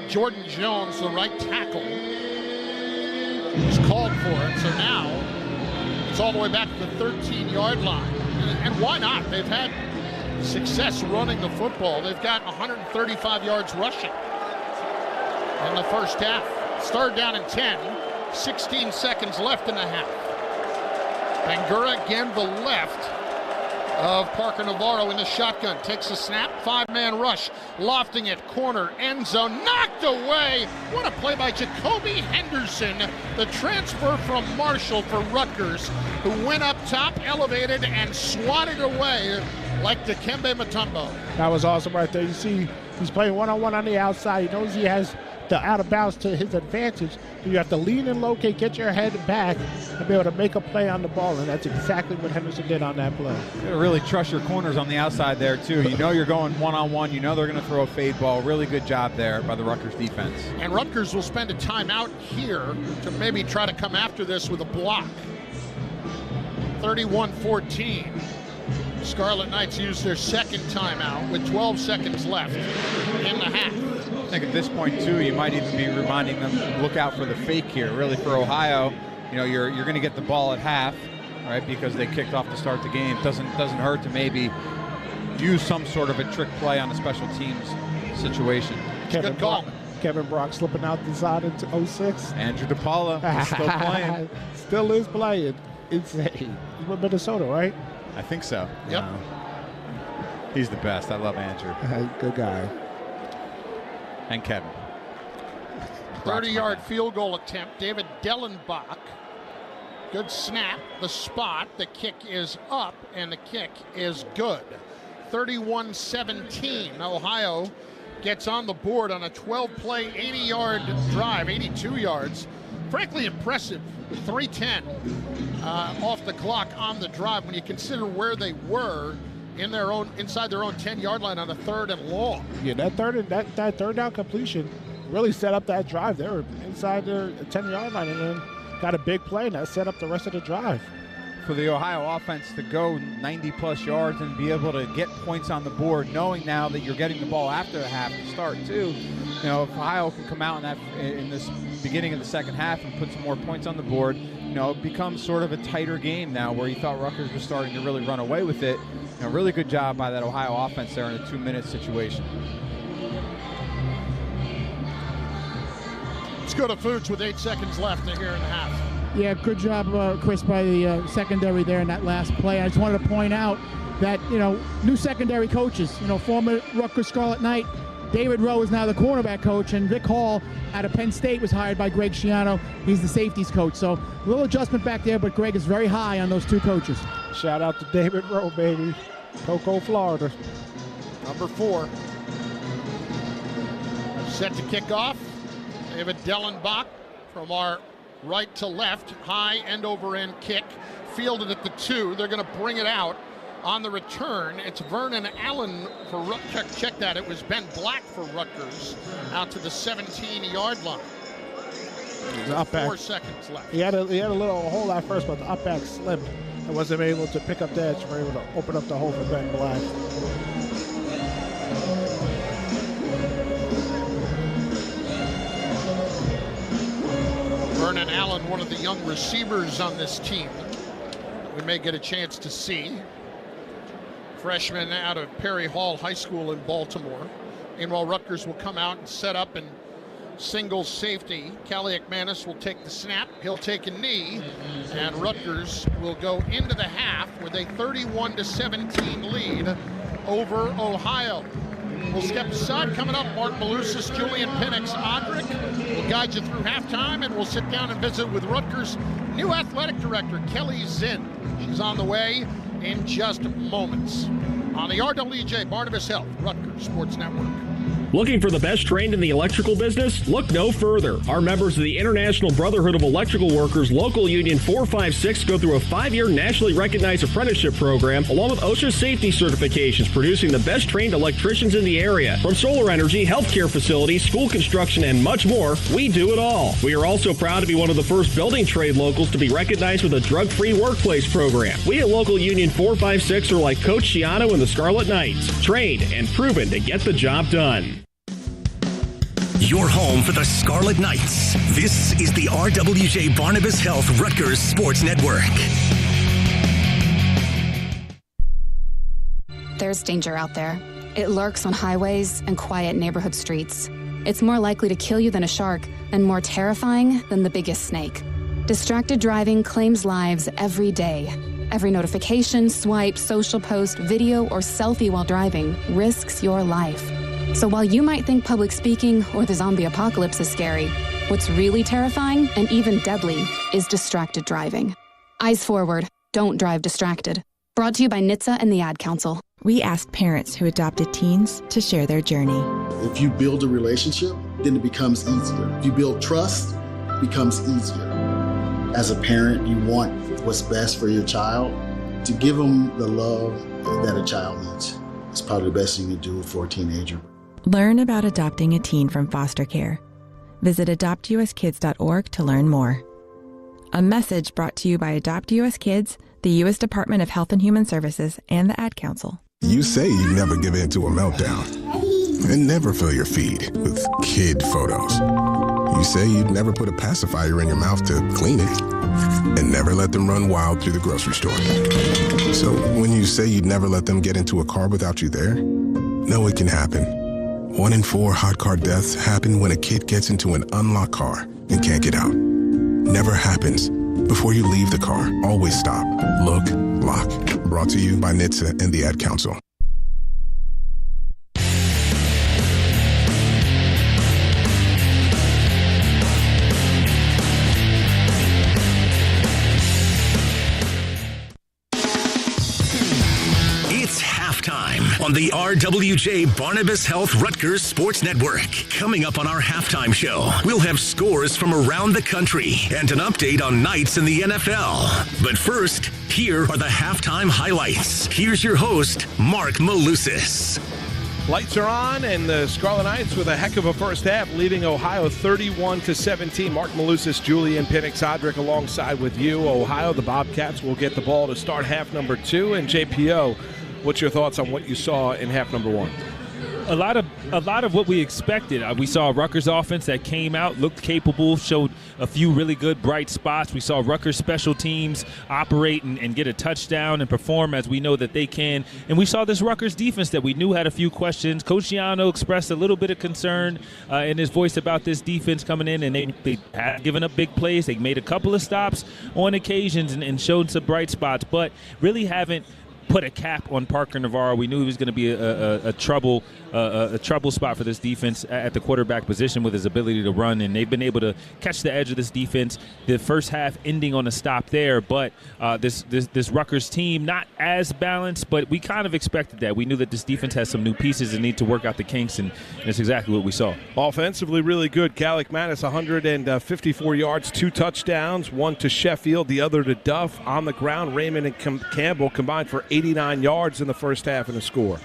Jordan Jones, the right tackle, is called for it. So now it's all the way back to the 13-yard line. And why not? They've had success running the football. They've got 135 yards rushing in the first half. It's 3rd down and 10. 16 seconds left in the half. Bangura again the left of Parker Navarro in the shotgun. Takes a snap, 5-man rush. Lofting it, corner, end zone, knocked away. What a play by Jacoby Henderson, the transfer from Marshall for Rutgers, who went up top, elevated, and swatted away like Dikembe Mutombo. That was awesome right there. You see he's playing one-on-one on the outside. He knows he has the out of bounds to his advantage. You have to lean and locate, get your head back, and be able to make a play on the ball, and that's exactly what Henderson did on that play. You gotta really trust your corners on the outside there too. You know you're going one-on-one. You know they're going to throw a fade ball. Really good job there by the Rutgers defense. And Rutgers will spend a timeout here to maybe try to come after this with a block. 31-14. Scarlet Knights use their second timeout with 12 seconds left in the half. I think at this point, too, you might even be reminding them, look out for the fake here. Really, for Ohio, you're going to get the ball at half, right, because they kicked off to start the game. Doesn't hurt to maybe use some sort of a trick play on a special teams situation. Good call. Kevin Brock slipping out the side into 06. Andrew DePaula is still playing. Still is playing. Insane. He's with Minnesota, right? I think so. Yep. He's the best. I love Andrew. Good guy. And Kevin. 30-yard field goal attempt. David Dellenbach. Good snap. The spot. The kick is up, and the kick is good. 31-17. Ohio gets on the board on a 12-play, 80-yard drive, 82 yards. Frankly impressive. 3:10 off the clock on the drive when you consider where they were inside their own 10-yard line on a 3rd and long. Yeah, that third down completion really set up that drive. They were inside their 10-yard line and then got a big play, and that set up the rest of the drive. For the Ohio offense to go 90-plus yards and be able to get points on the board, knowing now that you're getting the ball after the half to start, too. If Ohio can come out in this beginning of the second half and put some more points on the board, it becomes sort of a tighter game now where you thought Rutgers was starting to really run away with it. Really good job by that Ohio offense there in a 2-minute situation. Let's go to Fuchs with 8 seconds left here in the half. Yeah, good job, Chris, by the secondary there in that last play. I just wanted to point out that, new secondary coaches, former Rutgers Scarlet Knight, David Rowe is now the cornerback coach, and Vic Hall out of Penn State was hired by Greg Schiano. He's the safeties coach. So a little adjustment back there, but Greg is very high on those two coaches. Shout out to David Rowe, baby. Cocoa, Florida. Number 4. Set to kick off. David Dellenbach from our right to left, high end over end kick, fielded at the 2. They're going to bring it out on the return. It's Vernon Allen for Rutgers. Check that. It was Ben Black for Rutgers out to the 17-yard line. 4 seconds left. He had a little hole at first, but the up back slipped and wasn't able to pick up the edge. We're able to open up the hole for Ben Black. Vernon Allen, one of the young receivers on this team we may get a chance to see. Freshman out of Perry Hall High School in Baltimore. Meanwhile, Rutgers will come out and set up in single safety. Callie McManus will take the snap. He'll take a knee, and Rutgers will go into the half with a 31-17 lead over Ohio. We'll step aside. Coming up, Mark Malusis, Julian Penix, Odrick will guide you through halftime, and we'll sit down and visit with Rutgers' new athletic director, Kelly Zinn. She's on the way in just moments. On the RWJ Barnabas Health, Rutgers Sports Network. Looking for the best trained in the electrical business? Look no further. Our members of the International Brotherhood of Electrical Workers Local Union 456 go through a 5-year nationally recognized apprenticeship program along with OSHA safety certifications, producing the best trained electricians in the area. From solar energy, healthcare facilities, school construction, and much more, we do it all. We are also proud to be one of the first building trade locals to be recognized with a drug-free workplace program. We at Local Union 456 are like Coach Schiano and the Scarlet Knights, trained and proven to get the job done. Your home for the Scarlet Knights. This is the RWJ Barnabas Health Rutgers Sports Network. There's danger out there. It lurks on highways and quiet neighborhood streets. It's more likely to kill you than a shark and more terrifying than the biggest snake. Distracted driving claims lives every day. Every notification, swipe, social post, video, or selfie while driving risks your life. So while you might think public speaking or the zombie apocalypse is scary, what's really terrifying and even deadly is distracted driving. Eyes forward, don't drive distracted. Brought to you by NHTSA and the Ad Council. We asked parents who adopted teens to share their journey. If you build a relationship, then it becomes easier. If you build trust, it becomes easier. As a parent, you want what's best for your child. To give them the love that a child needs. It's probably the best thing to do for a teenager. Learn about adopting a teen from foster care. Visit adoptuskids.org to learn more. A message brought to you by Adopt US Kids, the U.S. Department of Health and Human Services, and the Ad Council. You say you never give in to a meltdown. and never fill your feed with kid photos. You say you'd never put a pacifier in your mouth to clean it, and never let them run wild through the grocery store. So when you say you'd never let them get into a car without you there, know it can happen. 1 in 4 hot car deaths happen when a kid gets into an unlocked car and can't get out. Never happens. Before you leave the car, always stop, look, lock. Brought to you by NHTSA and the Ad Council. It's halftime on the RWJ Barnabas Health Rutgers Sports Network. Coming up on our halftime show, we'll have scores from around the country and an update on Knights in the NFL. But first, here are the halftime highlights. Here's your host, Mark Malusis. Lights are on, and the Scarlet Knights with a heck of a first half, leading Ohio 31-17. Mark Malusis, Julian Pinnock-Zodrick alongside with you. Ohio, the Bobcats will get the ball to start half number 2. And JPO, what's your thoughts on what you saw in half number 1? A lot of what we expected. We saw a Rutgers offense that came out, looked capable, showed a few really good bright spots. We saw Rutgers special teams operate and get a touchdown and perform as we know that they can. And we saw this Rutgers defense that we knew had a few questions. Coach Giano expressed a little bit of concern in his voice about this defense coming in, and they had given up big plays. They made a couple of stops on occasions and showed some bright spots, but really haven't put a cap on Parker Navarro. We knew he was going to be a trouble spot for this defense at the quarterback position with his ability to run, and they've been able to catch the edge of this defense. The first half ending on a stop there, but this Rutgers team not as balanced, but we kind of expected that. We knew that this defense has some new pieces and need to work out the kinks, and that's exactly what we saw. Offensively, really good. Gallic Mattis, 154 yards, 2 touchdowns, one to Sheffield, the other to Duff. On the ground, Raymond and Campbell combined for 89 yards in the first half and a score.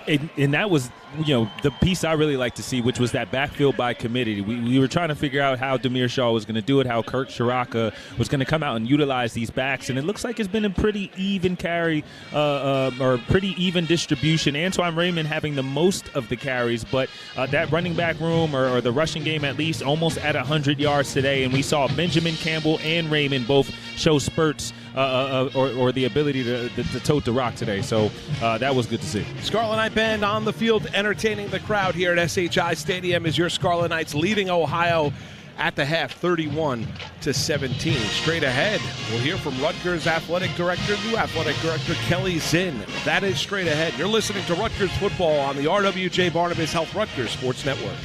And that was, the piece I really like to see, which was that backfield by committee. We were trying to figure out how Demir Shaw was going to do it, how Kurt Shiraka was going to come out and utilize these backs, and it looks like it's been a pretty even carry or pretty even distribution. Antoine Raymond having the most of the carries, but that running back room or the rushing game at least almost at 100 yards today, and we saw Benjamin Campbell and Raymond both show spurts or the ability to tote the rock today. So that was good to see. Scarlet Knight Band on the field entertaining the crowd here at SHI Stadium as your Scarlet Knights leading Ohio at the half 31-17. Straight ahead, we'll hear from Rutgers new athletic director Kelly Zinn. That is straight ahead. You're listening to Rutgers football on the RWJ Barnabas Health Rutgers Sports Network.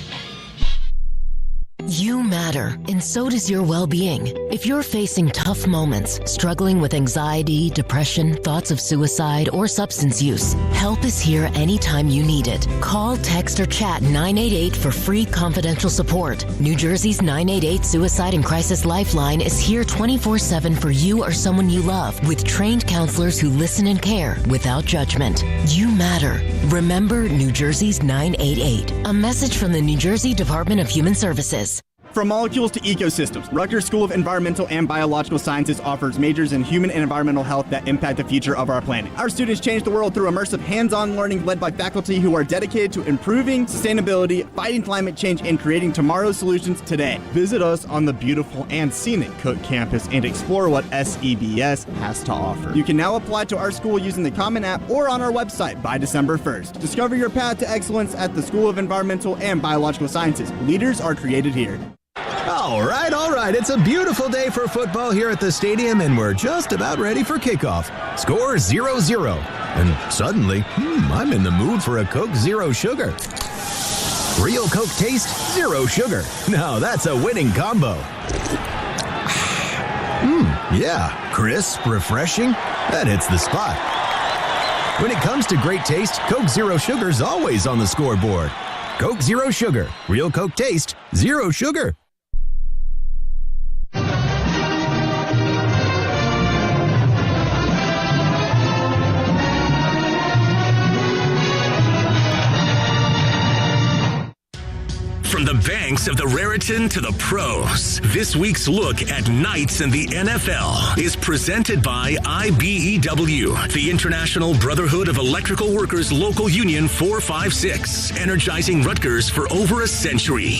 You matter, and so does your well-being. If you're facing tough moments, struggling with anxiety, depression, thoughts of suicide, or substance use, help is here anytime you need it. Call, text, or chat 988 for free confidential support. New Jersey's 988 Suicide and Crisis Lifeline is here 24/7 for you or someone you love, with trained counselors who listen and care without judgment. You matter. Remember New Jersey's 988. A message from the New Jersey Department of Human Services. From molecules to ecosystems, Rutgers School of Environmental and Biological Sciences offers majors in human and environmental health that impact the future of our planet. Our students change the world through immersive hands-on learning led by faculty who are dedicated to improving sustainability, fighting climate change, and creating tomorrow's solutions today. Visit us on the beautiful and scenic Cook campus and explore what SEBS has to offer. You can now apply to our school using the Common App or on our website by December 1st. Discover your path to excellence at the School of Environmental and Biological Sciences. Leaders are created here. All right. It's a beautiful day for football here at the stadium, and we're just about ready for kickoff. Score 0-0. And suddenly, I'm in the mood for a Coke Zero Sugar. Real Coke taste, zero sugar. Now that's a winning combo. Yeah, crisp, refreshing, that hits the spot. When it comes to great taste, Coke Zero Sugar's always on the scoreboard. Coke Zero Sugar. Real Coke taste, zero sugar. From the the banks of the Raritan to the pros. This week's look at Knights in the NFL is presented by IBEW, the International Brotherhood of Electrical Workers Local Union 456, energizing Rutgers for over a century.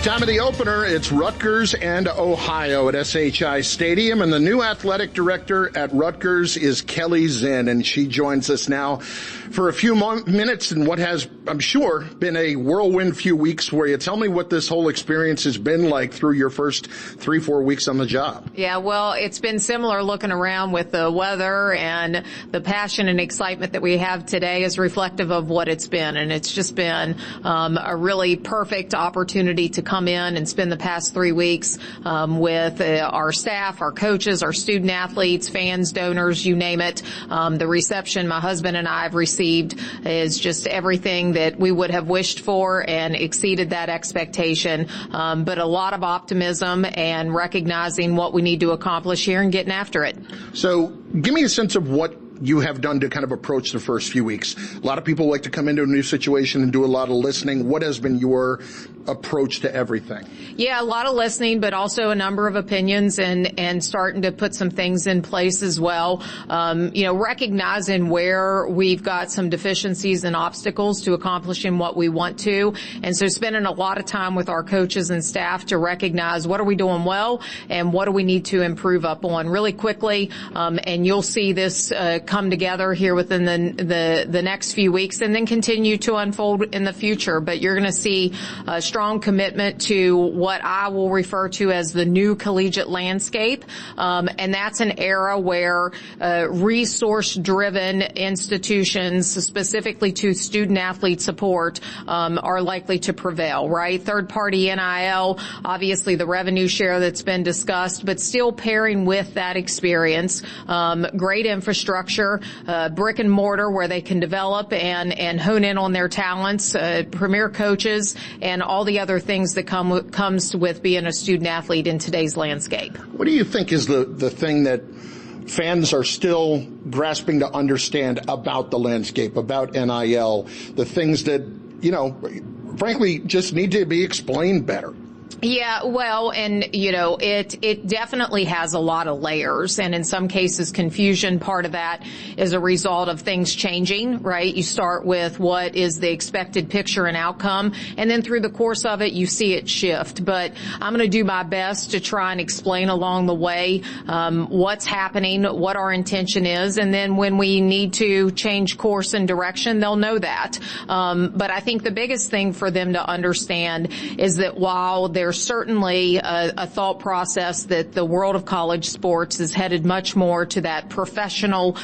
Time of the opener, it's Rutgers and Ohio at SHI Stadium, and the new athletic director at Rutgers is Kelly Zinn, and she joins us now for a few minutes in what has, I'm sure, been a whirlwind few weeks for you. Tell me what this whole experience has been like through your first 3-4 weeks on the job. Yeah, well, it's been similar looking around with the weather, and the passion and excitement that we have today is reflective of what it's been, and it's just been a really perfect opportunity to come in and spend the past 3 weeks with our staff, our coaches, our student athletes, fans, donors, you name it. The reception my husband and I have received is just everything that we would have wished for and exceeded that expectation. But a lot of optimism and recognizing what we need to accomplish here and getting after it. So give me a sense of what you have done to kind of approach the first few weeks. A lot of people like to come into a new situation and do a lot of listening. What has been your approach to everything? Yeah, a lot of listening, but also a number of opinions and starting to put some things in place as well. Recognizing where we've got some deficiencies and obstacles to accomplishing what we want to. And so spending a lot of time with our coaches and staff to recognize what are we doing well and what do we need to improve up on really quickly. And you'll see this come together here within the next few weeks and then continue to unfold in the future. But you're going to see a strong commitment to what I will refer to as the new collegiate landscape. And that's an era where resource-driven institutions, specifically to student-athlete support, are likely to prevail, right? Third-party NIL, obviously the revenue share that's been discussed, but still pairing with that experience, great infrastructure, brick and mortar where they can develop and hone in on their talents, premier coaches, and all the other things that comes with being a student athlete in today's landscape. What do you think is the thing that fans are still grasping to understand about the landscape, about NIL, the things that, frankly, just need to be explained better? Yeah, well, and, it definitely has a lot of layers, and in some cases confusion. Part of that is a result of things changing, right? You start with what is the expected picture and outcome, and then through the course of it, you see it shift. But I'm going to do my best to try and explain along the way what's happening, what our intention is, and then when we need to change course and direction, they'll know that. But I think the biggest thing for them to understand is that while there's certainly a thought process that the world of college sports is headed much more to that professional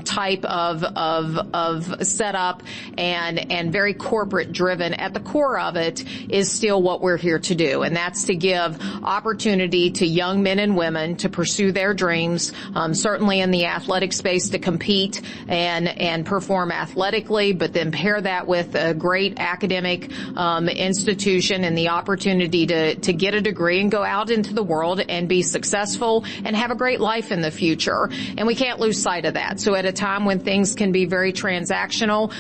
type of setup and very corporate driven. At the core of it is still what we're here to do, and that's to give opportunity to young men and women to pursue their dreams, certainly in the athletic space to compete and perform athletically, but then pair that with a great academic institution and the opportunity to get a degree and go out into the world and be successful and have a great life in the future. And we can't lose sight of that. So at a time when things can be very transactional,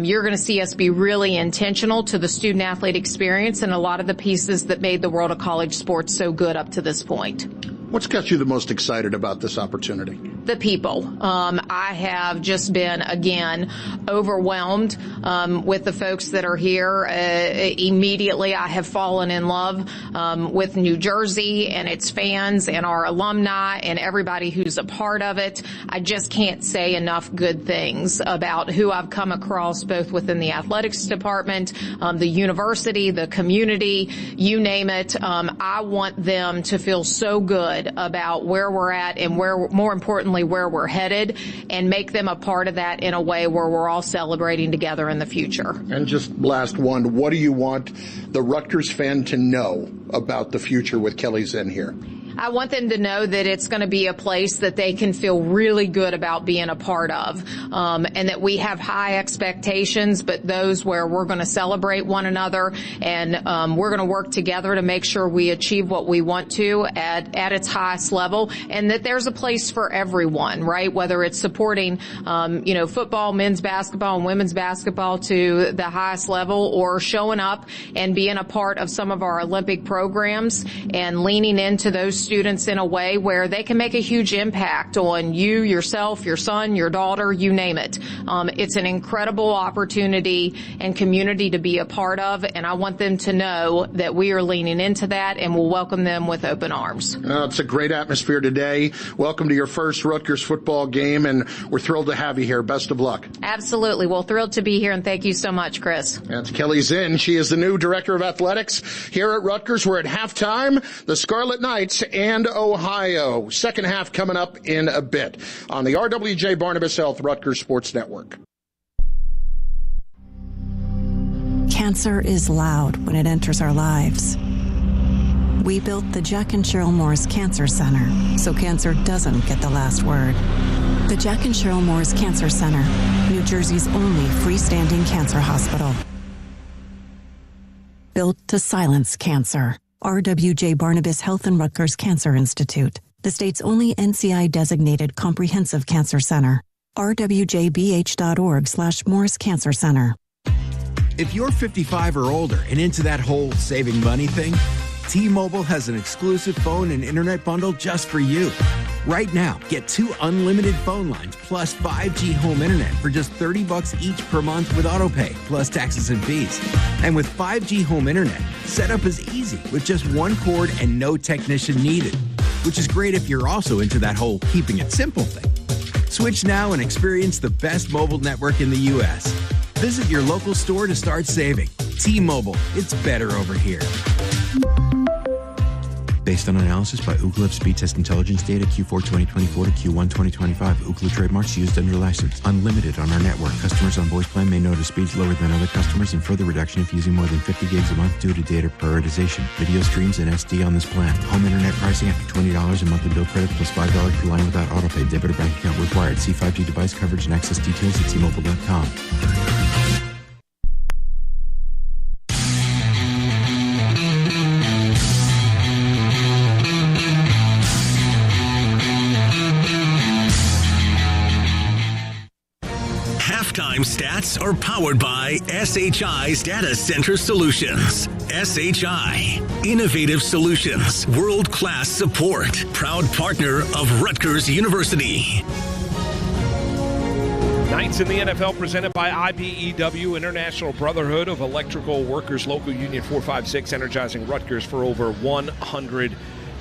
you're going to see us be really intentional to the student athlete experience and a lot of the pieces that made the world of college sports so good up to this point. What's got you the most excited about this opportunity? The people. I have just been, again, overwhelmed with the folks that are here. Immediately, I have fallen in love with New Jersey and its fans and our alumni and everybody who's a part of it. I just can't say enough good things about who I've come across, both within the athletics department, the university, the community, you name it. I want them to feel so good about where we're at and where, more importantly, where we're headed, and make them a part of that in a way where we're all celebrating together in the future. And just last one, what do you want the Rutgers fan to know about the future with Kelly Zinn here? I want them to know that it's going to be a place that they can feel really good about being a part of, and that we have high expectations, but those where we're going to celebrate one another, and we're going to work together to make sure we achieve what we want to at its highest level, and that there's a place for everyone, right? Whether it's supporting, football, men's basketball, and women's basketball to the highest level, or showing up and being a part of some of our Olympic programs and leaning into those students in a way where they can make a huge impact on you, yourself, your son, your daughter, you name it. It's an incredible opportunity and community to be a part of, and I want them to know that we are leaning into that and will welcome them with open arms. It's a great atmosphere today. Welcome to your first Rutgers football game, and we're thrilled to have you here. Best of luck. Absolutely. Well, thrilled to be here, and thank you so much, Chris. That's Kelly Zinn. She is the new Director of Athletics here at Rutgers. We're at halftime. The Scarlet Knights and Ohio. Second half coming up in a bit on the RWJ Barnabas Health Rutgers Sports Network. Cancer is loud when it enters our lives. We built the Jack and Cheryl Moore's Cancer Center so cancer doesn't get the last word. The Jack and Cheryl Moore's Cancer Center, New Jersey's only freestanding cancer hospital. Built to silence cancer. RWJ Barnabas Health and Rutgers Cancer Institute, the state's only NCI-designated comprehensive cancer center. rwjbh.org/Moore's Cancer Center. If you're 55 or older and into that whole saving money thing, T-Mobile has an exclusive phone and internet bundle just for you. Right now, get 2 unlimited phone lines plus 5G home internet for just $30 each per month with autopay, plus taxes and fees. And with 5G home internet, setup is easy with just 1 cord and no technician needed, which is great if you're also into that whole keeping it simple thing. Switch now and experience the best mobile network in the U.S. Visit your local store to start saving. T-Mobile, it's better over here. Based on analysis by Ookla of speed test intelligence data Q4 2024 to Q1 2025. Ookla trademarks used under license. Unlimited on our network. Customers on voice plan may notice speeds lower than other customers and further reduction if using more than 50 gigs a month due to data prioritization. Video streams and SD on this plan. Home internet pricing after $20 in monthly bill credit plus $5 per line without autopay. Debit or bank account required. See 5G device coverage and access details at tmobile.com. Halftime stats are powered by SHI's Data Center Solutions. SHI, innovative solutions, world-class support, proud partner of Rutgers University. Nights in the NFL presented by IBEW, International Brotherhood of Electrical Workers, Local Union 456, energizing Rutgers for over 100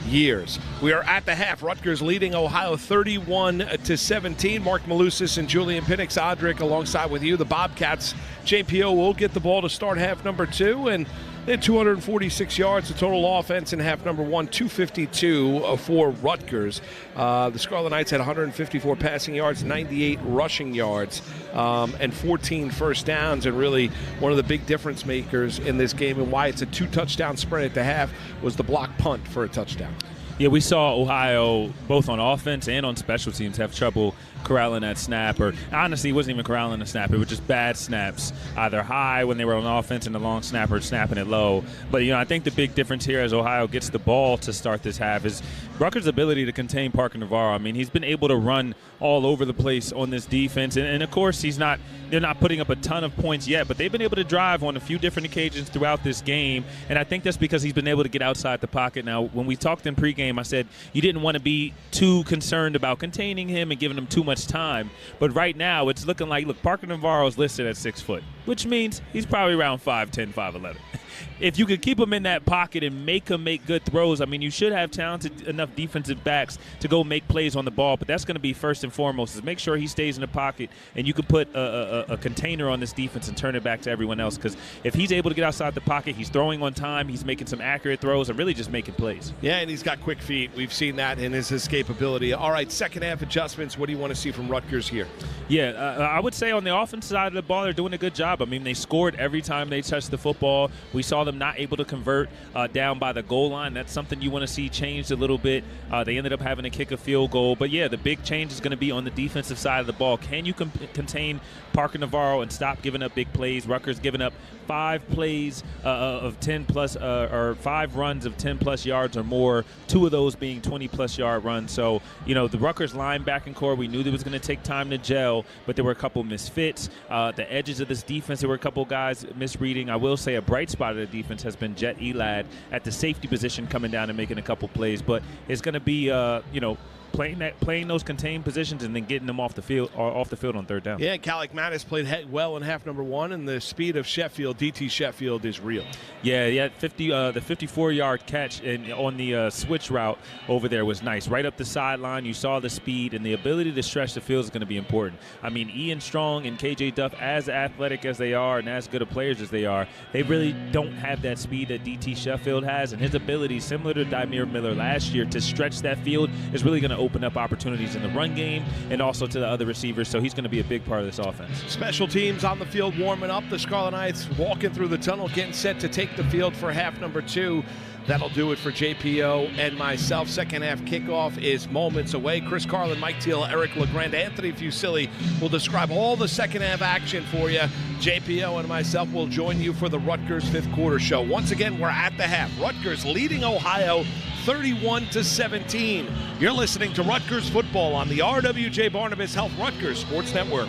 years. We are at the half. Rutgers leading Ohio 31-17. Mark Malusis and Julian Pinnock-Odrick alongside with you. The Bobcats, JPO will get the ball to start half number 2, and they had 246 yards of total offense in half number 1, 252 for Rutgers. The Scarlet Knights had 154 passing yards, 98 rushing yards, and 14 first downs. And really one of the big difference makers in this game and why it's a 2-touchdown sprint at the half was the block punt for a touchdown. Yeah, we saw Ohio, both on offense and on special teams, have trouble corralling that snap. Or honestly, it wasn't even corralling the snap. It was just bad snaps, either high when they were on offense and the long snap, or snapping it low. But, I think the big difference here as Ohio gets the ball to start this half is Rutgers' ability to contain Parker Navarro. I mean, he's been able to run all over the place on this defense. And of course, they're not putting up a ton of points yet, but they've been able to drive on a few different occasions throughout this game. And I think that's because he's been able to get outside the pocket. Now, when we talked in pregame, I said you didn't want to be too concerned about containing him and giving him too much time. But right now, it's looking like, Parker Navarro is listed at 6 foot, which means he's probably around 5'10", 5'11". If you could keep him in that pocket and make him make good throws, I mean, you should have talented enough defensive backs to go make plays on the ball, but that's going to be first and foremost, is make sure he stays in the pocket and you can put a container on this defense and turn it back to everyone else, because if he's able to get outside the pocket, he's throwing on time, he's making some accurate throws, and really just making plays. Yeah, and he's got quick feet. We've seen that in his escapability. All right, second half adjustments. What do you want to see from Rutgers here? Yeah, I would say on the offensive side of the ball, they're doing a good job. I mean, they scored every time they touched the football. We We saw them not able to convert down by the goal line. That's something you want to see changed a little bit. They ended up having to kick a field goal. But, yeah, the big change is going to be on the defensive side of the ball. Can you contain Parker Navarro and stop giving up big plays? Rutgers giving up 5 plays of 10-plus or 5 runs of 10-plus yards or more, 2 of those being 20-plus yard runs. So, the Rutgers linebacking core, we knew there was going to take time to gel, but there were a couple misfits. The edges of this defense, there were a couple guys misreading. I will say a bright spot of the defense has been Jet Elad at the safety position coming down and making a couple plays. But it's going to be, playing those contained positions and then getting them off the field on third down. Yeah, Calic Mattis played well in half number 1, and the speed of Sheffield, DT Sheffield, is real. Yeah, the 54-yard catch on the switch route over there was nice. Right up the sideline, you saw the speed, and the ability to stretch the field is going to be important. I mean, Ian Strong and KJ Duff, as athletic as they are and as good of players as they are, they really don't have that speed that DT Sheffield has, and his ability, similar to Dymere Miller last year, to stretch that field is really going to open up opportunities in the run game and also to the other receivers, so he's going to be a big part of this offense. Special teams on the field warming up. The Scarlet Knights walking through the tunnel, getting set to take the field for half number 2. That'll do it for JPO and myself. Second half kickoff is moments away. Chris Carlin, Mike Teal, Eric LeGrand, Anthony Fusilli will describe all the second half action for you. JPO and myself will join you for the Rutgers 5th quarter show. Once again, we're at the half. Rutgers leading Ohio 31-17. You're listening to Rutgers football on the RWJ Barnabas Health Rutgers Sports Network.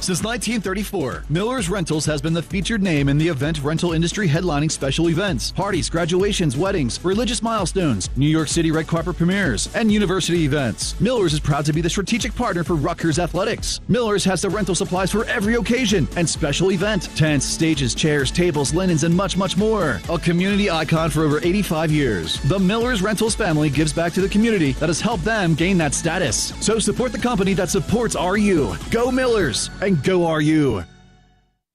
Since 1934, Miller's Rentals has been the featured name in the event rental industry, headlining special events, parties, graduations, weddings, religious milestones, New York City red carpet premieres, and university events. Miller's is proud to be the strategic partner for Rutgers Athletics. Miller's has the rental supplies for every occasion and special event: tents, stages, chairs, tables, linens, and much, much more. A community icon for over 85 years, the Miller's Rentals family gives back to the community that has helped them gain that status. So support the company that supports RU. Go Miller's and go RU.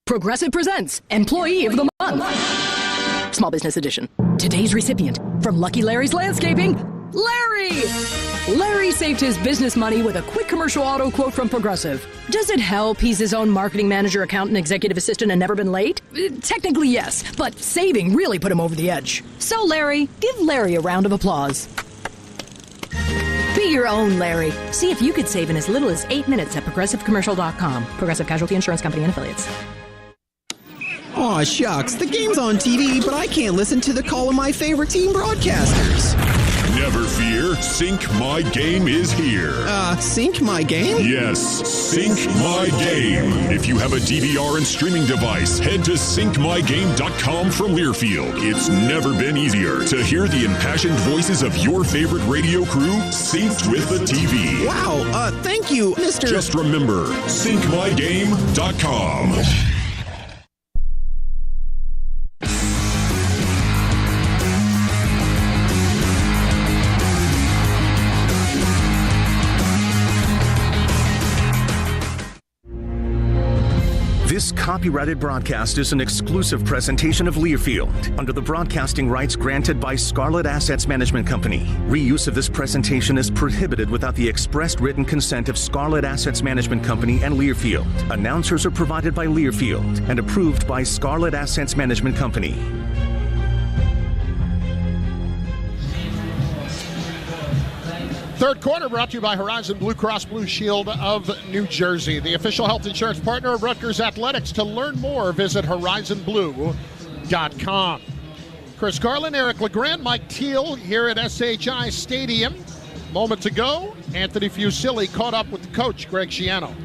Progressive presents Employee of the Month. Small Business Edition. Today's recipient from Lucky Larry's Landscaping, Larry! Larry saved his business money with a quick commercial auto quote from Progressive. Does it help he's his own marketing manager, accountant, executive assistant, and never been late? Technically, yes, but saving really put him over the edge. So, Larry, give Larry a round of applause. Be your own Larry. See if you could save in as little as 8 minutes at ProgressiveCommercial.com. Progressive Casualty Insurance Company and Affiliates. Aw, shucks. The game's on TV, but I can't listen to the call of my favorite team broadcasters. Never fear, Sync My Game is here. Sync My Game? Yes, Sync My Game. If you have a DVR and streaming device, head to syncmygame.com from Learfield. It's never been easier to hear the impassioned voices of your favorite radio crew synced with the TV. Wow, thank you, Mr. Just remember, syncmygame.com. This copyrighted broadcast is an exclusive presentation of Learfield under the broadcasting rights granted by Scarlet Assets Management Company. Reuse of this presentation is prohibited without the expressed written consent of Scarlet Assets Management Company and Learfield. Announcers are provided by Learfield and approved by Scarlet Assets Management Company. Third quarter brought to you by Horizon Blue Cross Blue Shield of New Jersey, the official health insurance partner of Rutgers Athletics. To learn more, visit horizonblue.com. Chris Carlin, Eric LeGrand, Mike Teal here at SHI Stadium. Moments ago, Anthony Fusilli caught up with the coach, Greg Schiano.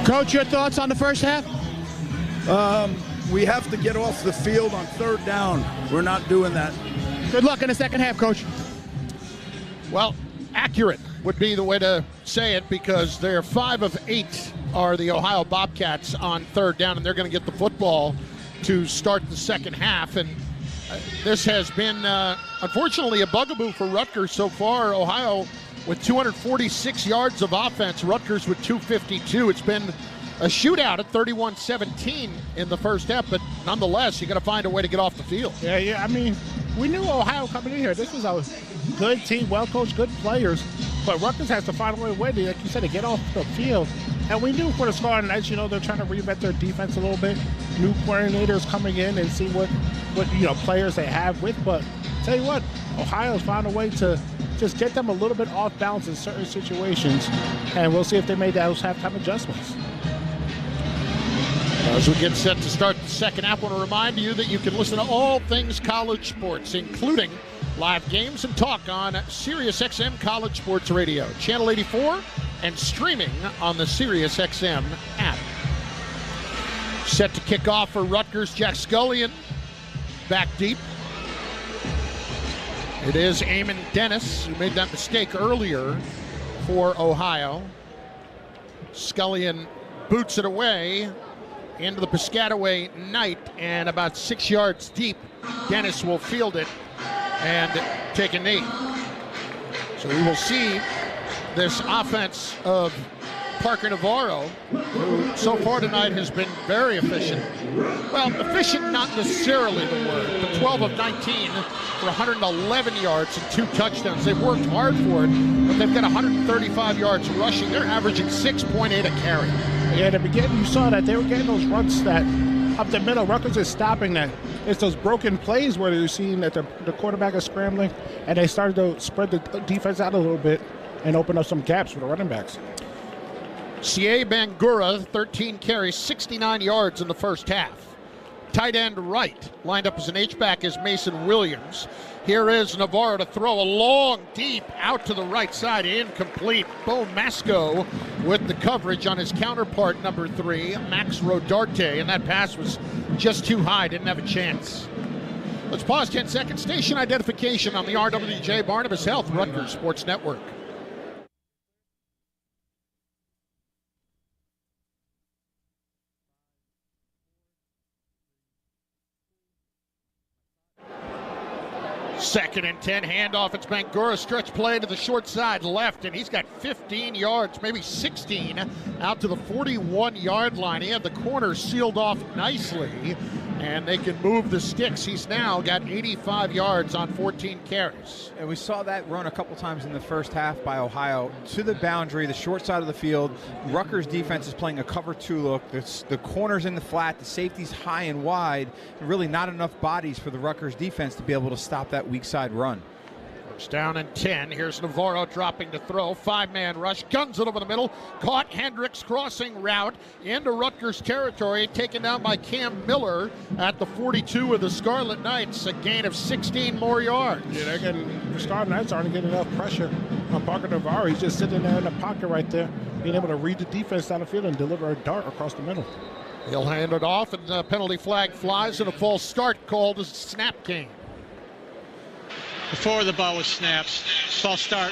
Coach, your thoughts on the first half? We have to get off the field on third down. We're not doing that. Good luck in the second half, Coach. Well, accurate would be the way to say it, because they're 5 of 8 are the Ohio Bobcats on third down, and they're going to get the football to start the second half. And this has been, unfortunately, a bugaboo for Rutgers so far. Ohio with 246 yards of offense, Rutgers with 252. It's been a shootout at 31-17 in the first half, but nonetheless, you got to find a way to get off the field. Yeah, I mean, we knew Ohio coming in here. This was a good team, well-coached, good players. But Rutgers has to find a way to, like you said, to get off the field. And we knew for the Scarlet Knights, they're trying to reinvent their defense a little bit. New coordinators coming in and see what players they have with. But tell you what, Ohio's found a way to just get them a little bit off balance in certain situations. And we'll see if they made those halftime adjustments. As we get set to start the second half, I want to remind you that you can listen to all things college sports, including live games and talk on SiriusXM College Sports Radio, Channel 84, and streaming on the SiriusXM app. Set to kick off for Rutgers, Jack Scullion back deep. It is Eamon Dennis who made that mistake earlier for Ohio. Scullion boots it away into the Piscataway Knight, and about 6 yards deep, Dennis will field it and take a knee. So we will see this offense of Parker Navarro, who so far tonight has been very efficient. Well, efficient not necessarily the word, but 12 of 19 for 111 yards and 2 touchdowns. They've worked hard for it, but they've got 135 yards rushing. They're averaging 6.8 a carry. Yeah, at the beginning you saw that they were getting those runs that up the middle. Rutgers is stopping that. It's those broken plays where you're seeing that the quarterback is scrambling, and they started to spread the defense out a little bit and open up some gaps for the running backs. C.A. Bangura, 13 carries, 69 yards in the first half. Tight end right, lined up as an H-back, is Mason Williams. Here is Navarro to throw a long, deep out to the right side, incomplete. Bo Masco with the coverage on his counterpart, number 3, Max Rodarte, and that pass was just too high, didn't have a chance. Let's pause 10 seconds. Station identification on the RWJ Barnabas Health Rutgers Sports Network. Second and 10, handoff. It's Bangura, stretch play to the short side left, and he's got 15 yards, maybe 16, out to the 41-yard line. He had the corner sealed off nicely, and they can move the sticks. He's now got 85 yards on 14 carries. And we saw that run a couple times in the first half by Ohio to the boundary, the short side of the field. Rutgers defense is playing a cover 2 look. The corner's in the flat, the safety's high and wide, and really not enough bodies for the Rutgers defense to be able to stop that weak side run. First down and 10. Here's Navarro dropping to throw. 5-man rush. Guns it over the middle. Caught Hendricks crossing route into Rutgers territory. Taken down by Cam Miller at the 42 of the Scarlet Knights. A gain of 16 more yards. Yeah, the Scarlet Knights aren't getting enough pressure on Parker Navarro. He's just sitting there in the pocket right there, being able to read the defense down the field and deliver a dart across the middle. He'll hand it off, and the penalty flag flies, and a false start called as snap game. Before the ball was snapped, false start,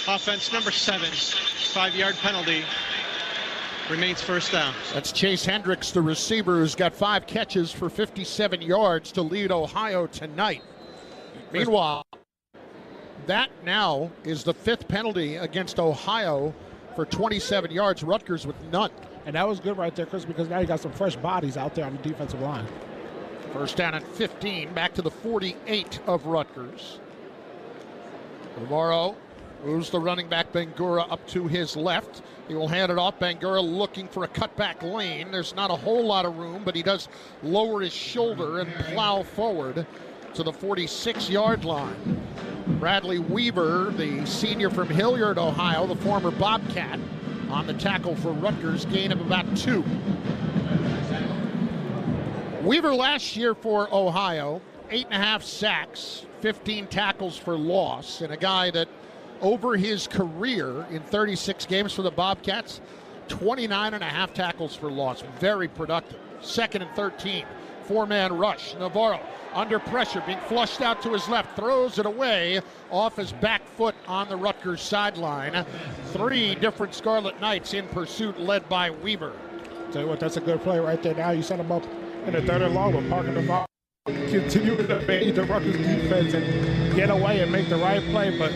offense number 7, 5-yard penalty, remains first down. That's Chase Hendricks, the receiver, who's got 5 catches for 57 yards to lead Ohio tonight. Meanwhile, that now is the 5th penalty against Ohio for 27 yards, Rutgers with none. And that was good right there, Chris, because now you got some fresh bodies out there on the defensive line. First down and 15, back to the 48 of Rutgers. Navarro moves the running back Bangura up to his left. He will hand it off. Bangura looking for a cutback lane. There's not a whole lot of room, but he does lower his shoulder and plow forward to the 46-yard line. Bradley Weaver, the senior from Hilliard, Ohio, the former Bobcat, on the tackle for Rutgers, gain of about 2. Weaver last year for Ohio, 8.5 sacks, 15 tackles for loss, and a guy that over his career in 36 games for the Bobcats, 29.5 tackles for loss. Very productive. Second and 13, 4-man rush. Navarro under pressure, being flushed out to his left, throws it away off his back foot on the Rutgers sideline. 3 different Scarlet Knights in pursuit, led by Weaver. Tell you what, that's a good play right there. Now you set him up in the 3rd and long with Parker Navarro continuing to bait the Rutgers defense and get away and make the right play, but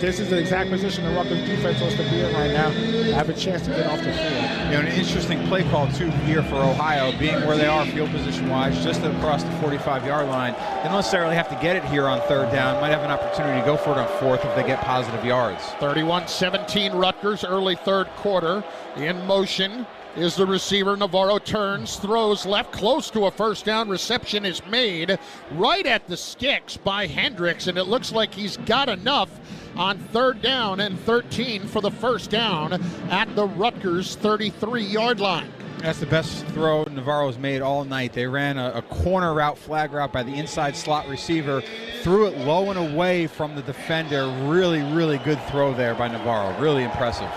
this is the exact position the Rutgers defense wants to be in right now. Have a chance to get off the field. An interesting play call, too, here for Ohio, being where they are field position-wise, just across the 45-yard line. They don't necessarily have to get it here on third down. Might have an opportunity to go for it on fourth if they get positive yards. 31-17 Rutgers, early third quarter. In motion is the receiver. Navarro turns, throws left, close to a first down. Reception is made right at the sticks by Hendricks, and it looks like he's got enough on third down and 13 for the first down at the Rutgers 33-yard line. That's the best throw Navarro's made all night. They ran a corner route, flag route by the inside slot receiver, threw it low and away from the defender. Really, really good throw there by Navarro. Really impressive.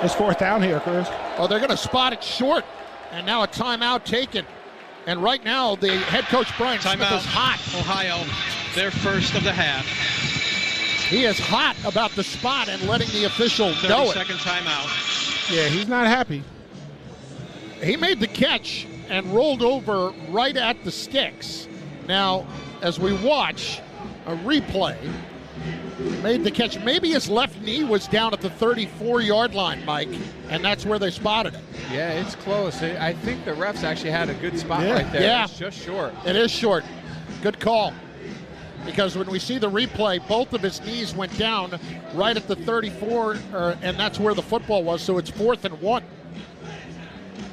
It's fourth down here, Chris. Oh, they're going to spot it short, and now a timeout taken. And right now, the head coach, Brian Smith, is hot. Ohio, their first of the half. He is hot about the spot and letting the official know it. 30-second timeout. Yeah, he's not happy. He made the catch and rolled over right at the sticks. Now, as we watch a replay, made the catch. Maybe his left knee was down at the 34-yard line, Mike, and that's where they spotted it. Yeah, it's close. I think the refs actually had a good spot right there. Yeah. It's just short. It is short. Good call. Because when we see the replay, both of his knees went down right at the 34, and that's where the football was, so it's 4th and 1.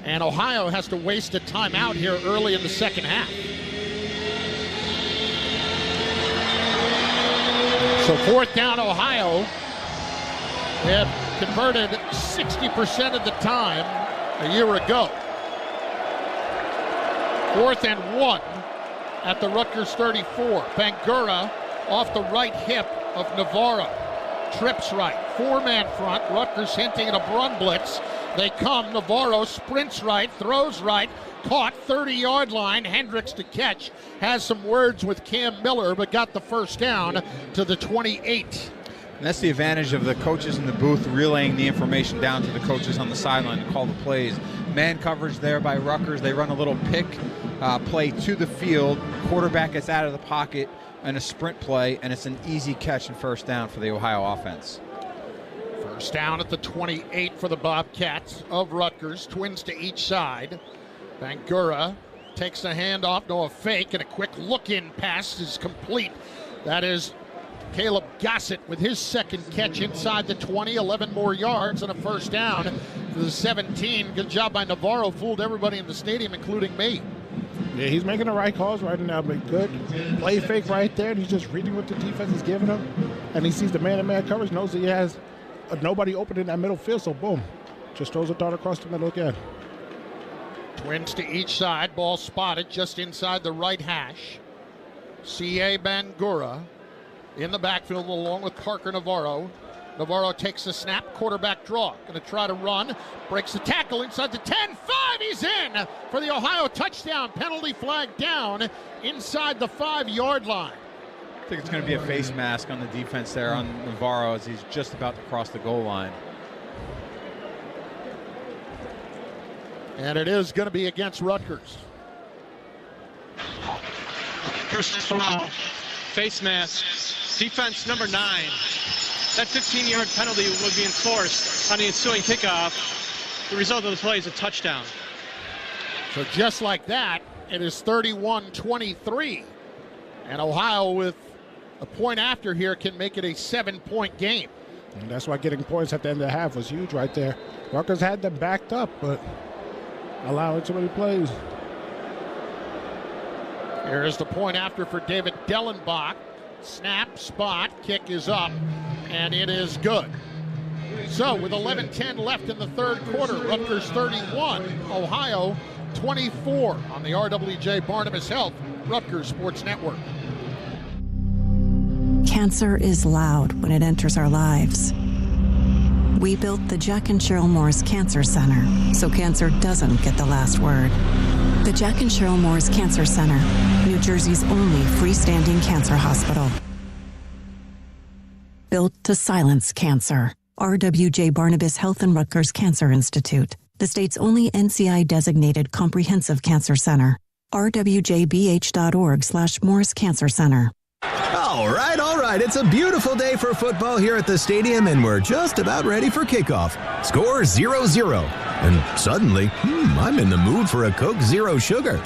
And Ohio has to waste a timeout here early in the second half. So 4th down, Ohio. They have converted 60% of the time a year ago. 4th and 1 at the Rutgers 34. Bangura off the right hip of Navarro. Trips right. 4-man front. Rutgers hinting at a run blitz. They come. Navarro sprints right, throws right, caught 30-yard line. Hendricks to catch. Has some words with Cam Miller, but got the first down to the 28. And that's the advantage of the coaches in the booth relaying the information down to the coaches on the sideline to call the plays. Man coverage there by Rutgers. They run a little pick play to the field. Quarterback gets out of the pocket and a sprint play, and it's an easy catch and first down for the Ohio offense. First down at the 28 for the Bobcats of Rutgers. Twins to each side. Bangura takes the handoff, no a fake, and a quick look-in pass is complete. That is Caleb Gossett with his second catch inside the 20, 11 more yards and a first down to the 17. Good job by Navarro, fooled everybody in the stadium, including me. Yeah, he's making the right calls right now, but good play fake right there, and he's just reading what the defense is giving him, and he sees the man-to-man coverage, knows that he has nobody open in that middle field, so boom, just throws a dart across the middle again. Twins to each side, ball spotted just inside the right hash. C.A. Bangura in the backfield along with Parker Navarro. Navarro takes the snap, quarterback draw. Going to try to run, breaks the tackle inside the 10, 5, he's in for the Ohio touchdown. Penalty flag down inside the 5-yard line. I think it's going to be a face mask on the defense there on Navarro as he's just about to cross the goal line. And it is going to be against Rutgers. First and 12, face mask, defense number 9. That 15-yard penalty will be enforced on the ensuing kickoff. The result of the play is a touchdown. So just like that, it is 31-23. And Ohio with a point after here can make it a 7-point game. And that's why getting points at the end of the half was huge right there. Rutgers had them backed up, but allowing too many plays. Here is the point after for David Dellenbach. Snap, spot, kick is up, and it is good. So with 11:10 left in the third quarter, Rutgers 31, Ohio 24 on the RWJ Barnabas Health Rutgers Sports Network. Cancer is loud when it enters our lives. We built the Jack and Cheryl Moore's Cancer Center so cancer doesn't get the last word. The Jack and Cheryl Moore's Cancer Center, New Jersey's only freestanding cancer hospital. Built to silence cancer. RWJ Barnabas Health and Rutgers Cancer Institute, the state's only NCI-designated comprehensive cancer center. rwjbh.org/Moore's Cancer Center. All right. right, it's a beautiful day for football here at the stadium, and we're just about ready for kickoff. Score 0-0. And suddenly, I'm in the mood for a Coke Zero Sugar.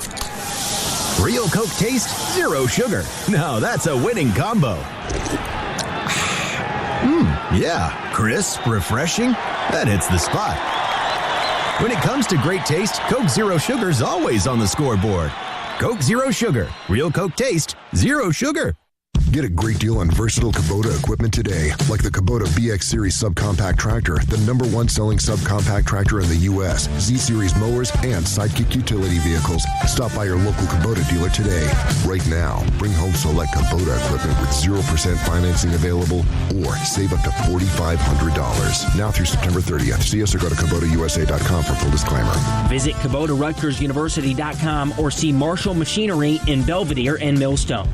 Real Coke taste, zero sugar. Now that's a winning combo. Yeah, crisp, refreshing, that hits the spot. When it comes to great taste, Coke Zero Sugar's always on the scoreboard. Coke Zero Sugar. Real Coke taste, zero sugar. Get a great deal on versatile Kubota equipment today, like the Kubota BX Series subcompact tractor, the #1 selling subcompact tractor in the U.S., Z-Series mowers, and Sidekick utility vehicles. Stop by your local Kubota dealer today. Right now, bring home select Kubota equipment with 0% financing available, or save up to $4,500. Now through September 30th. See us or go to KubotaUSA.com for full disclaimer. Visit KubotaRutgersUniversity.com or see Marshall Machinery in Belvedere and Millstone.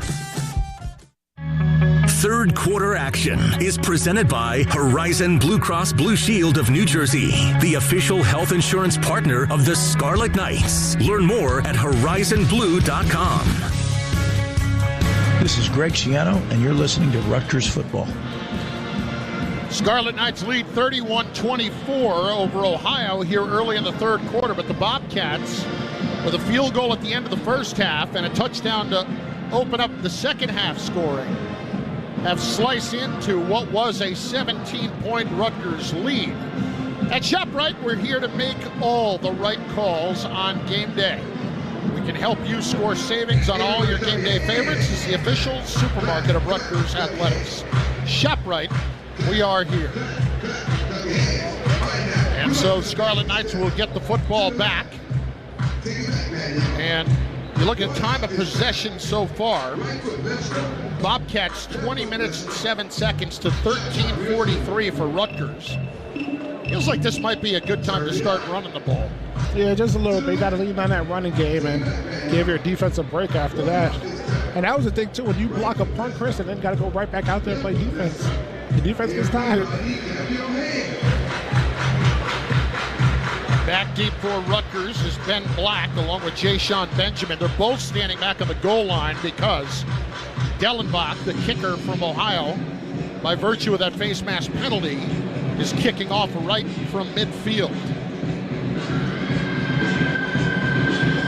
Third quarter action is presented by Horizon Blue Cross Blue Shield of New Jersey, the official health insurance partner of the Scarlet Knights. Learn more at horizonblue.com. This is Greg Sciano, and you're listening to Rutgers Football. Scarlet Knights lead 31-24 over Ohio here early in the third quarter, but the Bobcats, with a field goal at the end of the first half and a touchdown to open up the second half scoring, have sliced into what was a 17-point Rutgers lead. At ShopRite, we're here to make all the right calls on game day. We can help you score savings on all your game day favorites. It's the official supermarket of Rutgers Athletics. ShopRite, we are here. And so Scarlet Knights will get the football back. And you look at time of possession so far, Bobcats 20 minutes and 7 seconds to 13:43 for Rutgers. Feels like this might be a good time to start running the ball. Yeah, just a little bit. You got to lean on that running game and give your defense a break after that. And that was the thing, too. When you block a punt, Chris, and then got to go right back out there and play defense, the defense gets tired. Back deep for Rutgers is Ben Black along with Ja'Shawn Benjamin. They're both standing back on the goal line because Dellenbach, the kicker from Ohio, by virtue of that face mask penalty, is kicking off right from midfield.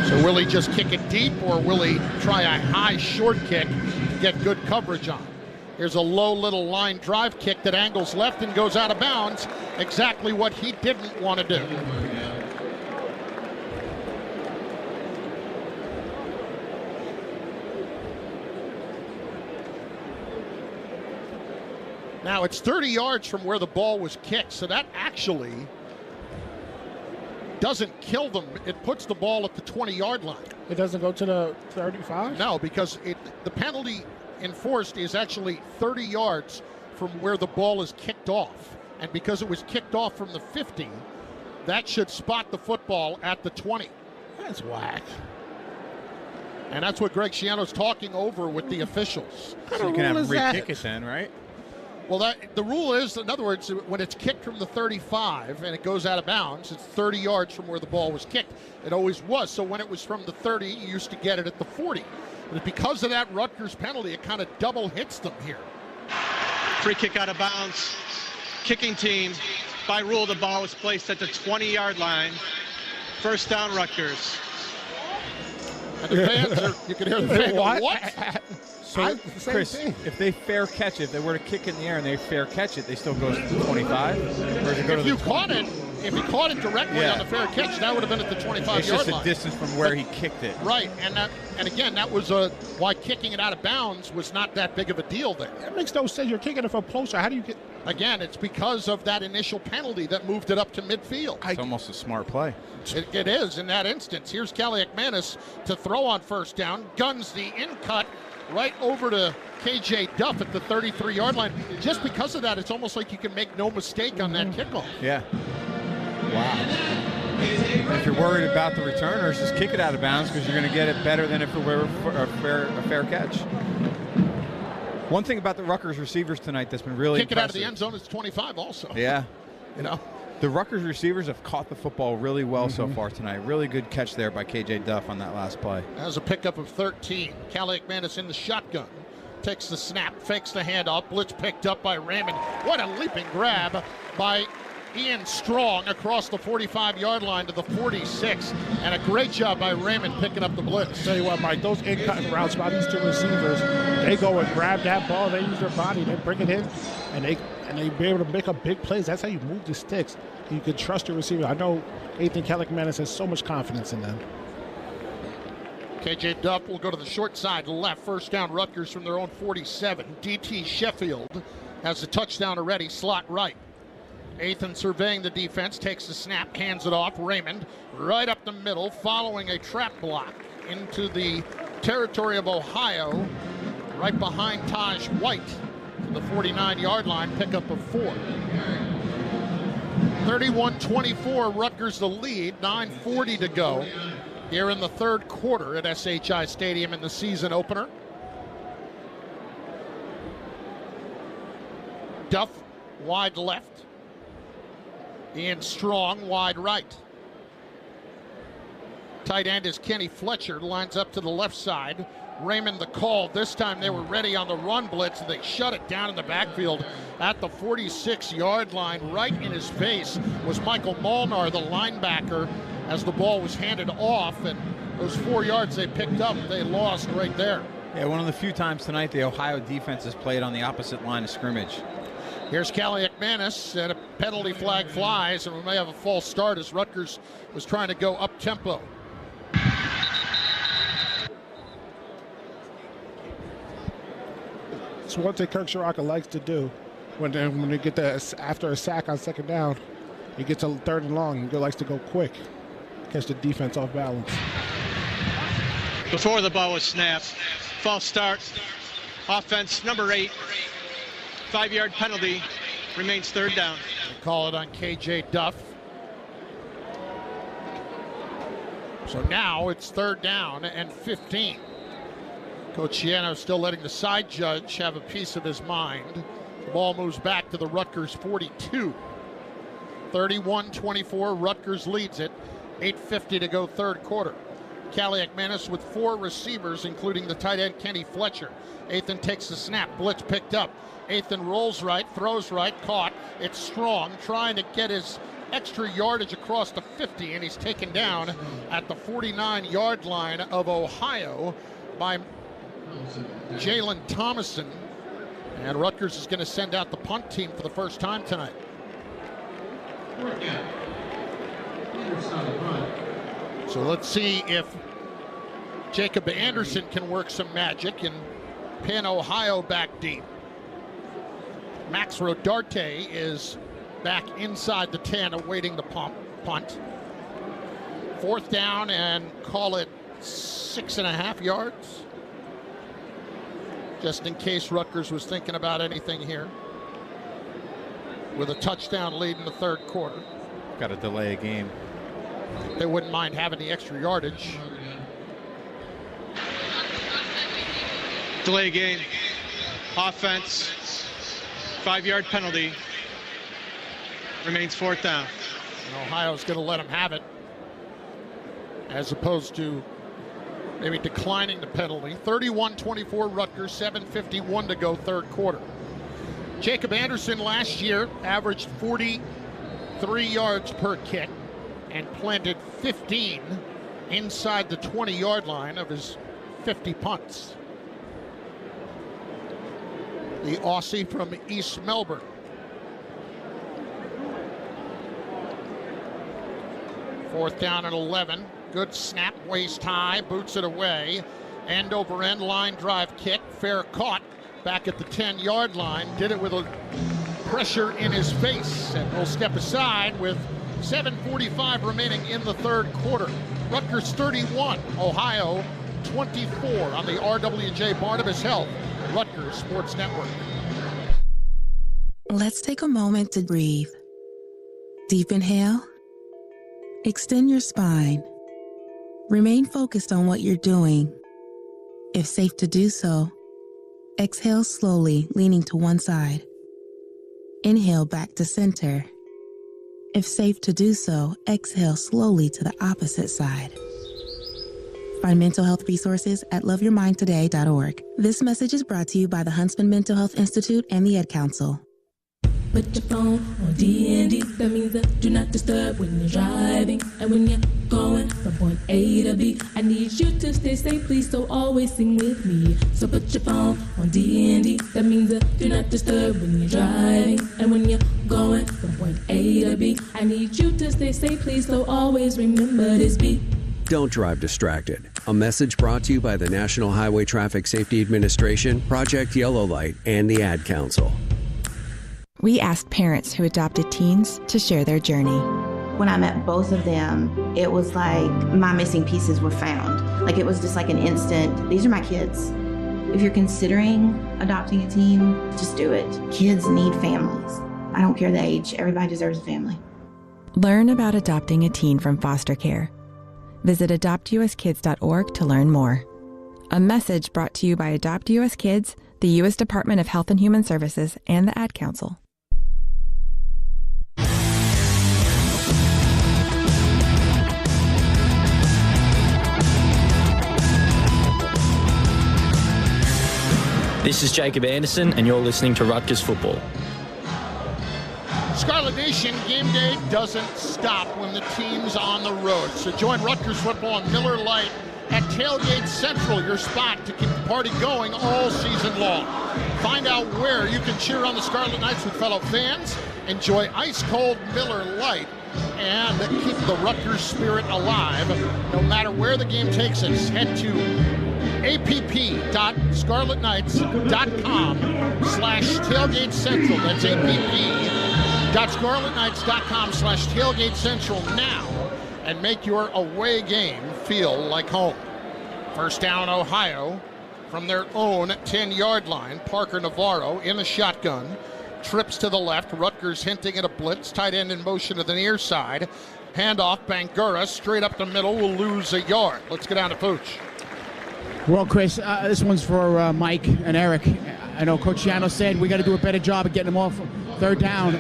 So will he just kick it deep, or will he try a high short kick to get good coverage on? Here's a low little line drive kick that angles left and goes out of bounds. Exactly what he didn't want to do. Now it's 30 yards from where the ball was kicked, so that actually doesn't kill them. It puts the ball at the 20-yard line. It doesn't go to the 35? No, because the penalty enforced is actually 30 yards from where the ball is kicked off. And because it was kicked off from the 50, that should spot the football at the 20. That's whack. And that's what Greg Sciano's talking over with the officials. So you can have him re-kick it then, right? Well, the rule is, in other words, when it's kicked from the 35 and it goes out of bounds, it's 30 yards from where the ball was kicked. It always was. So when it was from the 30, you used to get it at the 40. But because of that Rutgers penalty, it kind of double hits them here. Free kick out of bounds. Kicking team, by rule, the ball was placed at the 20-yard line. First down, Rutgers. And the fans are, you can hear the fans go, what? So, Chris, if they fair catch it, if they were to kick it in the air and they fair catch it, they still go to the 25? Or does it go to the 20? If he caught it directly on the fair catch, that would have been at the 25-yard line. It's just a distance from where he kicked it. Right, and again, that was why kicking it out of bounds was not that big of a deal there. That makes no sense. You're kicking it from closer. How do you get... Again, it's because of that initial penalty that moved it up to midfield. It's almost a smart play. It is in that instance. Here's Kaliakmanis to throw on first down. Guns the in-cut right over to K.J. Duff at the 33-yard line. Just because of that, it's almost like you can make no mistake on that kickoff. Yeah. Wow. If you're worried about the returners, just kick it out of bounds because you're going to get it better than if it were a fair catch. One thing about the Rutgers receivers tonight that's been really impressive. Kick it out of the end zone, it's 25 also. Yeah. You know? The Rutgers receivers have caught the football really well so far tonight. Really good catch there by K.J. Duff on that last play. That was a pickup of 13. Kaliakmanis in the shotgun. takes the snap, fakes the handoff, blitz picked up by Raymond. What a leaping grab by Ian Strong across the 45-yard line to the 46, and a great job by Raymond picking up the blitz. Tell you what, Mike, those in-cut routes by these two receivers, they go and grab that ball, they use their body, they bring it in, and they be able to make up big plays. That's how you move the sticks. You can trust your receiver. I know Ethan Kellick-Manis has so much confidence in them. KJ Duff will go to the short side left. First down, Rutgers from their own 47. DT Sheffield has the touchdown already, slot right. Ethan surveying the defense, takes the snap, hands it off. Raymond right up the middle, following a trap block into the territory of Ohio, right behind Taj White to the 49-yard line, pickup of 4. 31-24, Rutgers the lead, 9:40 to go here in the third quarter at SHI Stadium in the season opener. Duff wide left. Ian Strong wide right. Tight end is Kenny Fletcher, lines up to the left side. Raymond the call. This time they were ready on the run blitz, and they shut it down in the backfield at the 46-yard line. Right in his face was Michael Molnar, the linebacker, as the ball was handed off, and those 4 yards they picked up, they lost right there. Yeah, one of the few times tonight the Ohio defense has played on the opposite line of scrimmage. Here's Kellick-Manis, and a penalty flag flies, and we may have a false start as Rutgers was trying to go up-tempo. It's one thing Kirk Ciarrocca likes to do when they get after a sack on second down. He gets a third and long, and he likes to go quick, catch the defense off balance. Before the ball was snapped, false start, offense number 8. 5-yard penalty, remains third down. They call it on KJ Duff. So now it's third down and 15. Coach Shiano still letting the side judge have a piece of his mind. The ball moves back to the Rutgers 42. 31-24, Rutgers leads it. 8:50 to go third quarter. Kellick-Manis with 4 receivers, including the tight end Kenny Fletcher. Ethan takes the snap, blitz picked up. Ethan rolls right, throws right, caught. It's Strong trying to get his extra yardage across the 50, and he's taken down at the 49-yard line of Ohio by Jalen Thomason. And Rutgers is going to send out the punt team for the first time tonight. So let's see if Jacob Anderson can work some magic and pin Ohio back deep. Max Rodarte is back inside the 10 awaiting the punt. Fourth down and call it 6.5 yards. Just in case Rutgers was thinking about anything here. With a touchdown lead in the third quarter. Got to delay a game. They wouldn't mind having the extra yardage. Delay game. Offense. 5-yard penalty. Remains fourth down. And Ohio's going to let them have it, as opposed to maybe declining the penalty. 31-24 Rutgers, 7:51 to go third quarter. Jacob Anderson last year averaged 43 yards per kick and planted 15 inside the 20-yard line of his 50 punts. The Aussie from East Melbourne. Fourth down and 11. Good snap, waist high, boots it away. End over end line drive kick, fair caught back at the 10-yard line. Did it with a pressure in his face, and will step aside with 7:45 remaining in the third quarter. Rutgers 31, Ohio 24 on the RWJ Barnabas Health Rutgers Sports Network. Let's take a moment to breathe. Deep inhale. Extend your spine. Remain focused on what you're doing. If safe to do so, exhale slowly, leaning to one side. Inhale back to center. If safe to do so, exhale slowly to the opposite side. Find mental health resources at loveyourmindtoday.org. This message is brought to you by the Huntsman Mental Health Institute and the Ad Council. Put your phone on D&D, that means that do not disturb when you're driving. And when you're going from point A to B, I need you to stay safe, please, so always sing with me. So put your phone on D&D, that means that do not disturb when you're driving. And when you're going from point A to B, I need you to stay safe, please, so always remember this beat. Don't drive distracted. A message brought to you by the National Highway Traffic Safety Administration, Project Yellow Light, and the Ad Council. We asked parents who adopted teens to share their journey. When I met both of them, it was like my missing pieces were found. Like it was just like an instant, these are my kids. If you're considering adopting a teen, just do it. Kids need families. I don't care the age, everybody deserves a family. Learn about adopting a teen from foster care. Visit adoptuskids.org to learn more. A message brought to you by Adopt US Kids, the U.S. Department of Health and Human Services, and the Ad Council. This is Jacob Anderson, and you're listening to Rutgers Football. Scarlet Nation, game day doesn't stop when the team's on the road. So join Rutgers Football on Miller Lite at Tailgate Central, your spot to keep the party going all season long. Find out where you can cheer on the Scarlet Knights with fellow fans, enjoy ice-cold Miller Lite, and keep the Rutgers spirit alive no matter where the game takes us. Head to app.scarletknights.com/tailgate central. That's app.scarletknights.com/tailgate central now and make your away game feel like home. First down, Ohio, from their own 10-yard line. Parker Navarro in the shotgun, trips to the left. Rutgers hinting at a blitz. Tight end in motion to the near side. Handoff, Bangura straight up the middle, will lose a yard. Let's get down to Pooch. Well, Chris, this one's for Mike and Eric. I know Coach Yano said we got to do a better job of getting them off third down.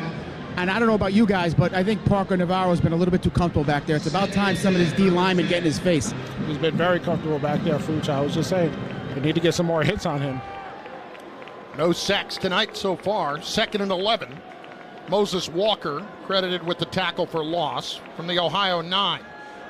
And I don't know about you guys, but I think Parker Navarro's been a little bit too comfortable back there. It's about time some of this D linemen get in his face. He's been very comfortable back there, Fuchs. I was just saying, we need to get some more hits on him. No sacks tonight so far. 2nd and 11. Moses Walker credited with the tackle for loss from the Ohio 9.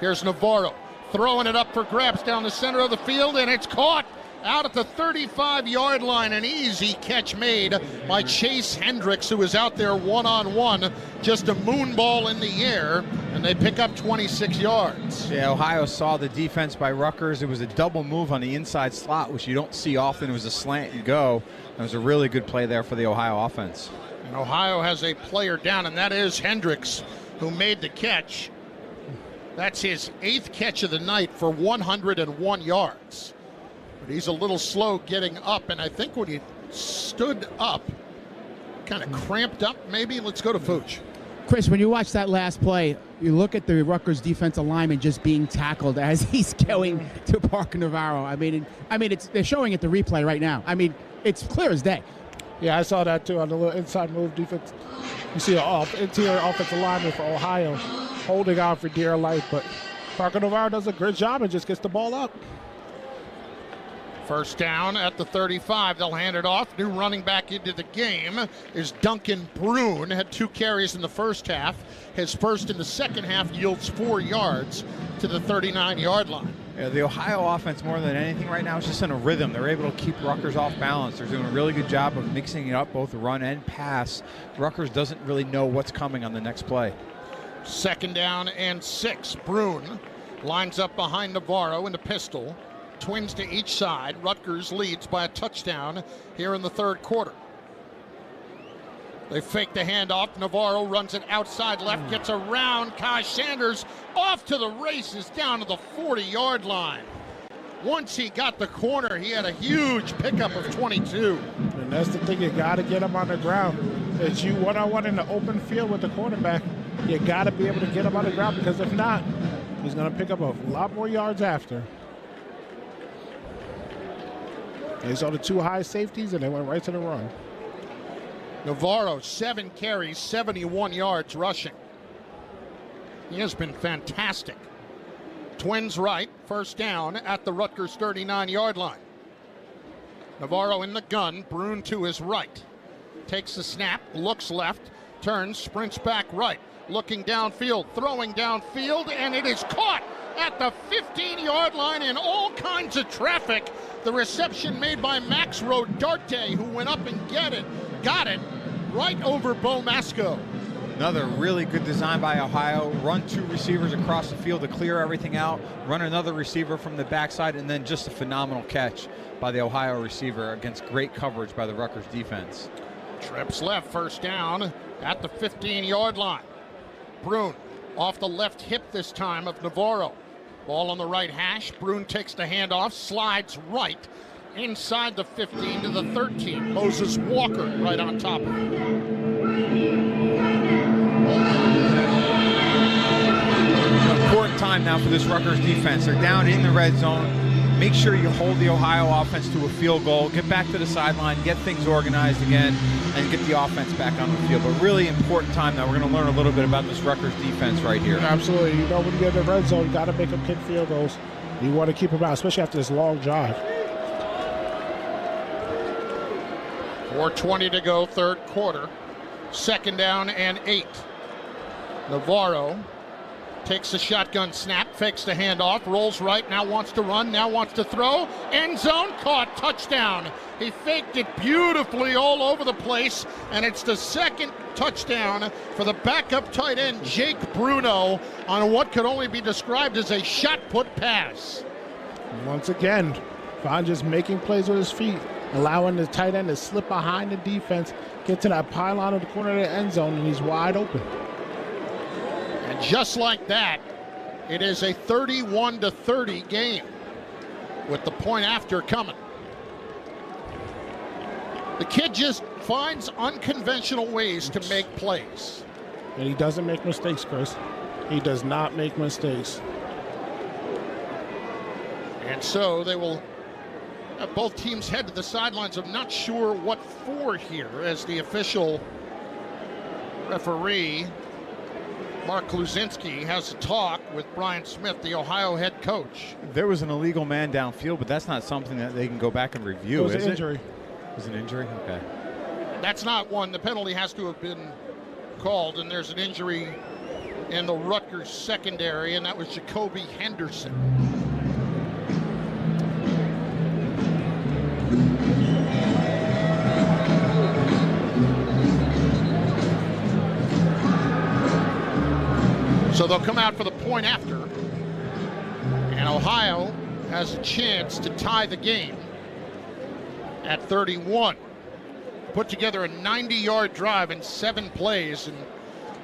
Here's Navarro throwing it up for grabs down the center of the field, and it's caught out at the 35-yard line. An easy catch made by Chase Hendricks, who was out there one-on-one, just a moonball in the air, and they pick up 26 yards. Yeah, Ohio saw the defense by Rutgers. It was a double move on the inside slot, which you don't see often. It was a slant and go. It was a really good play there for the Ohio offense. And Ohio has a player down, and that is Hendricks, who made the catch. That's his 8th catch of the night for 101 yards. But he's a little slow getting up, and I think when he stood up, kind of cramped up maybe. Let's go to Fuchs. Chris, when you watch that last play, you look at the Rutgers defensive lineman just being tackled as he's going to Parker Navarro. I mean, they're showing it the replay right now. I mean, it's clear as day. Yeah, I saw that too on the little inside move defense. You see an interior offensive lineman for Ohio holding out for dear life, but Parker Navarro does a great job and just gets the ball up. First down at the 35. They'll hand it off. New running back into the game is Duncan Brune. Had 2 carries in the first half. His first in the second half yields 4 yards to the 39-yard line. Yeah, the Ohio offense, more than anything right now, is just in a rhythm. They're able to keep Rutgers off balance. They're doing a really good job of mixing it up, both run and pass. Rutgers doesn't really know what's coming on the next play. 2nd down and 6. Brune lines up behind Navarro in the pistol. Twins to each side. Rutgers leads by a touchdown here in the 3rd quarter. They fake the handoff. Navarro runs it outside left, gets around Kai Sanders, off to the races down to the 40-yard line. Once he got the corner, he had a huge pickup of 22. And that's the thing, you got to get him on the ground. It's you one-on-one in the open field with the quarterback. You got to be able to get him on the ground, because if not, he's going to pick up a lot more yards after. They saw the 2 high safeties, and they went right to the run. Navarro, 7 carries, 71 yards rushing. He has been fantastic. Twins right, first down at the Rutgers 39-yard line. Navarro in the gun, Brune to his right. Takes the snap, looks left, turns, sprints back right. Looking downfield, throwing downfield, and it is caught at the 15-yard line in all kinds of traffic. The reception made by Max Rodarte, who went up and got it right over Bo Masco. Another really good design by Ohio. Run 2 receivers across the field to clear everything out. Run another receiver from the backside, and then just a phenomenal catch by the Ohio receiver against great coverage by the Rutgers defense. Trips left, first down at the 15-yard line. Brune off the left hip this time of Navarro. Ball on the right hash. Brune takes the handoff, slides right inside the 15 to the 13. Moses Walker right on top of him. Important time now for this Rutgers defense. They're down in the red zone. Make sure you hold the Ohio offense to a field goal. Get back to the sideline, get things organized again, and get the offense back on the field. But really important time now. We're going to learn a little bit about this Rutgers defense right here. Absolutely. You know, when you get in the red zone, you got to make them kick field goals. You want to keep them out, especially after this long drive. 4:20 to go, third quarter. Second down and 8. Navarro takes the shotgun snap, fakes the handoff, rolls right, now wants to run, now wants to throw. End zone, caught, touchdown. He faked it beautifully all over the place, and it's the second touchdown for the backup tight end, Jake Bruno, on what could only be described as a shot-put pass. Once again, Vaughn just making plays with his feet, allowing the tight end to slip behind the defense, get to that pylon of the corner of the end zone, and he's wide open. And just like that, it is a 31-30 game with the point after coming. The kid just finds unconventional ways to make plays. And he doesn't make mistakes, Chris. He does not make mistakes. And so they will have both teams head to the sidelines. I'm not sure what for here, as the official referee Mark Kluzinski has a talk with Brian Smith, the Ohio head coach. There was an illegal man downfield, but that's not something that they can go back and review, is it? It was an injury. It was an injury? Okay. That's not one. The penalty has to have been called, and there's an injury in the Rutgers secondary, and that was Jacoby Henderson. So they'll come out for the point after, and Ohio has a chance to tie the game at 31. Put together a 90-yard drive in 7 plays, and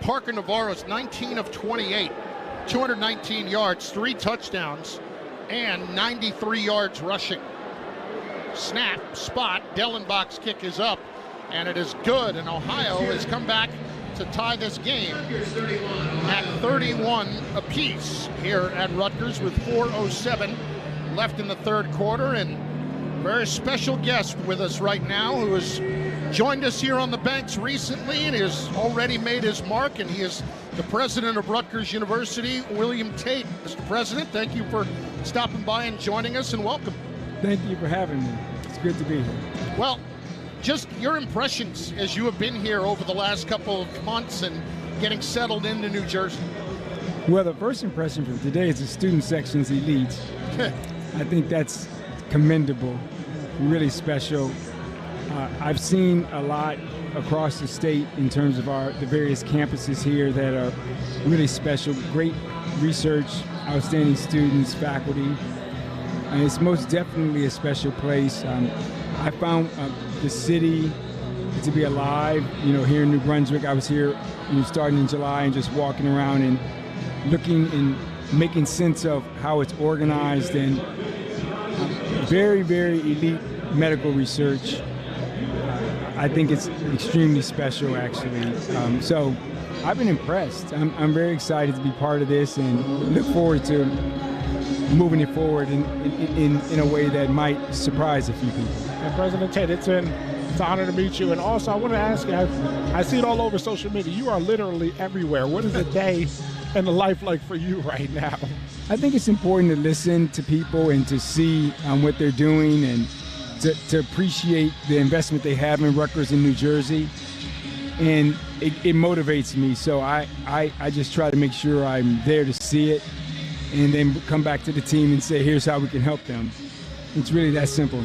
Parker Navarro's 19 of 28, 219 yards, 3 touchdowns, and 93 yards rushing. Snap, spot, Dellenbach's kick is up, and it is good, and Ohio has come back to tie this game at 31 apiece here at Rutgers with 4:07 left in the third quarter. And very special guest with us right now who has joined us here on the banks recently and has already made his mark, and he is the president of Rutgers University, William Tate. Mr. President, thank you for stopping by and joining us, and welcome. Thank you for having me. It's good to be here. Well, just your impressions as you have been here over the last couple of months and getting settled into New Jersey. Well, the first impression from today is the student section's elite. I think that's commendable, really special. I've seen a lot across the state in terms of the various campuses here that are really special. Great research, outstanding students, faculty. And it's most definitely a special place. I found the city to be alive, here in New Brunswick. I was here starting in July and just walking around and looking and making sense of how it's organized, and very, very elite medical research. I think it's extremely special, actually. So I've been impressed. I'm very excited to be part of this and look forward to moving it forward in a way that might surprise a few people. And President Tate, it's an honor to meet you. And also, I want to ask you, I see it all over social media. You are literally everywhere. What is a day and the life like for you right now? I think it's important to listen to people and to see what they're doing and to appreciate the investment they have in Rutgers in New Jersey. And it motivates me. So I just try to make sure I'm there to see it and then come back to the team and say, here's how we can help them. It's really that simple.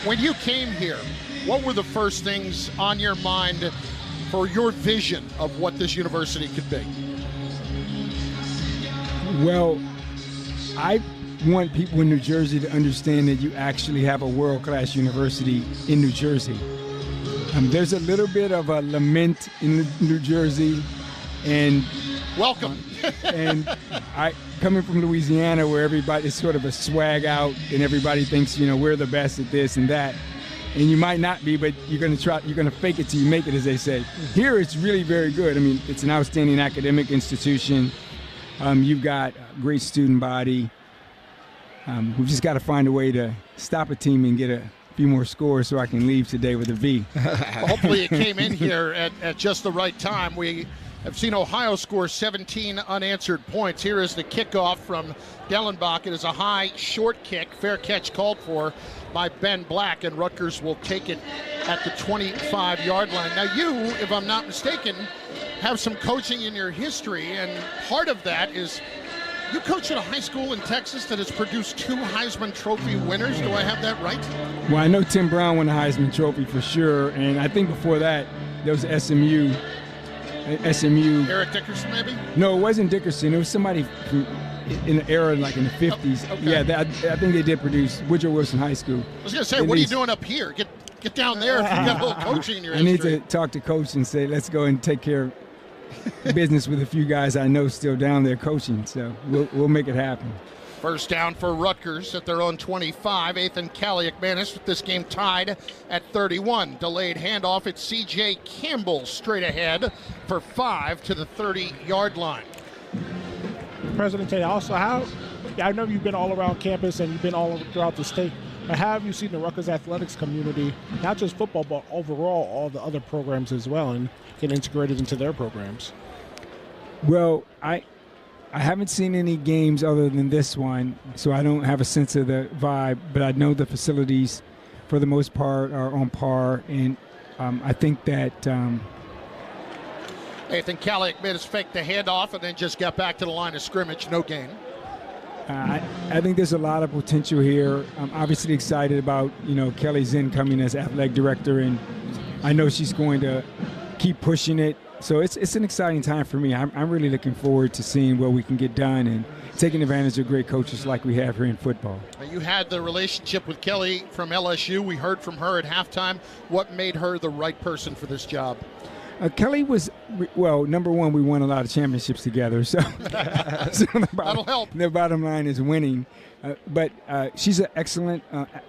When you came here, what were the first things on your mind for your vision of what this university could be? Well, I want people in New Jersey to understand that you actually have a world-class university in New Jersey. There's a little bit of a lament in New Jersey, and welcome. And I coming from Louisiana, where everybody's sort of a swag out, and everybody thinks we're the best at this and that, and you might not be, but you're going to fake it till you make it, as they say. Here, it's really very good. I mean, it's an outstanding academic institution. You've got a great student body. We've just got to find a way to stop a team and get a few more scores so I can leave today with a V. Well, hopefully it came in here at just the right time. We have seen Ohio score 17 unanswered points. Here is the kickoff from Dellenbach. It is a high, short kick. Fair catch called for by Ben Black, and Rutgers will take it at the 25-yard line. Now you, if I'm not mistaken, have some coaching in your history, and part of that is you coach at a high school in Texas that has produced 2 Heisman Trophy winners. Do I have that right? Well, I know Tim Brown won the Heisman Trophy for sure, and I think before that there was SMU. Eric Dickerson, maybe? No, it wasn't Dickerson. It was somebody from, in the era, like in the 50s. Okay. Yeah, I think they did produce Woodrow Wilson High School. I was going to say, what are you doing up here? Get down there if you got a little coaching in your history. I need to talk to Coach and say, let's go and take care of business with a few guys I know still down there coaching. So we'll make it happen. First down for Rutgers at their own 25. Ethan Kaliakmanis with this game tied at 31. Delayed handoff. It's C.J. Campbell straight ahead for 5 to the 30-yard line. President Tate, also I know you've been all around campus and you've been all throughout the state, but how have you seen the Rutgers athletics community, not just football, but overall all the other programs as well, and get integrated into their programs? Well, I haven't seen any games other than this one, so I don't have a sense of the vibe, but I know the facilities, for the most part, are on par, and I think that Ethan Kaliakmanis faked the handoff and then just got back to the line of scrimmage. No gain. I think there's a lot of potential here. I'm obviously excited about, Kelly Zinn coming as athletic director, and I know she's going to keep pushing it. So it's an exciting time for me. I'm really looking forward to seeing what we can get done and taking advantage of great coaches like we have here in football. You had the relationship with Kelly from LSU. We heard from her at halftime. What made her the right person for this job? Kelly was, well, number one, we won a lot of championships together. So, that'll help. The bottom line is winning. But she's an excellent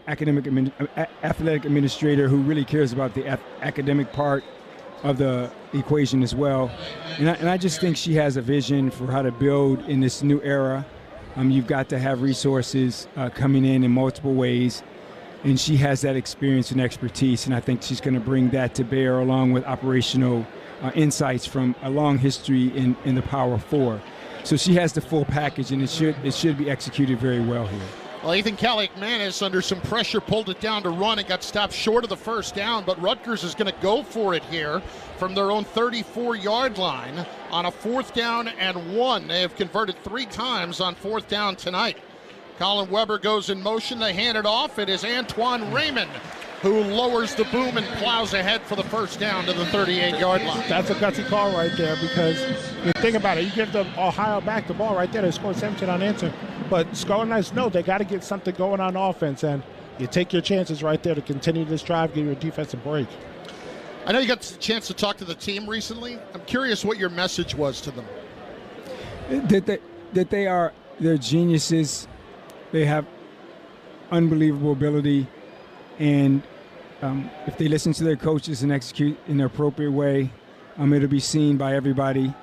athletic administrator who really cares about the academic part of the equation as well. And I just think she has a vision for how to build in this new era. You've got to have resources coming in multiple ways. And she has that experience and expertise, and I think she's going to bring that to bear along with operational insights from a long history in the Power Four. So she has the full package, and it should be executed very well here. Well, Ethan Kaliakmanis, under some pressure, pulled it down to run. It got stopped short of the first down, but Rutgers is going to go for it here from their own 34-yard line on a 4th down and 1. They have converted 3 times on 4th down tonight. Colin Weber goes in motion. They hand it off. It is Antoine Raymond who lowers the boom and plows ahead for the first down to the 38-yard line. That's a gutsy call right there, because you think about it. You give the Ohio back the ball right there. They scored 17 unanswered. But Scarlet Knights know they got to get something going on offense, and you take your chances right there to continue this drive, give your defense a break. I know you got the chance to talk to the team recently. I'm curious what your message was to them. That they're geniuses. They have unbelievable ability, and if they listen to their coaches and execute in the appropriate way, it'll be seen by everybody.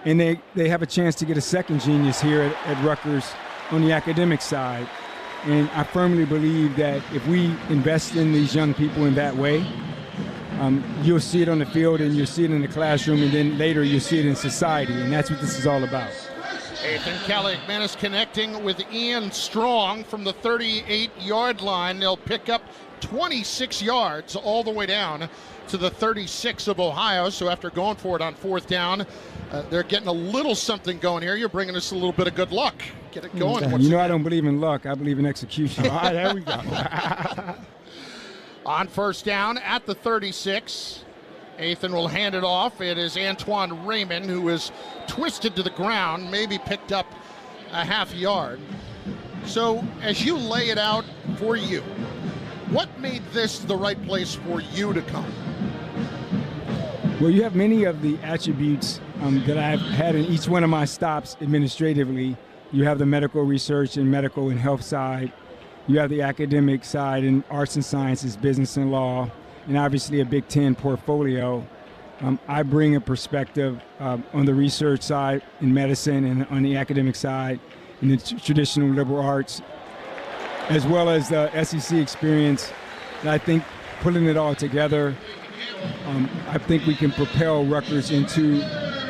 And they have a chance to get a second genius here at Rutgers on the academic side. And I firmly believe that if we invest in these young people in that way, you'll see it on the field and you'll see it in the classroom, and then later you'll see it in society, and that's what this is all about. Ethan Kelly-McManus connecting with Ian Strong from the 38-yard line. They'll pick up 26 yards all the way down to the 36 of Ohio. So after going for it on fourth down, they're getting a little something going here. You're bringing us a little bit of good luck. Get it going. You know I don't believe in luck. I believe in execution. All right, there we go. On first down at the 36, Ethan will hand it off. It is Antoine Raymond, who is twisted to the ground, maybe picked up a half yard. So as you lay it out for you, what made this the right place for you to come? Well, you have many of the attributes that I've had in each one of my stops administratively. You have the medical research and medical and health side. You have the academic side in arts and sciences, business and law, and obviously a Big Ten portfolio. I bring a perspective on the research side in medicine and on the academic side in the traditional liberal arts, as well as the SEC experience. And I think putting it all together, I think we can propel Rutgers into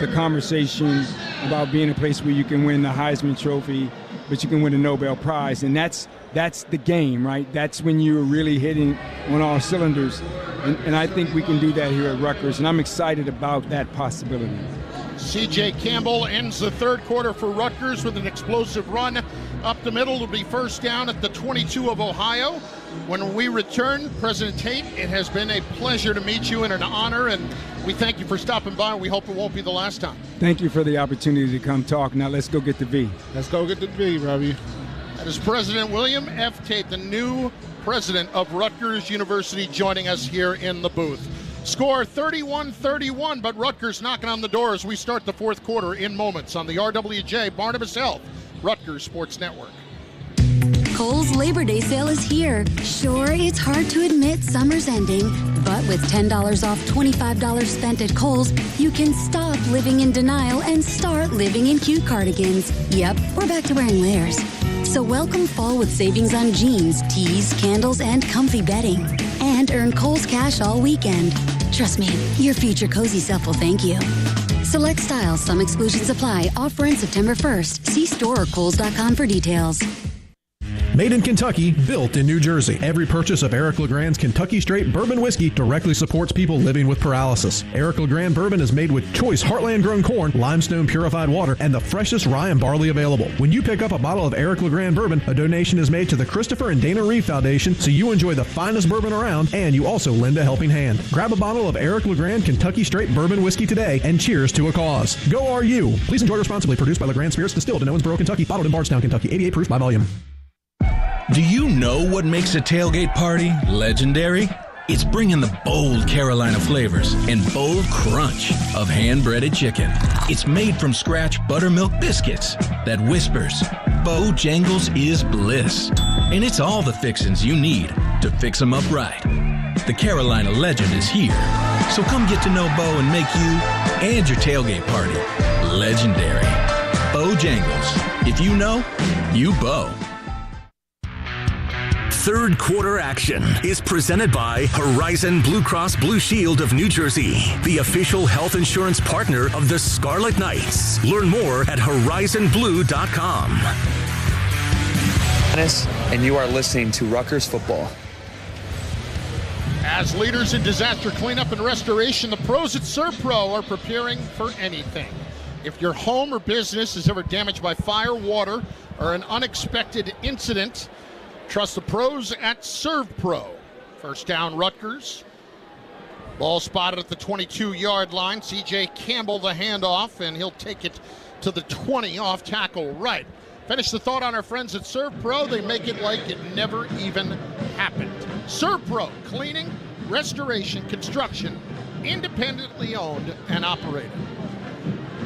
the conversation about being a place where you can win the Heisman Trophy, but you can win a Nobel Prize. And that's the game, right? That's when you're really hitting on all cylinders. And I think we can do that here at Rutgers, and I'm excited about that possibility. C.J. Campbell ends the third quarter for Rutgers with an explosive run up the middle. It'll be first down at the 22 of Ohio. When we return, President Tate, it has been a pleasure to meet you and an honor, and we thank you for stopping by. We hope it won't be the last time. Thank you for the opportunity to come talk. Now let's go get the V. Let's go get the V, Robbie. That is President William F. Tate, the new president of Rutgers University, joining us here in the booth. Score 31-31, but Rutgers knocking on the door as we start the fourth quarter in moments on the RWJ Barnabas Health Rutgers Sports Network. Kohl's Labor Day sale is here. Sure, it's hard to admit summer's ending, but with $10 off $25 spent at Kohl's, you can stop living in denial and start living in cute cardigans. Yep, we're back to wearing layers. So welcome fall with savings on jeans, tees, candles, and comfy bedding. And earn Kohl's cash all weekend. Trust me, your future cozy self will thank you. Select styles, some exclusions apply. Offer in September 1st. See store or Kohls.com for details. Made in Kentucky, built in New Jersey. Every purchase of Eric LeGrand's Kentucky Straight Bourbon Whiskey directly supports people living with paralysis. Eric LeGrand Bourbon is made with choice Heartland-grown corn, limestone purified water, and the freshest rye and barley available. When you pick up a bottle of Eric LeGrand Bourbon, a donation is made to the Christopher and Dana Reeve Foundation, so you enjoy the finest bourbon around, and you also lend a helping hand. Grab a bottle of Eric LeGrand Kentucky Straight Bourbon Whiskey today, and cheers to a cause. Go RU! Please enjoy responsibly. Produced by LeGrand Spirits, distilled in Owensboro, Kentucky, bottled in Bardstown, Kentucky. 88 proof by volume. Do you know what makes a tailgate party legendary? It's bringing the bold Carolina flavors and bold crunch of hand-breaded chicken. It's made from scratch buttermilk biscuits that whispers, Bojangles is bliss. And it's all the fixins you need to fix them up right. The Carolina legend is here. So come get to know Bo and make you and your tailgate party legendary. Bojangles. If you know, you Bo. Third quarter action is presented by Horizon Blue Cross Blue Shield of New Jersey, the official health insurance partner of the Scarlet Knights. Learn more at horizonblue.com. And you are listening to Rutgers Football. As leaders in disaster cleanup and restoration, the pros at ServPro are preparing for anything. If your home or business is ever damaged by fire, water, or an unexpected incident, trust the pros at ServPro. First down, Rutgers. Ball spotted at the 22-yard line. C.J. Campbell the handoff, and he'll take it to the 20 off tackle right. Finish the thought on our friends at ServPro. They make it like it never even happened. ServPro, cleaning, restoration, construction, independently owned and operated.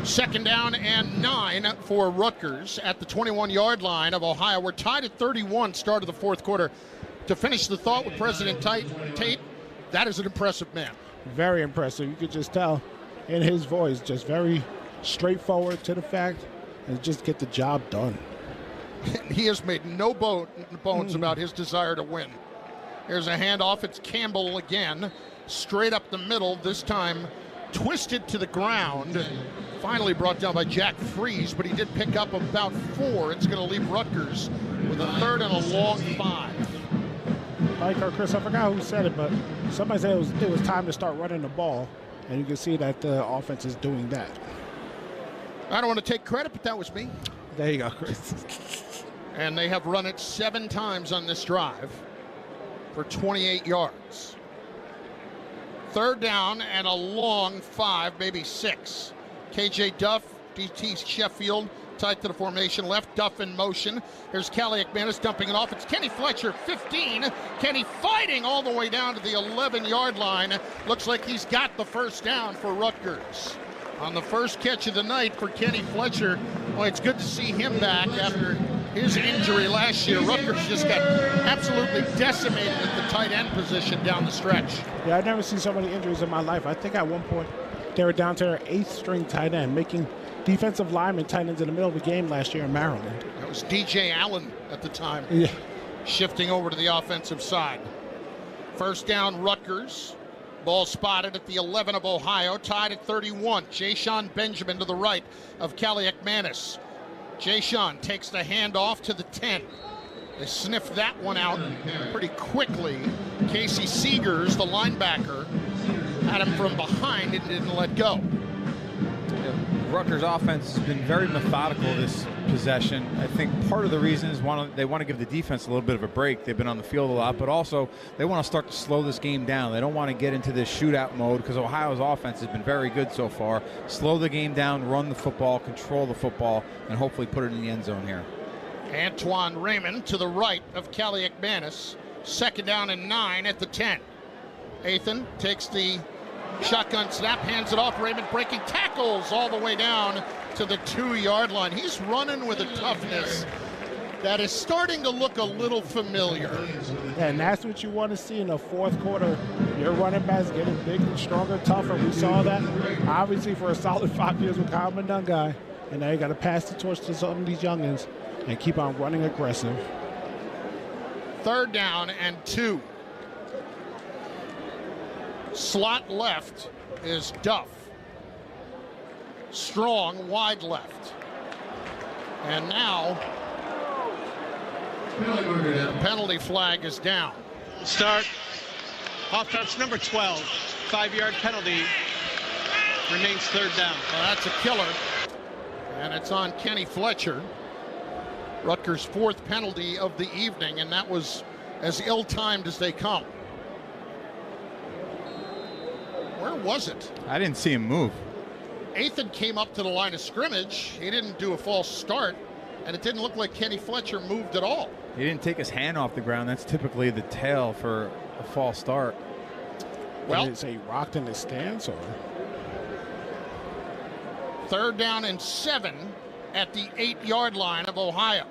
Second down and 9 for Rutgers at the 21-yard line of Ohio. We're tied at 31, start of the fourth quarter. To finish the thought with President Tate, that is an impressive man. Very impressive. You could just tell in his voice, just very straightforward to the fact, and just get the job done. He has made no bones about his desire to win. Here's a handoff. It's Campbell again. straight up the middle, this time twisted to the ground. Finally brought down by Jack Freeze, but he did pick up about 4. It's going to leave Rutgers with a 3rd and a long 5. Like Chris, I forgot who said it, but somebody said it was time to start running the ball, and you can see that the offense is doing that. I don't want to take credit, but that was me. There you go, Chris. And they have run it 7 times on this drive for 28 yards. 3rd down and a long 5, maybe 6. KJ Duff, DT Sheffield, tight to the formation left. Duff in motion. Here's Callie McManus dumping it off. It's Kenny Fletcher, 15. Kenny fighting all the way down to the 11-yard line. Looks like he's got the first down for Rutgers. On the first catch of the night for Kenny Fletcher. Well, it's good to see him back after his injury last year. Rutgers just got absolutely decimated at the tight end position down the stretch. Yeah, I've never seen so many injuries in my life. I think at one point they were down to their 8th string tight end, making defensive linemen tight ends in the middle of the game last year in Maryland. That was DJ Allen at the time. Yeah. Shifting over to the offensive side. First down, Rutgers. Ball spotted at the 11 of Ohio, tied at 31. Jayshon Benjamin to the right of Callie McManus. Jayshon takes the handoff to the 10. They sniffed that one out pretty quickly. Casey Seegers, the linebacker, had him from behind and didn't let go. Rutgers offense has been very methodical this possession. I think part of the reason is they want to give the defense a little bit of a break. They've been on the field a lot, but also they want to start to slow this game down. They don't want to get into this shootout mode because Ohio's offense has been very good so far. Slow the game down, run the football, control the football, and hopefully put it in the end zone here. Antoine Raymond to the right of Callie McManus. 2nd down and 9 at the 10. Athan takes the shotgun snap, hands it off. Raymond breaking tackles all the way down to the 2-yard line. He's running with a toughness that is starting to look a little familiar. And that's what you want to see in the 4th quarter. Your running backs getting bigger, stronger, tougher. We saw that obviously for a solid 5 years with Kyle Mundungai. And now you got to pass the torch to some of these youngins and keep on running aggressive. 3rd down and 2. Slot left is Duff. Strong wide left. And now the penalty flag is down. Start. Offense number 12. 5-yard penalty. Remains 3rd down. Well, that's a killer. And it's on Kenny Fletcher. Rutgers' 4th penalty of the evening, and that was as ill-timed as they come. Where was it? I didn't see him move. Athan came up to the line of scrimmage. He didn't do a false start, and it didn't look like Kenny Fletcher moved at all. He didn't take his hand off the ground. That's typically the tail for a false start. Well, did it say he rocked in his stance, or? 3rd down and 7 at the 8-yard line of Ohio.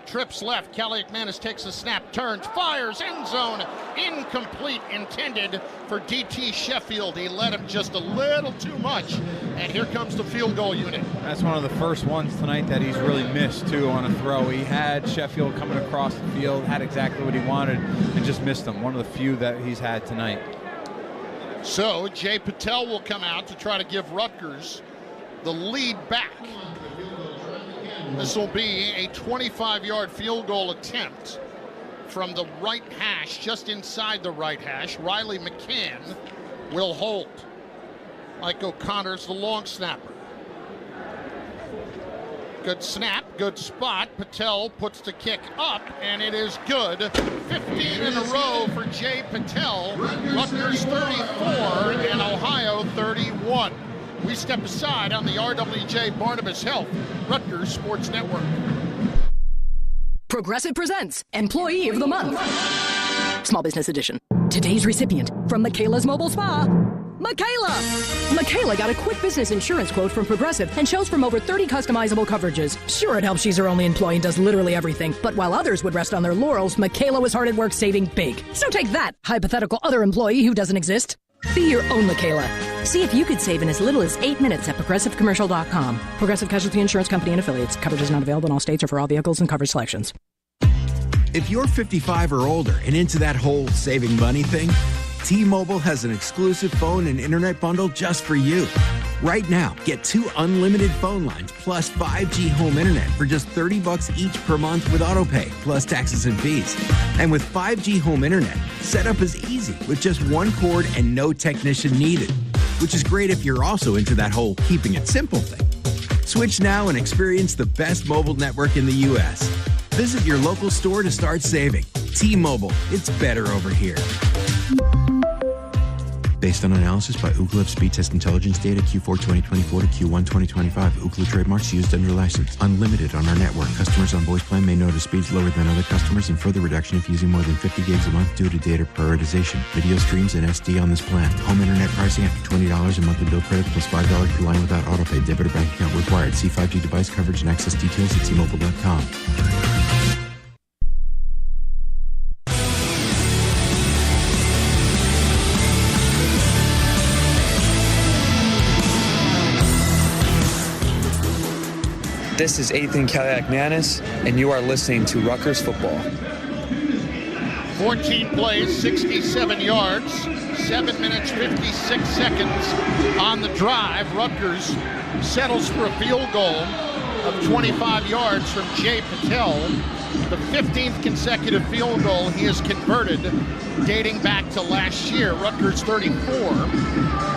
Trips left. Callie McManus takes the snap, turns, fires, end zone, incomplete, intended for DT Sheffield. He let him just a little too much, and here comes the field goal unit. That's one of the first ones tonight that he's really missed, too, on a throw. He had Sheffield coming across the field, had exactly what he wanted, and just missed him. One of the few that he's had tonight. So Jay Patel will come out to try to give Rutgers the lead back. This will be a 25-yard field goal attempt from the right hash, just inside the right hash. Riley McCann will hold. Mike O'Connor's the long snapper. Good snap, good spot. Patel puts the kick up, and it is good. 15 in a row for Jay Patel. Rutgers 34 and Ohio 31. We step aside on the RWJ Barnabas Health Rutgers Sports Network. Progressive presents Employee of the Month. Small Business Edition. Today's recipient from Michaela's Mobile Spa, Michaela. Michaela got a quick business insurance quote from Progressive and chose from over 30 customizable coverages. Sure, it helps she's her only employee and does literally everything. But while others would rest on their laurels, Michaela was hard at work saving big. So take that, hypothetical other employee who doesn't exist. Be your own Michaela. See if you could save in as little as 8 minutes at ProgressiveCommercial.com. Progressive Casualty Insurance Company and Affiliates. Coverage is not available in all states or for all vehicles and coverage selections. If you're 55 or older and into that whole saving money thing, T-Mobile has an exclusive phone and internet bundle just for you. Right now, get 2 unlimited phone lines plus 5G home internet for just $30 each per month with autopay, plus taxes and fees. And with 5G home internet, setup is easy with just 1 cord and no technician needed, which is great if you're also into that whole keeping it simple thing. Switch now and experience the best mobile network in the U.S. Visit your local store to start saving. T-Mobile, it's better over here. Based on analysis by Ookla of speed test intelligence data Q4 2024 to Q1 2025. Ookla trademarks used under license. Unlimited on our network. Customers on voice plan may notice speeds lower than other customers and further reduction if using more than 50 gigs a month due to data prioritization. Video streams and SD on this plan. Home internet pricing after $20 a monthly bill credit plus $5 per line without autopay. Debit or bank account required. See 5G device coverage and access details at T-Mobile.com. This is Ethan Kaliak-Nanis, and you are listening to Rutgers Football. 14 plays, 67 yards, 7 minutes, 56 seconds on the drive. Rutgers settles for a field goal of 25 yards from Jay Patel. The 15th consecutive field goal he has converted dating back to last year. Rutgers 34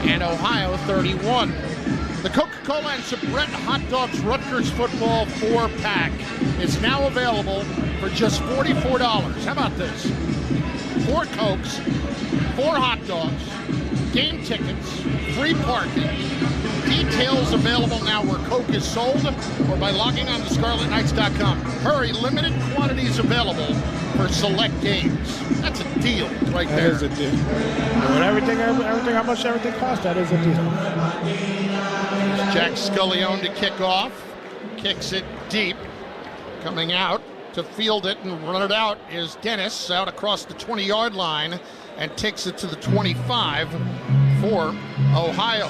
and Ohio 31. The Coca-Cola and Sabrett Hot Dogs Rutgers Football 4-pack is now available for just $44. How about this? 4 Cokes, 4 hot dogs, game tickets, free parking. Details available now where Coke is sold or by logging on to scarletknights.com. Hurry, limited quantities available for select games. That's a deal right there. That is a deal. And with everything, how much everything costs, that is a deal. Jack Scullione to kick off. Kicks it deep. Coming out to field it and run it out is Dennis out across the 20-yard line and takes it to the 25 for Ohio.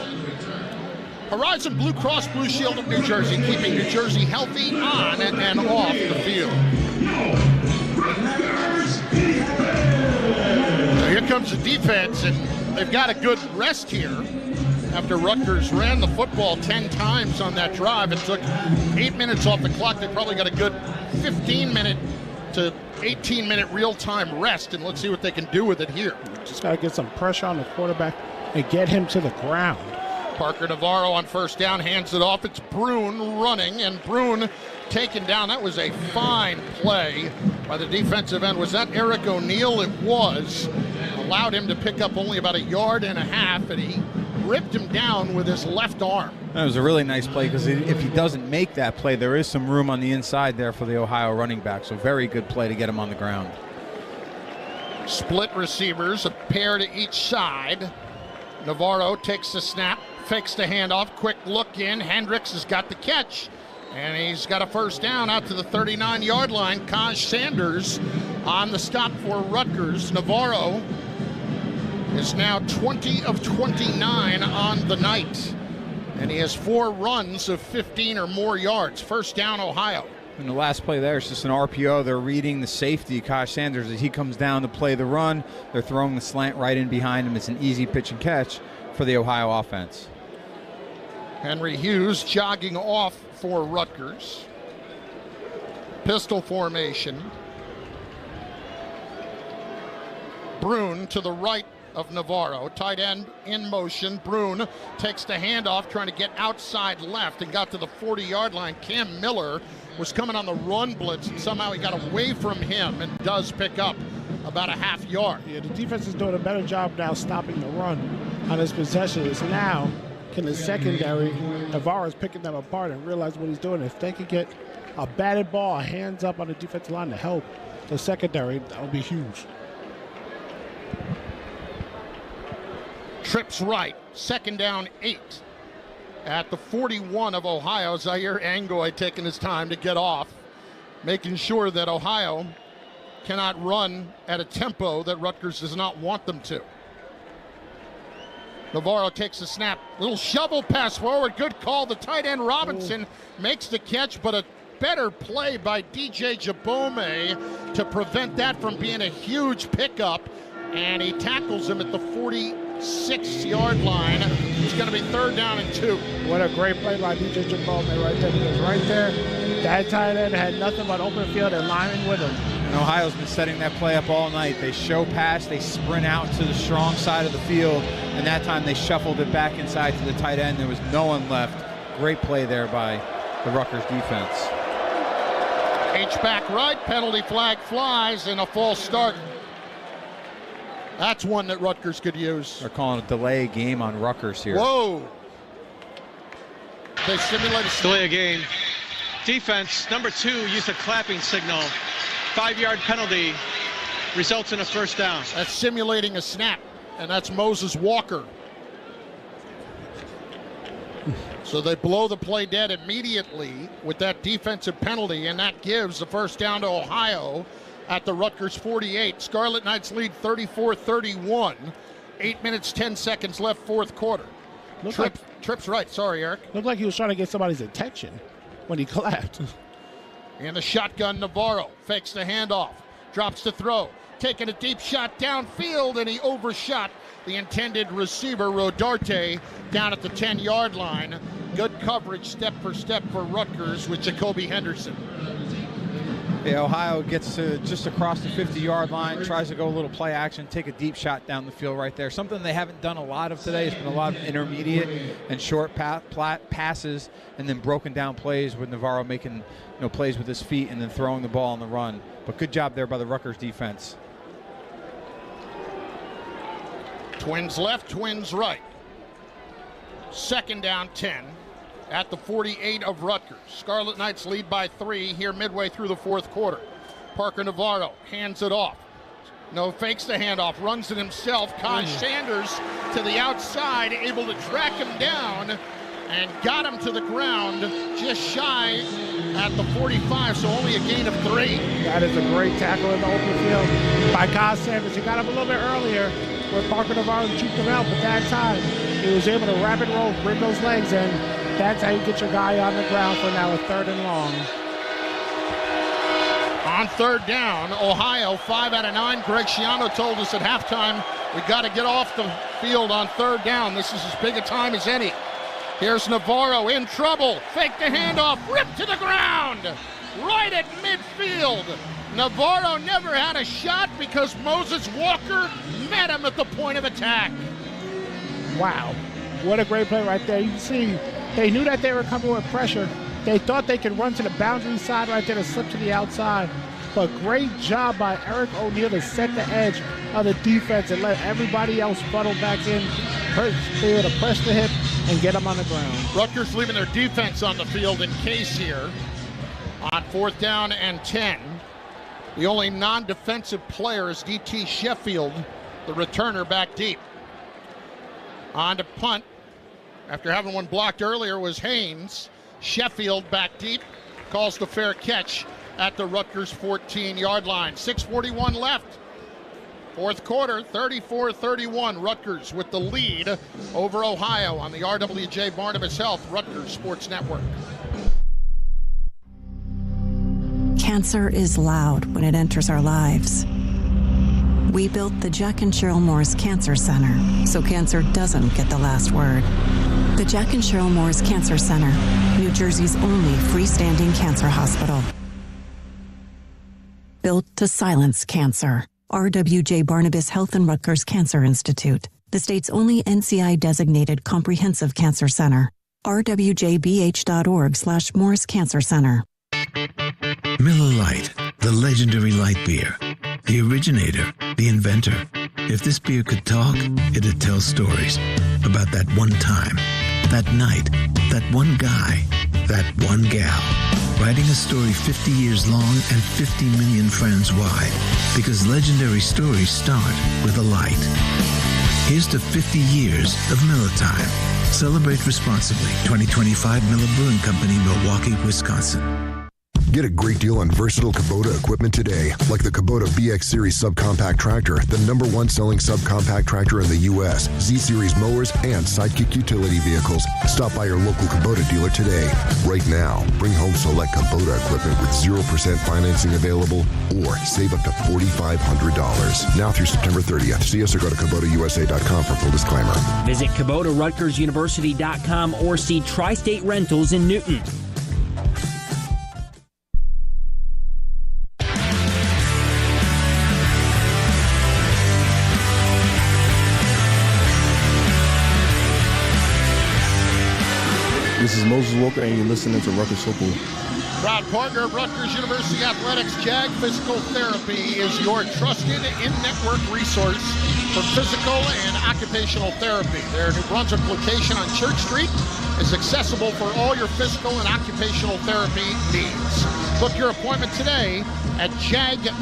Horizon Blue Cross Blue Shield of New Jersey, keeping New Jersey healthy on and off the field. So here comes the defense, and they've got a good rest here. After Rutgers ran the football 10 times on that drive, it took 8 minutes off the clock. They probably got a good 15-minute to 18-minute real-time rest, and let's see what they can do with it here. Just got to get some pressure on the quarterback and get him to the ground. Parker Navarro on first down, hands it off. It's Brune running, and Brune taken down. That was a fine play by the defensive end. Was that Eric O'Neill? It was. Allowed him to pick up only about 1.5 yards, and he ripped him down with his left arm. That was a really nice play because if he doesn't make that play, there is some room on the inside there for the Ohio running back. So very good play to get him on the ground. Split receivers, a pair to each side. Navarro takes the snap, fakes the handoff, quick look in. Hendricks has got the catch, and he's got a first down out to the 39-yard line. Kaj Sanders on the stop for Rutgers. Navarro is now 20 of 29 on the night, and he has 4 runs of 15 or more yards. First down, Ohio. And the last play there is just an RPO. They're reading the safety, Kaj Sanders, as he comes down to play the run. They're throwing the slant right in behind him. It's an easy pitch and catch for the Ohio offense. Henry Hughes jogging off for Rutgers. Pistol formation. Brune to the right of Navarro. Tight end in motion. Brune takes the handoff, trying to get outside left, and got to the 40-yard line. Cam Miller was coming on the run blitz, and somehow he got away from him and does pick up about 1/2 yard. Yeah, the defense is doing a better job now stopping the run on his possession. It's now can the secondary, Navarro's picking them apart and realize what he's doing. If they could get a batted ball, hands up on the defensive line to help the secondary, that would be huge. Trips right, second down 8. At the 41 of Ohio, Zaire Angoy taking his time to get off, making sure that Ohio cannot run at a tempo that Rutgers does not want them to. Navarro takes the snap, little shovel pass forward, good call. The tight end Robinson makes the catch, but a better play by DJ Jabome to prevent that from being a huge pickup. and he tackles him at the 46-yard line. It's going to be 3rd down and 2. What a great play by DJ Jabome right there. Because right there, that tight end had nothing but open field and lineman with him. And Ohio's been setting that play up all night. They show pass, they sprint out to the strong side of the field, and that time they shuffled it back inside to the tight end. There was no one left. Great play there by the Rutgers defense. H-back right, penalty flag flies, and a false start. That's one that Rutgers could use. They're calling a delay game on Rutgers here. Whoa! They simulate a delay a game. Defense, number 2, used a clapping signal. 5-yard penalty results in a 1st down. That's simulating a snap, and that's Moses Walker. So they blow the play dead immediately with that defensive penalty, and that gives the 1st down to Ohio at the Rutgers 48. Scarlet Knights lead 34-31. 8 minutes, 10 seconds left, 4th quarter. Trips right. Sorry, Eric. Looked like he was trying to get somebody's attention when he clapped. In the shotgun, Navarro fakes the handoff, drops the throw, taking a deep shot downfield, and he overshot the intended receiver, Rodarte, down at the 10-yard line. Good coverage, step for step for Rutgers with Jacoby Henderson. Yeah, Ohio gets to just across the 50-yard line, tries to go a little play action, take a deep shot down the field right there. Something they haven't done a lot of today. It's been a lot of intermediate and short passes, and then broken down plays with Navarro making plays with his feet and then throwing the ball on the run. But good job there by the Rutgers defense. Twins left, Twins right. 2nd down, 10 at the 48 of Rutgers. Scarlet Knights lead by 3 here midway through the 4th quarter. Parker Navarro hands it off. Fakes the handoff, runs it himself. Kaj Sanders to the outside, able to track him down and got him to the ground just shy at the 45, so only a gain of 3. That is a great tackle in the open field by Kaj Sanders. He got him a little bit earlier where Parker Navarro juked him out, but that time he was able to rapid roll, bring those legs in. That's how you get your guy on the ground for now a 3rd and long. On 3rd down, Ohio, 5 out of 9. Greg Schiano told us at halftime, we got to get off the field on 3rd down. This is as big a time as any. Here's Navarro in trouble. Fake the handoff, ripped to the ground, right at midfield. Navarro never had a shot because Moses Walker met him at the point of attack. Wow, what a great play right there. You can see they knew that they were coming with pressure. They thought they could run to the boundary side right there to slip to the outside. But great job by Eric O'Neal to set the edge of the defense and let everybody else funnel back in. They were able to press the hip and get them on the ground. Rutgers leaving their defense on the field in case here on 4th down and 10. The only non-defensive player is DT Sheffield, the returner back deep. On to punt. After having one blocked earlier was Haynes. Sheffield back deep, calls the fair catch at the Rutgers 14-yard line. 6:41 left. 4th quarter, 34-31. Rutgers with the lead over Ohio on the RWJ Barnabas Health Rutgers Sports Network. Cancer is loud when it enters our lives. We built the Jack and Cheryl Morris Cancer Center so cancer doesn't get the last word. The Jack and Cheryl Morris Cancer Center, New Jersey's only freestanding cancer hospital. Built to silence cancer. RWJ Barnabas Health and Rutgers Cancer Institute, the state's only NCI-designated comprehensive cancer center. rwjbh.org/Morris Cancer Center. Miller Lite, the legendary light beer. The originator, the inventor. If this beer could talk, it'd tell stories about that one time, that night, that one guy, that one gal. Writing a story 50 years long and 50 million friends wide. Because legendary stories start with a light. Here's to 50 years of Miller Time. Celebrate responsibly. 2025 Miller Brewing Company, Milwaukee, Wisconsin. Get a great deal on versatile Kubota equipment today, like the Kubota BX Series subcompact tractor, the #1 selling subcompact tractor in the U.S., Z-Series mowers, and Sidekick utility vehicles. Stop by your local Kubota dealer today. Right now, bring home select Kubota equipment with 0% financing available or save up to $4,500. Now through September 30th. See us or go to KubotaUSA.com for full disclaimer. Visit KubotaRutgersUniversity.com or see Tri-State Rentals in Newton. This is Moses Walker, and you're listening to Rutgers Football. Proud partner of Rutgers University Athletics, JAG Physical Therapy is your trusted in-network resource for physical and occupational therapy. Their New Brunswick location on Church Street is accessible for all your physical and occupational therapy needs. Book your appointment today at jagpt.com.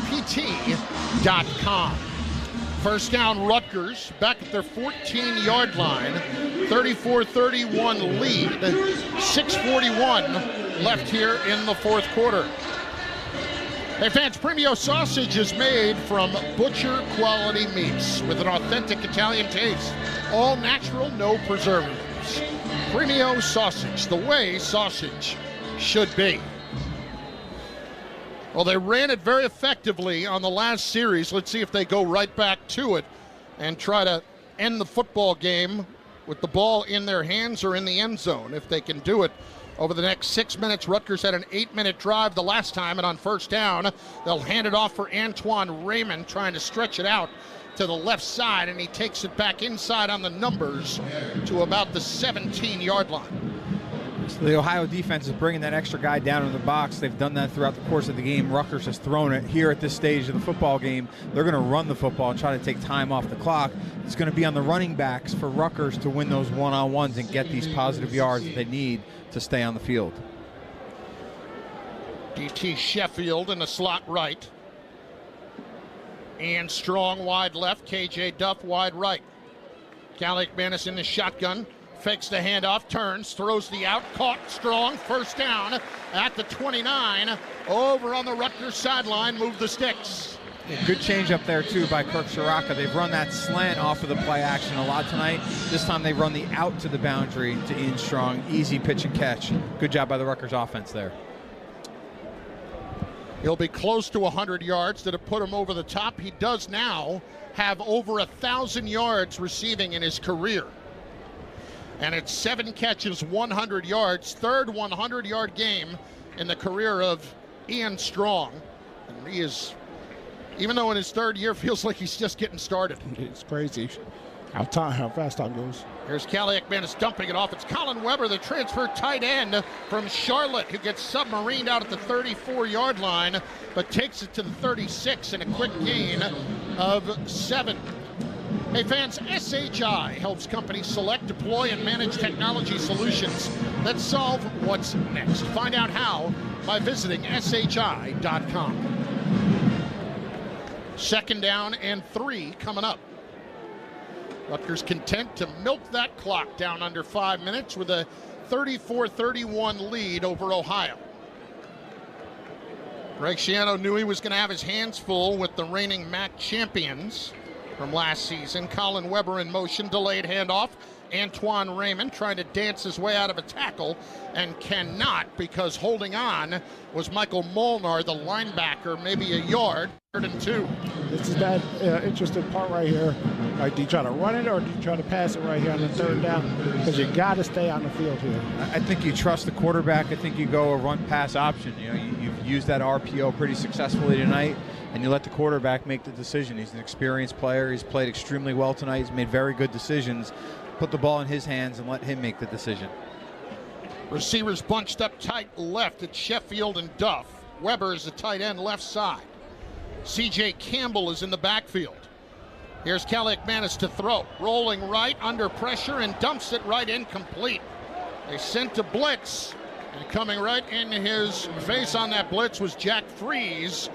First down, Rutgers back at their 14-yard line. 34-31 lead. 6:41 left here in the fourth quarter. Hey fans, Premio sausage is made from butcher quality meats with an authentic Italian taste. All natural, no preservatives. Premio sausage, the way sausage should be. Well, they ran it very effectively on the last series. Let's see if they go right back to it and try to end the football game with the ball in their hands or in the end zone. If they can do it over the next 6 minutes. Rutgers had an 8-minute drive the last time, and on first down, they'll hand it off for Antoine Raymond, trying to stretch it out to the left side, and he takes it back inside on the numbers to about the 17-yard line. So the Ohio defense is bringing that extra guy down in the box. They've done that throughout the course of the game. Rutgers has thrown it here at this stage of the football game. They're going to run the football and try to take time off the clock. It's going to be on the running backs for Rutgers to win those one-on-ones and get these positive yards that they need to stay on the field. DT Sheffield in the slot right. And Strong wide left. KJ Duff wide right. Calic Manis in the shotgun. Fakes the handoff, turns, throws the out, caught Strong, first down at the 29. Over on the Rutgers sideline, move the sticks. Yeah, good change up there, too, by Kirk Shiraka. They've run that slant off of the play action a lot tonight. This time they run the out to the boundary to Ian Strong. Easy pitch and catch. Good job by the Rutgers offense there. He'll be close to 100 yards that have put him over the top. He does now have over 1,000 yards receiving in his career. And it's 7 catches, 100 yards, third 100-yard game in the career of Ian Strong. And he is, even though in his third year, feels like he's just getting started. It's crazy how fast time goes. Here's Caliac Manis dumping it off. It's Colin Weber, the transfer tight end from Charlotte, who gets submarined out at the 34-yard line, but takes it to the 36 in a quick gain of 7. Hey fans, SHI helps companies select, deploy, and manage technology solutions that solve what's next. Find out how by visiting SHI.com. Second down and 3 coming up. Rutgers content to milk that clock down under 5 minutes with a 34-31 lead over Ohio. Greg Schiano knew he was going to have his hands full with the reigning MAC champions from last season. Colin Weber in motion, delayed handoff. Antoine Raymond trying to dance his way out of a tackle and cannot, because holding on was Michael Molnar, the linebacker, maybe a yard, 3rd and 2. This is that interesting part right here. Like, do you try to run it or do you try to pass it right here on the 3rd down? Because you got to stay on the field here. I think you trust the quarterback. I think you go a run-pass option. You know, you've used that RPO pretty successfully tonight, and you let the quarterback make the decision. He's an experienced player. He's played extremely well tonight. He's made very good decisions. Put the ball in his hands and let him make the decision. Receivers bunched up tight left at Sheffield and Duff. Weber is the tight end left side. C.J. Campbell is in the backfield. Here's Caliac Manis to throw. Rolling right under pressure and dumps it right incomplete. They sent a blitz, and coming right in his face on that blitz was Jack Freeze,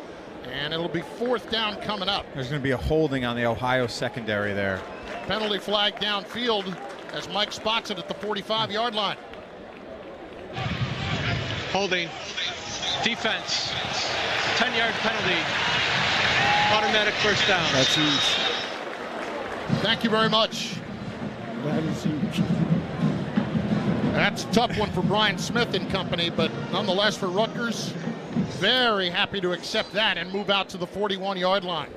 and it'll be 4th down coming up. There's going to be a holding on the Ohio secondary there. Penalty flag downfield as Mike spots it at the 45-yard line. Holding Defense, 10-yard penalty, automatic first down. That's huge. Thank you very much. That is huge. That's a tough one for Brian Smith and company, but nonetheless for Rutgers, very happy to accept that and move out to the 41-yard line.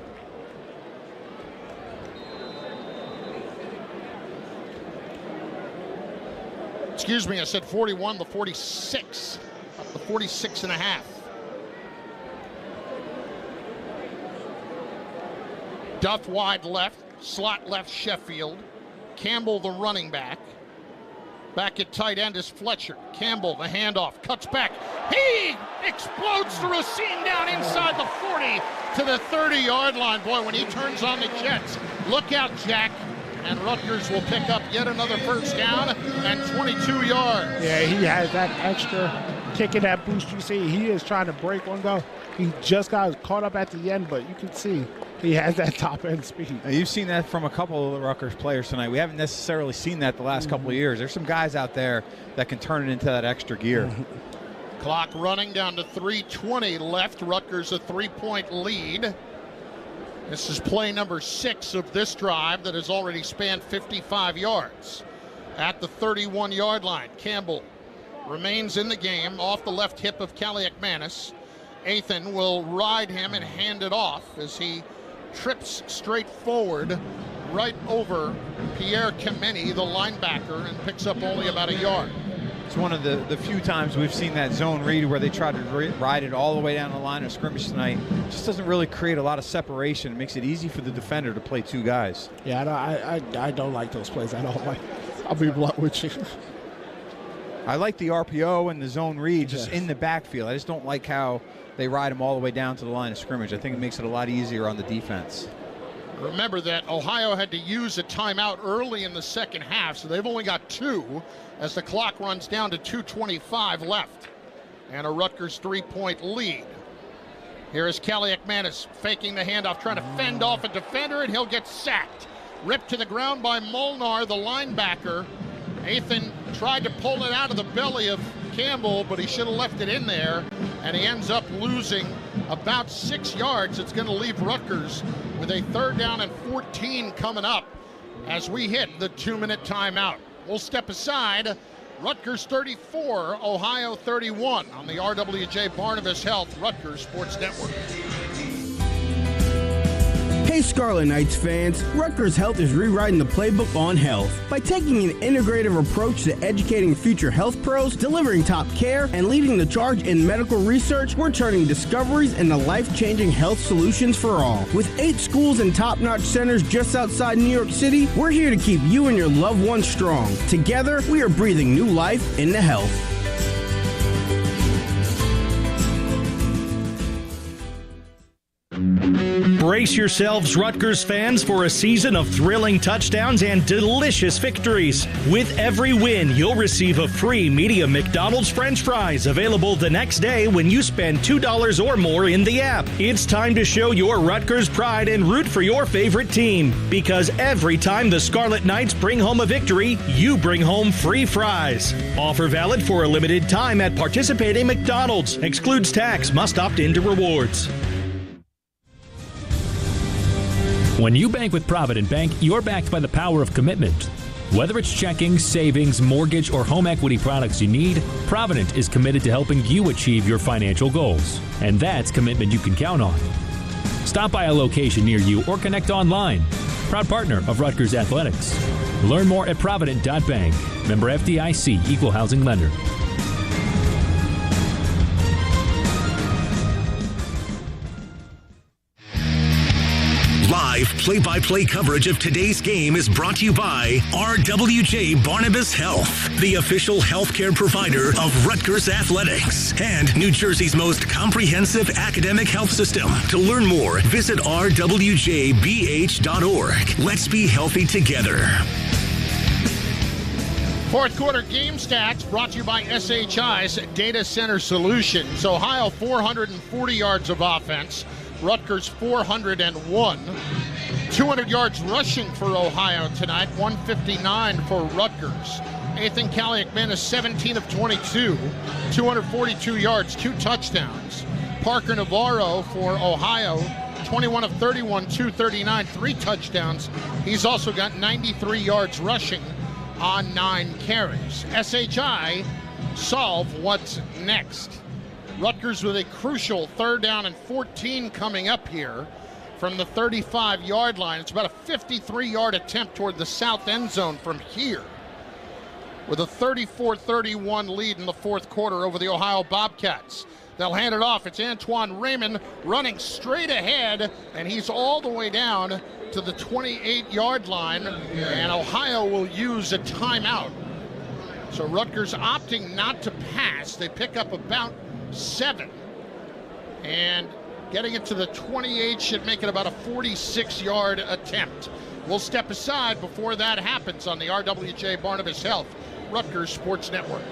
Excuse me, I said 41, the 46, up the 46 and a half. Duff wide left, slot left Sheffield. Campbell the running back. Back at tight end is Fletcher. Campbell the handoff, cuts back. He explodes through a seam down inside the 40 to the 30-yard line. Boy, when he turns on the jets, look out, Jack. And Rutgers will pick up yet another first down and 22 yards. Yeah, he has that extra kick in that boost. You see, he is trying to break one go. He just got caught up at the end, but you can see he has that top end speed. You've seen that from a couple of the Rutgers players tonight. We haven't necessarily seen that the last couple of years. There's some guys out there that can turn it into that extra gear. Clock running down to 3:20 left. Rutgers a 3-point lead. This is play number 6 of this drive that has already spanned 55 yards. At the 31-yard line, Campbell remains in the game off the left hip of Kaliakmanis. Athan will ride him and hand it off as he trips straight forward right over Pierre Kameni, the linebacker, and picks up only about a yard. It's one of the few times we've seen that zone read where they try to ride it all the way down the line of scrimmage tonight. It just doesn't really create a lot of separation. It makes it easy for the defender to play two guys. Yeah, I don't like those plays. I'll be blunt with you. I like the RPO and the zone read just in the backfield. I just don't like how they ride them all the way down to the line of scrimmage. I think it makes it a lot easier on the defense. Remember that Ohio had to use a timeout early in the second half, so they've only got 2 as the clock runs down to 2:25 left. And a Rutgers 3-point lead. Here is Kaliakmanis faking the handoff, trying to fend off a defender, and he'll get sacked. Ripped to the ground by Molnar, the linebacker. Athan tried to pull it out of the belly of Campbell, but he should have left it in there, and he ends up losing about 6 yards. It's going to leave Rutgers with a 3rd down and 14 coming up as we hit the 2-minute timeout. We'll step aside. Rutgers 34, Ohio 31 on the RWJ Barnabas Health Rutgers Sports Network. Hey Scarlet Knights fans, Rutgers Health is rewriting the playbook on health. By taking an integrative approach to educating future health pros, delivering top care, and leading the charge in medical research, we're turning discoveries into life-changing health solutions for all. With 8 schools and top-notch centers just outside New York City, we're here to keep you and your loved ones strong. Together, we are breathing new life into health. Brace yourselves, Rutgers fans, for a season of thrilling touchdowns and delicious victories. With every win, you'll receive a free medium McDonald's French fries available the next day when you spend $2 or more in the app. It's time to show your Rutgers pride and root for your favorite team, because every time the Scarlet Knights bring home a victory, you bring home free fries. Offer valid for a limited time at participating McDonald's. Excludes tax. Must opt into rewards. When you bank with Provident Bank, you're backed by the power of commitment. Whether it's checking, savings, mortgage, or home equity products you need, Provident is committed to helping you achieve your financial goals. And that's commitment you can count on. Stop by a location near you or connect online. Proud partner of Rutgers Athletics. Learn more at Provident.bank. Member FDIC, Equal Housing Lender. Live play-by-play coverage of today's game is brought to you by RWJ Barnabas Health, the official healthcare provider of Rutgers Athletics and New Jersey's most comprehensive academic health system. To learn more, visit rwjbh.org. Let's be healthy together. 4th quarter game stats brought to you by SHI's Data Center Solutions. Ohio 440 yards of offense. Rutgers 401. 200 yards rushing for Ohio tonight, 159 for Rutgers. Ethan Kaliakmanis, 17 of 22, 242 yards, 2 touchdowns. Parker Navarro for Ohio, 21 of 31, 239, 3 touchdowns. He's also got 93 yards rushing on 9 carries. SHI solve what's next. Rutgers with a crucial 3rd down and 14 coming up here from the 35-yard line. It's about a 53-yard attempt toward the south end zone from here, with a 34-31 lead in the 4th quarter over the Ohio Bobcats. They'll hand it off. It's Antoine Raymond running straight ahead, and he's all the way down to the 28-yard line, and Ohio will use a timeout. So Rutgers opting not to pass. They pick up about 7, and getting it to the 28 should make it about a 46-yard attempt. We'll step aside before that happens on the RWJ Barnabas Health Rutgers Sports Network.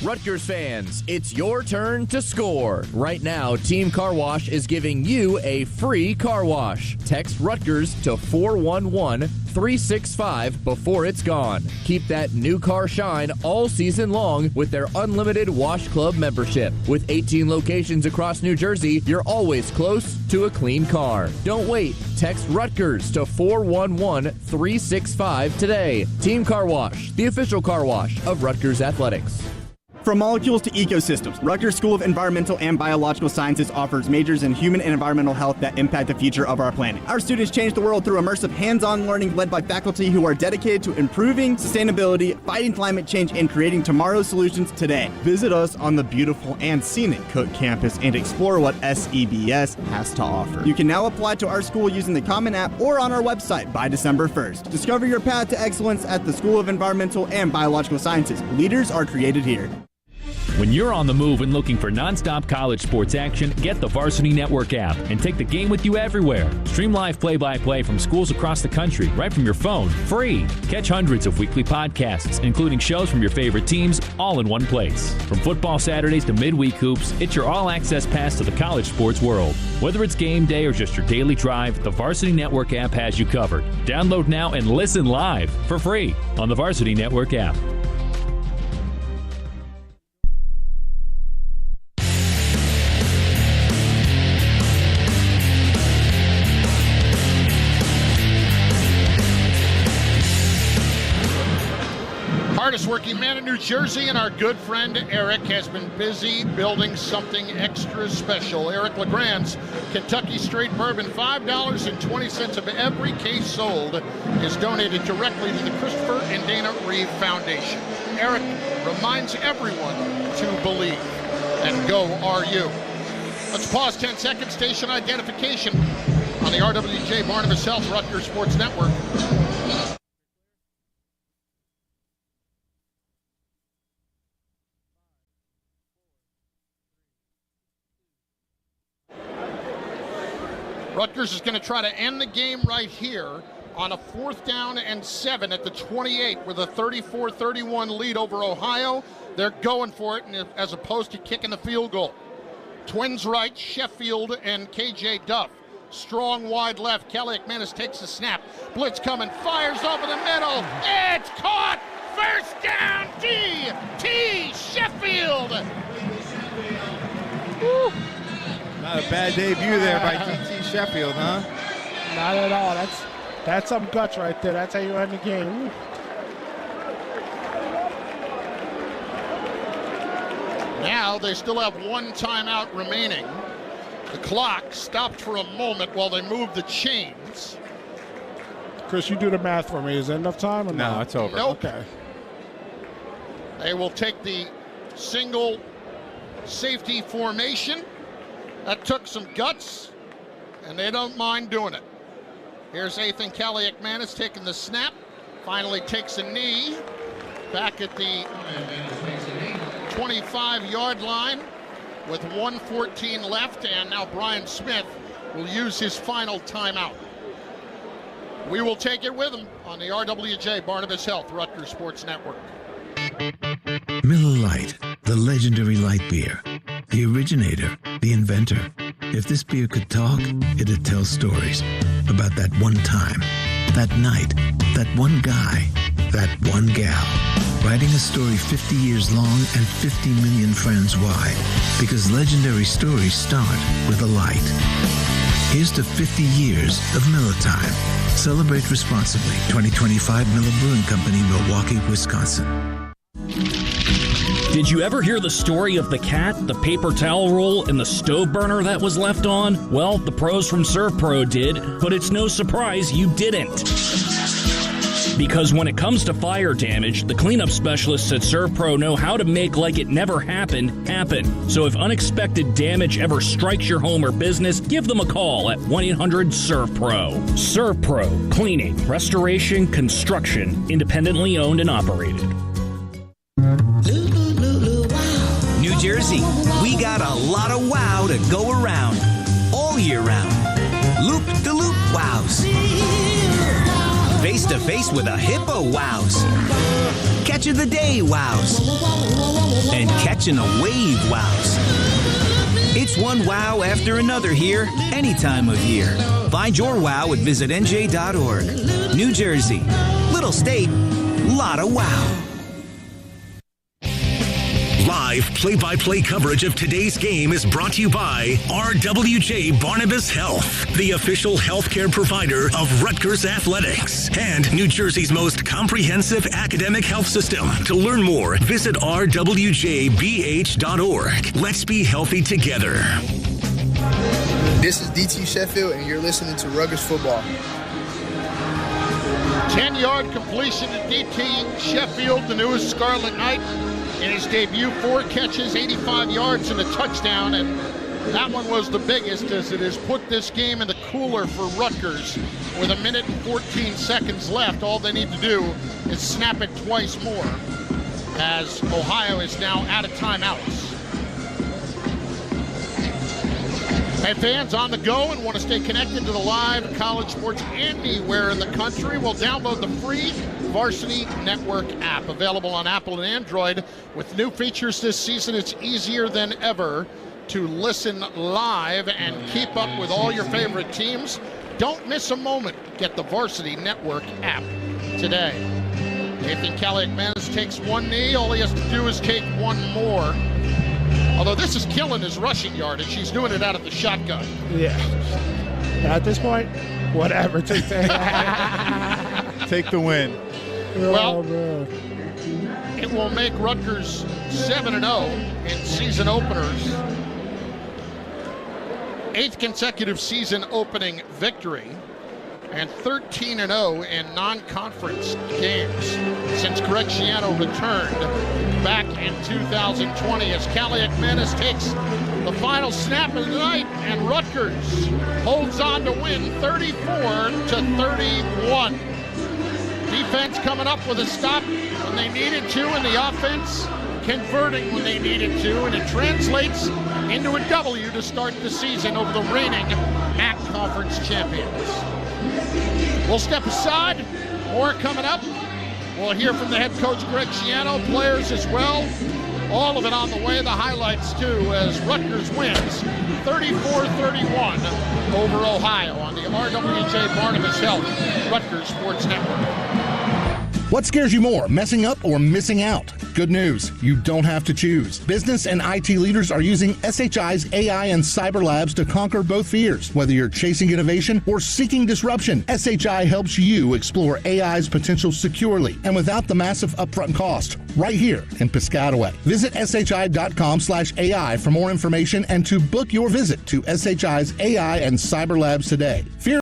Rutgers fans, it's your turn to score. Right now, Team Car Wash is giving you a free car wash. Text Rutgers to 411-365 before it's gone. Keep that new car shine all season long with their unlimited Wash Club membership. With 18 locations across New Jersey, you're always close to a clean car. Don't wait. Text Rutgers to 411-365 today. Team Car Wash, the official car wash of Rutgers Athletics. From molecules to ecosystems, Rutgers School of Environmental and Biological Sciences offers majors in human and environmental health that impact the future of our planet. Our students change the world through immersive hands-on learning led by faculty who are dedicated to improving sustainability, fighting climate change, and creating tomorrow's solutions today. Visit us on the beautiful and scenic Cook campus and explore what SEBS has to offer. You can now apply to our school using the Common App or on our website by December 1st. Discover your path to excellence at the School of Environmental and Biological Sciences. Leaders are created here. When you're on the move and looking for nonstop college sports action, get the Varsity Network app and take the game with you everywhere. Stream live play-by-play from schools across the country right from your phone, free. Catch hundreds of weekly podcasts, including shows from your favorite teams, all in one place. From football Saturdays to midweek hoops, it's your all-access pass to the college sports world. Whether it's game day or just your daily drive, the Varsity Network app has you covered. Download now and listen live for free on the Varsity Network app. Hardest working man in New Jersey, and our good friend Eric has been busy building something extra special. Eric LeGrand's Kentucky Straight Bourbon, $5.20 of every case sold is donated directly to the Christopher and Dana Reeve Foundation. Eric reminds everyone to believe, and go RU. Let's pause 10 seconds, station identification on the RWJ Barnabas Health Rutgers Sports Network. Rutgers is going to try to end the game right here on a 4th down and 7 at the 28 with a 34-31 lead over Ohio. They're going for it as opposed to kicking the field goal. Twins right, Sheffield and KJ Duff. Strong wide left. Kaliakmanis takes the snap. Blitz coming, fires over the middle. It's caught! First down, T. Sheffield! Woo. Not a bad debut there by T.T. Sheffield, huh? Not at all. That's some guts right there. That's how you end the game. Ooh. Now they still have 1 timeout remaining. The clock stopped for a moment while they moved the chains. Chris, you do the math for me. Is that enough time or no? It's over. Nope. Okay. They will take the single safety formation. That took some guts, and they don't mind doing it. Here's Ethan Kaliakmanis taking the snap. Finally takes a knee. Back at the 25-yard line with 1:14 left, and now Brian Smith will use his final timeout. We will take it with him on the RWJ Barnabas Health Rutgers Sports Network. Miller Lite, the legendary light beer. The originator, the inventor. If this beer could talk, it'd tell stories about that one time, that night, that one guy, that one gal, writing a story 50 years long and 50 million friends wide, because legendary stories start with a light. Here's to 50 years of Miller Time. Celebrate responsibly. 2025 Miller Brewing Company, Milwaukee, Wisconsin. Did you ever hear the story of the cat, the paper towel roll, and the stove burner that was left on? Well, the pros from ServPro did, but it's no surprise you didn't. Because when it comes to fire damage, the cleanup specialists at ServPro know how to make like it never happened happen. So if unexpected damage ever strikes your home or business, give them a call at 1-800-ServPro. ServPro, cleaning, restoration, construction, independently owned and operated. New Jersey, we got a lot of wow to go around all year round. Loop-de-loop wows. Face-to-face with a hippo wows. Catch of the day wows. And catching a wave wows. It's one wow after another here, any time of year. Find your wow at visitnj.org. New Jersey, little state, lot of wow. Live play-by-play coverage of today's game is brought to you by RWJ Barnabas Health, the official healthcare provider of Rutgers Athletics and New Jersey's most comprehensive academic health system. To learn more, visit rwjbh.org. Let's be healthy together. This is DT Sheffield, and you're listening to Rutgers Football. 10-yard completion to DT Sheffield, the newest Scarlet Knight. In his debut, 4 catches, 85 yards, and a touchdown, and that one was the biggest, as it has put this game in the cooler for Rutgers. With 1 minute and 14 seconds left, all they need to do is snap it twice more, as Ohio is now out of timeouts. Hey, fans on the go and want to stay connected to the live college sports anywhere in the country? Well, download the free Varsity Network app, available on Apple and Android. With new features this season, it's easier than ever to listen live and keep up with all your favorite teams. Don't miss a moment. Get the Varsity Network app today. Nathan Caliac-Manis takes one knee. All he has to do is take one more. Although this is killing his rushing yardage. She's doing it out of the shotgun. Yeah. At this point, whatever. Take the win. Well, it will make Rutgers 7-0 in season openers. 8th consecutive season opening victory. And 13-0 in non-conference games since Correcciano returned back in 2020, as Caliac-Manis takes the final snap of the night, and Rutgers holds on to win 34-31. Defense coming up with a stop when they needed to, and the offense converting when they needed to, and it translates into a W to start the season over the reigning MAC Conference champions. We'll step aside. More coming up. We'll hear from the head coach, Correcciano, players as well. All of it on the way. The highlights, too, as Rutgers wins 34-31 over Ohio on the RWJ Barnabas Health Rutgers Sports Network. What scares you more, messing up or missing out? Good news, you don't have to choose. Business and IT leaders are using SHI's AI and cyber labs to conquer both fears. Whether you're chasing innovation or seeking disruption, SHI helps you explore AI's potential securely and without the massive upfront cost, right here in Piscataway. Visit shi.com/AI for more information and to book your visit to SHI's AI and cyber labs today. Fear